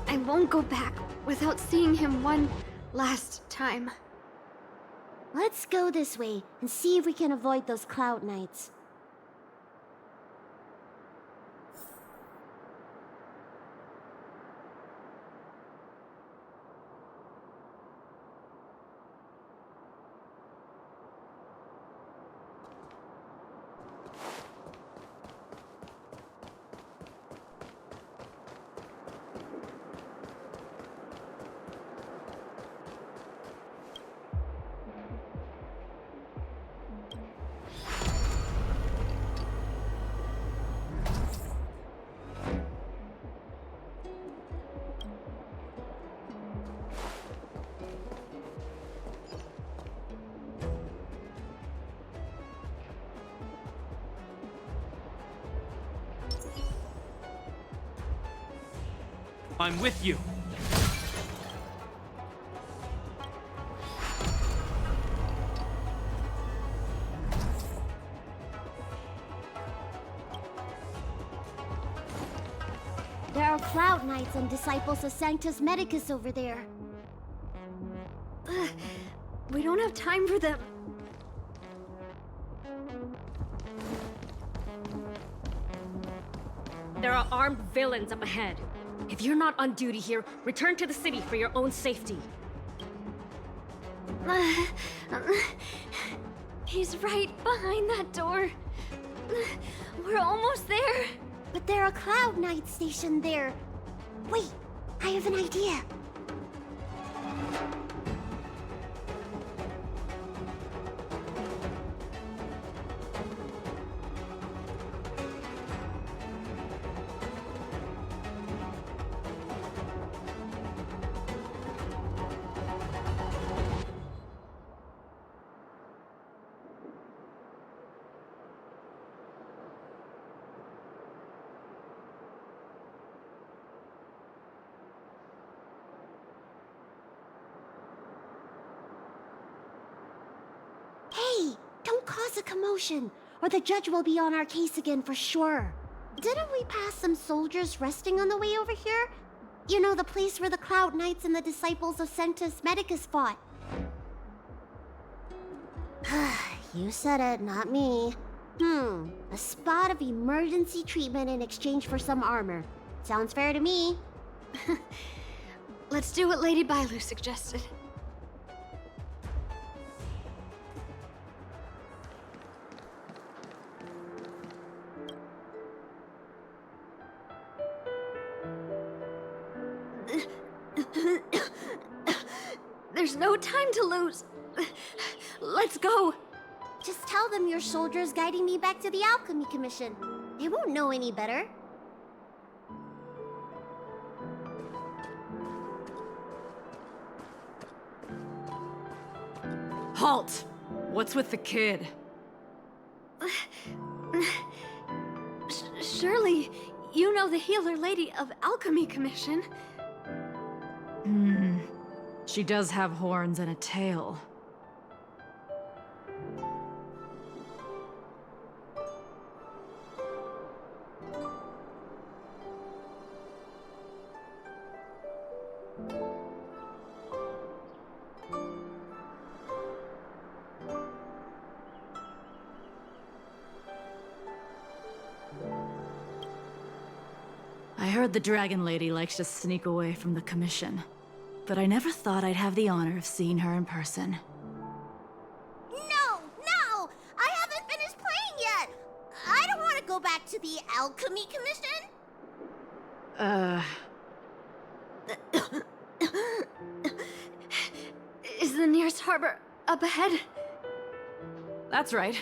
I won't go back without seeing him one last time. Let's go this way and see if we can avoid those cloud knights. I'm with you. There are cloud knights and disciples of Sanctus Medicus over there. We don't have time for them. There are armed villains up ahead. If you're not on duty here, return to the city for your own safety. He's right behind that door. We're almost there. But there are cloud knights stationed there. Wait, I have an idea. Hey, don't cause a commotion, or the judge will be on our case again for sure. Didn't we pass some soldiers resting on the way over here? You know, the place where the Cloud Knights and the disciples of Sanctus Medicus fought. You said it, not me. A spot of emergency treatment in exchange for some armor. Sounds fair to me. Let's do what Lady Bailu suggested. There's no time to lose. Let's go. Just tell them your soldier's guiding me back to the Alchemy Commission. They won't know any better. Halt! What's with the kid? Surely, you know the healer lady of Alchemy Commission. She does have horns and a tail. I heard the Dragon Lady likes to sneak away from the Commission, but I never thought I'd have the honor of seeing her in person. No! No! I haven't finished playing yet! I don't want to go back to the Alchemy Commission! Is the nearest harbor up ahead? That's right.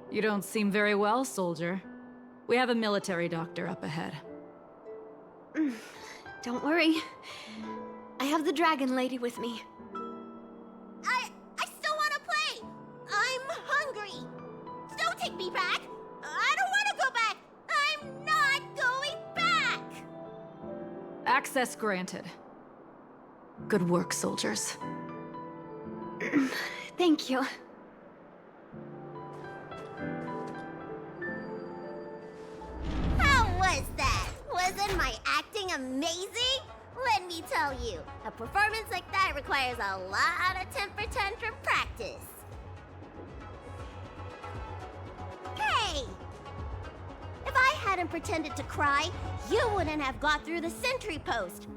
You don't seem very well, soldier. We have a military doctor up ahead. Don't worry. I have the Dragon Lady with me. I still want to play! I'm hungry! Don't take me back! I don't want to go back! I'm not going back! Access granted. Good work, soldiers. Thank you. How was that? Wasn't my acting amazing? Let me tell you, a performance like that requires a lot of temper tantrum practice. Hey! If I hadn't pretended to cry, you wouldn't have got through the sentry post.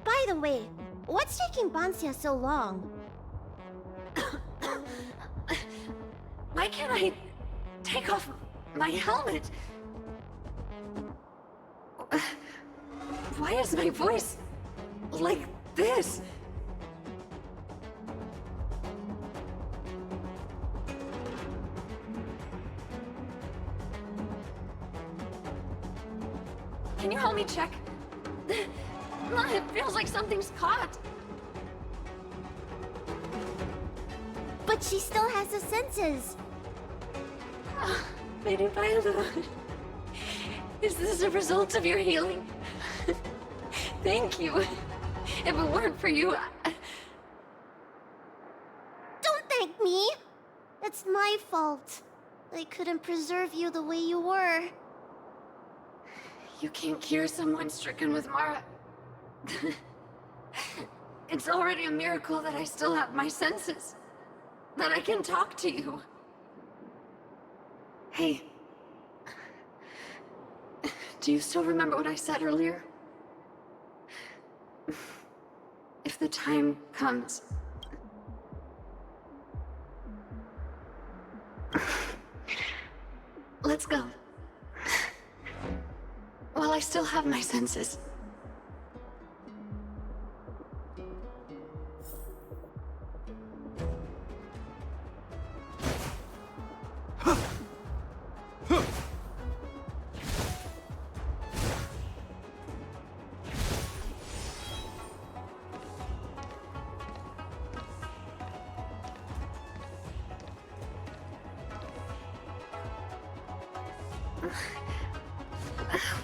By the way, what's taking Bansia so long? Why can't I take off my helmet? Why is my voice like this? Can you help me check? It feels like something's caught. But she still has the senses. Lady Viola, is this a result of your healing? Thank you. If it weren't for you, Don't thank me. It's my fault. I couldn't preserve you the way you were. You can't cure someone stricken with Mara. It's already a miracle that I still have my senses. That I can talk to you. Hey. Do you still remember what I said earlier? If the time comes... Let's go. While I still have my senses.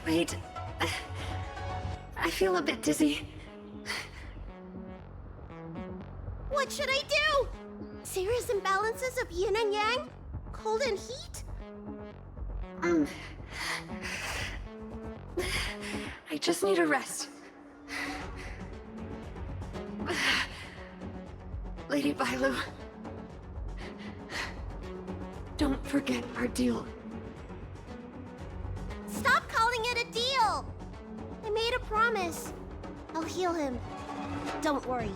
Wait. I feel a bit dizzy. What should I do? Serious imbalances of yin and yang? Cold and heat? I just need a rest. Lady Bailu, don't forget our deal. Stop calling it a deal! I made a promise. I'll heal him. Don't worry.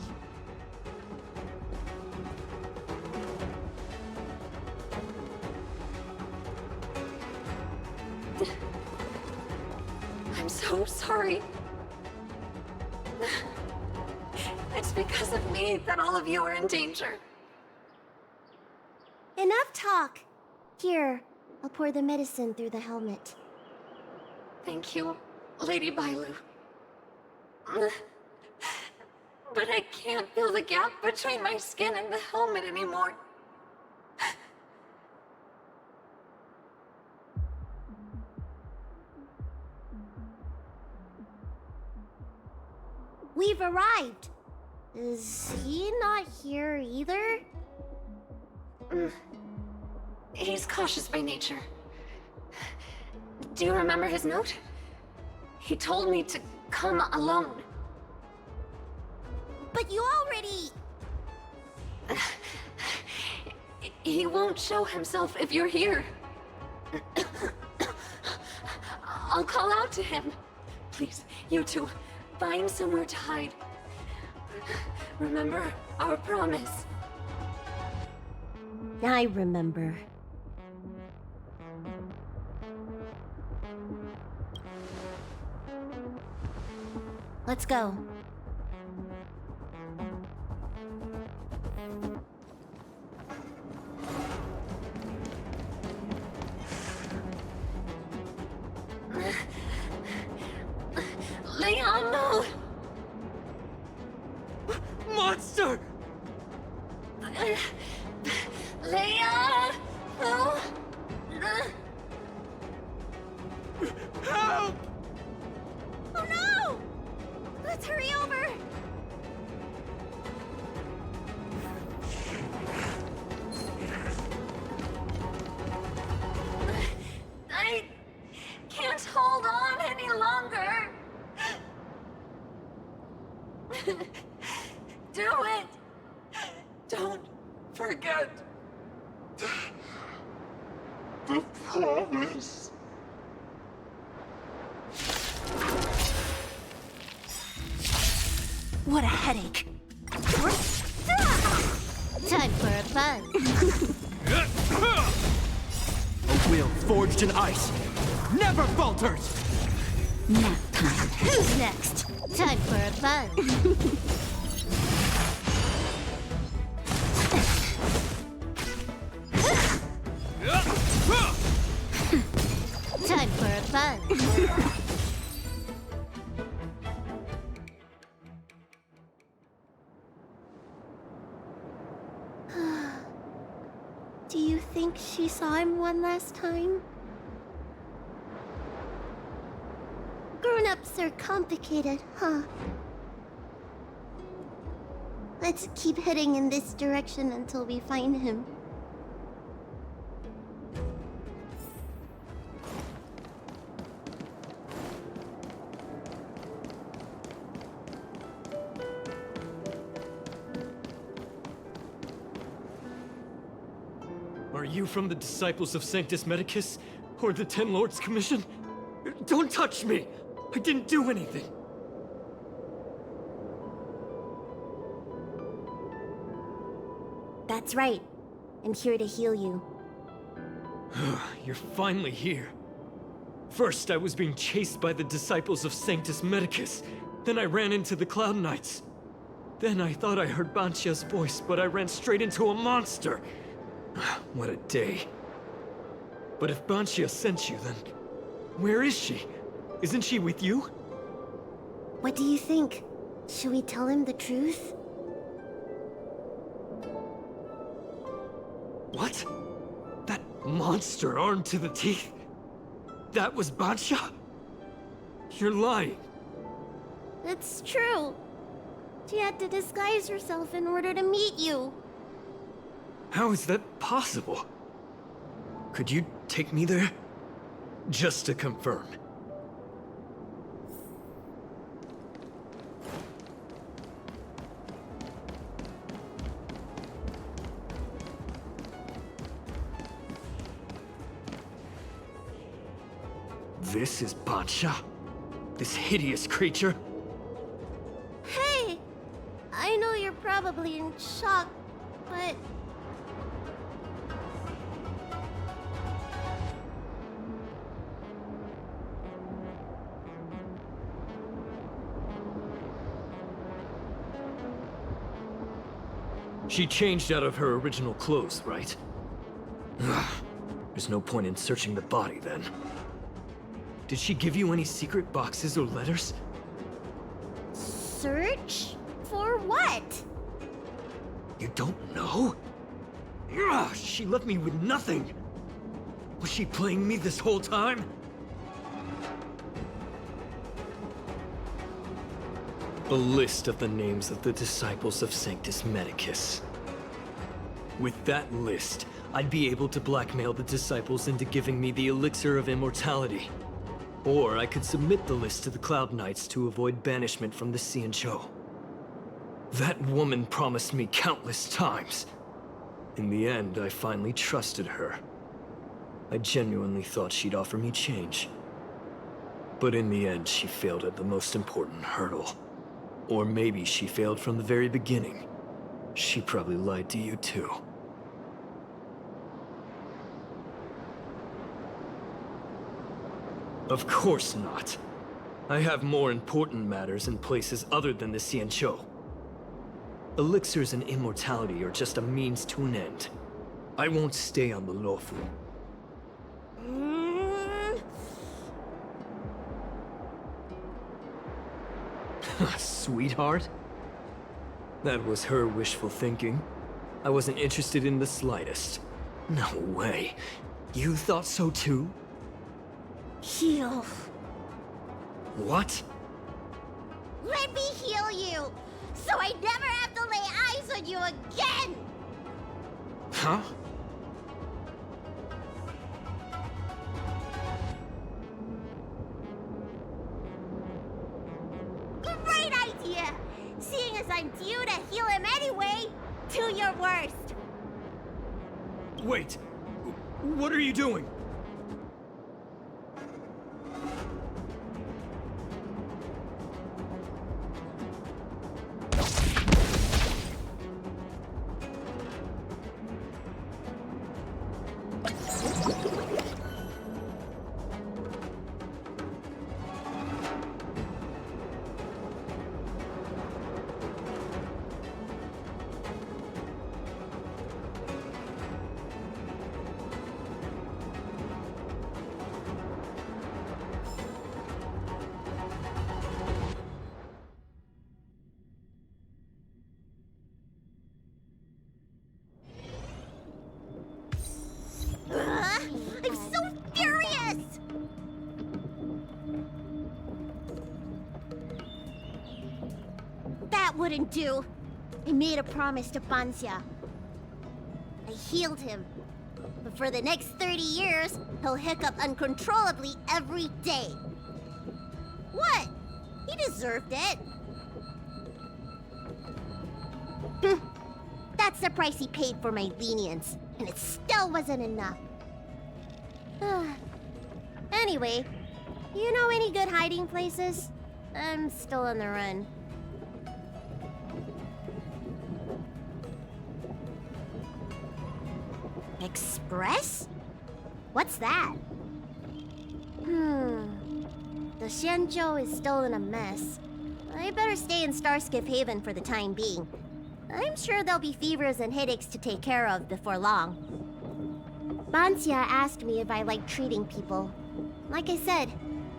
I'm so sorry. It's because of me that all of you are in danger. Enough talk. Here, I'll pour the medicine through the helmet. Thank you, Lady Bailu. But I can't feel the gap between my skin and the helmet anymore. We've arrived. Is he not here either? He's cautious by nature. Do you remember his note? He told me to come alone. But you already... He won't show himself if you're here. I'll call out to him. Please, you two, find somewhere to hide. Remember our promise. I remember. Let's go. Leon, no! Monster! Leon! No! Help! Oh no! Let's hurry over! I can't hold on any longer. Do it! Don't forget the promise. What a headache. Time for a fun. A will forged in ice never falters! Nap time. Who's next? Time for a fun. Time for a fun. Do you think she saw him one last time? Grown-ups are complicated, huh? Let's keep heading in this direction until we find him. Are you from the Disciples of Sanctus Medicus? Or the Ten Lords Commission? Don't touch me! I didn't do anything! That's right. I'm here to heal you. You're finally here. First, I was being chased by the Disciples of Sanctus Medicus. Then I ran into the Cloud Knights. Then I thought I heard Banchia's voice, but I ran straight into a monster. What a day. But if Banchia sent you, then where is she? Isn't she with you? What do you think? Should we tell him the truth? What? That monster armed to the teeth? That was Banchia? You're lying. It's true. She had to disguise herself in order to meet you. How is that possible? Could you take me there? Just to confirm. This is Banchia? This hideous creature? Hey! I know you're probably in shock, but... She changed out of her original clothes, right? There's no point in searching the body then. Did she give you any secret boxes or letters? Search? For what? You don't know? Ugh, she left me with nothing! Was she playing me this whole time? A list of the names of the disciples of Sanctus Medicus. With that list, I'd be able to blackmail the disciples into giving me the elixir of immortality. Or I could submit the list to the Cloud Knights to avoid banishment from the Xianzhou. That woman promised me countless times. In the end, I finally trusted her. I genuinely thought she'd offer me change. But in the end, she failed at the most important hurdle. Or maybe she failed from the very beginning. She probably lied to you too. Of course not. I have more important matters in places other than the Xianzhou. Elixirs and immortality are just a means to an end. I won't stay on the Luofu. Sweetheart? That was her wishful thinking. I wasn't interested in the slightest. No way. You thought so too? Heal. What? Let me heal you, so I never have to lay eyes on you again! Huh? Great idea! Seeing as I'm due to heal him anyway, do your worst. Wait! What are you doing? I'm so furious! That wouldn't do. I made a promise to Banxia. I healed him. But for the next 30 years, he'll hiccup uncontrollably every day. What? He deserved it. That's the price he paid for my lenience, and it still wasn't enough. Anyway, you know any good hiding places? I'm still on the run. Express? What's that? The Xianzhou is still in a mess. I better stay in Starskip Haven for the time being. I'm sure there'll be fevers and headaches to take care of before long. Banxia asked me if I like treating people. Like I said,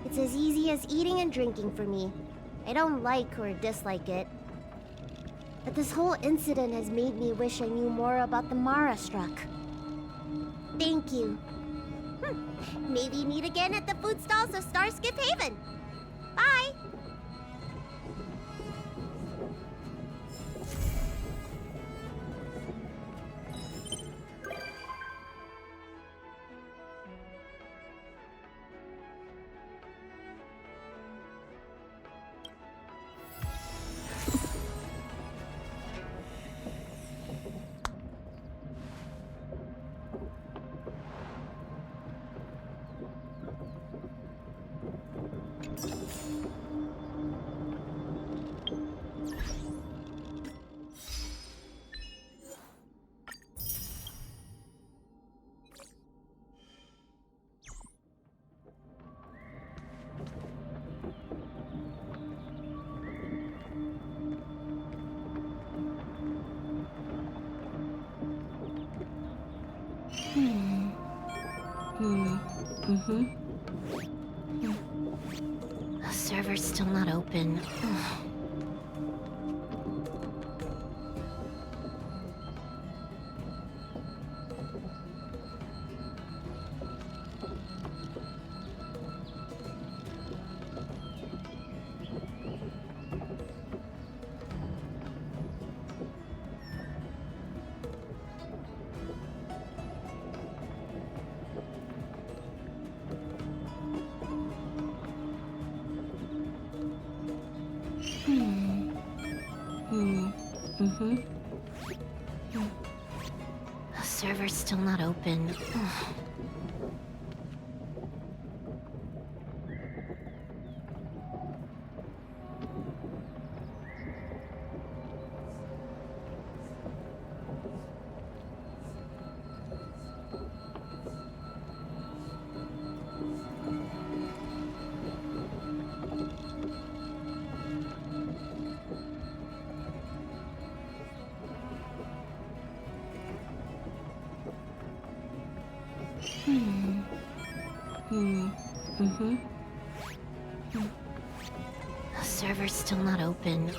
it's as easy as eating and drinking for me. I don't like or dislike it. But this whole incident has made me wish I knew more about the Mara struck. Thank you. Maybe meet again at the food stalls of Starskip Haven. Bye! The server's still not open. The server's still not open. The server's still not open.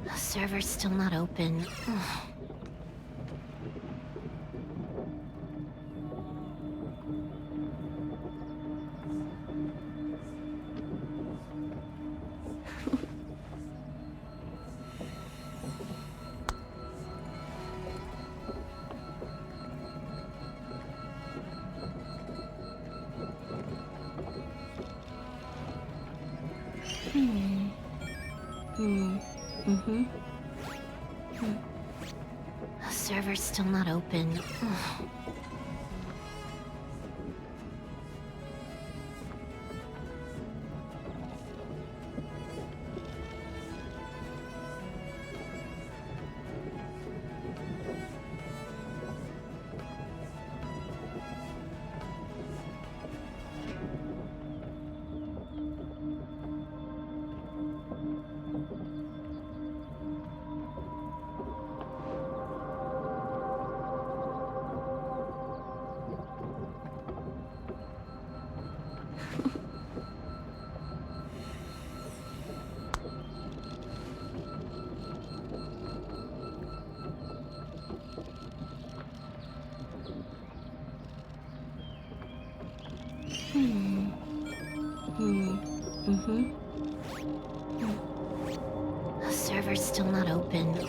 The server's still not open. The server's still not open. The server's still not open.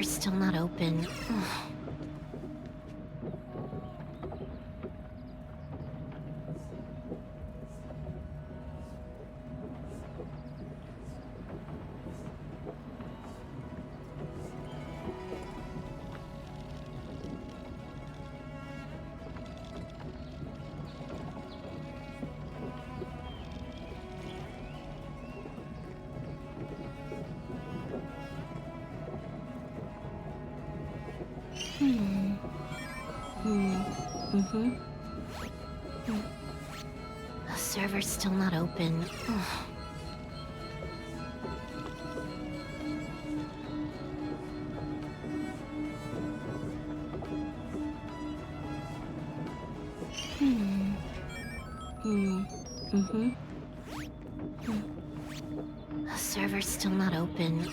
server's still not open. The server's still not open. The server's still not open.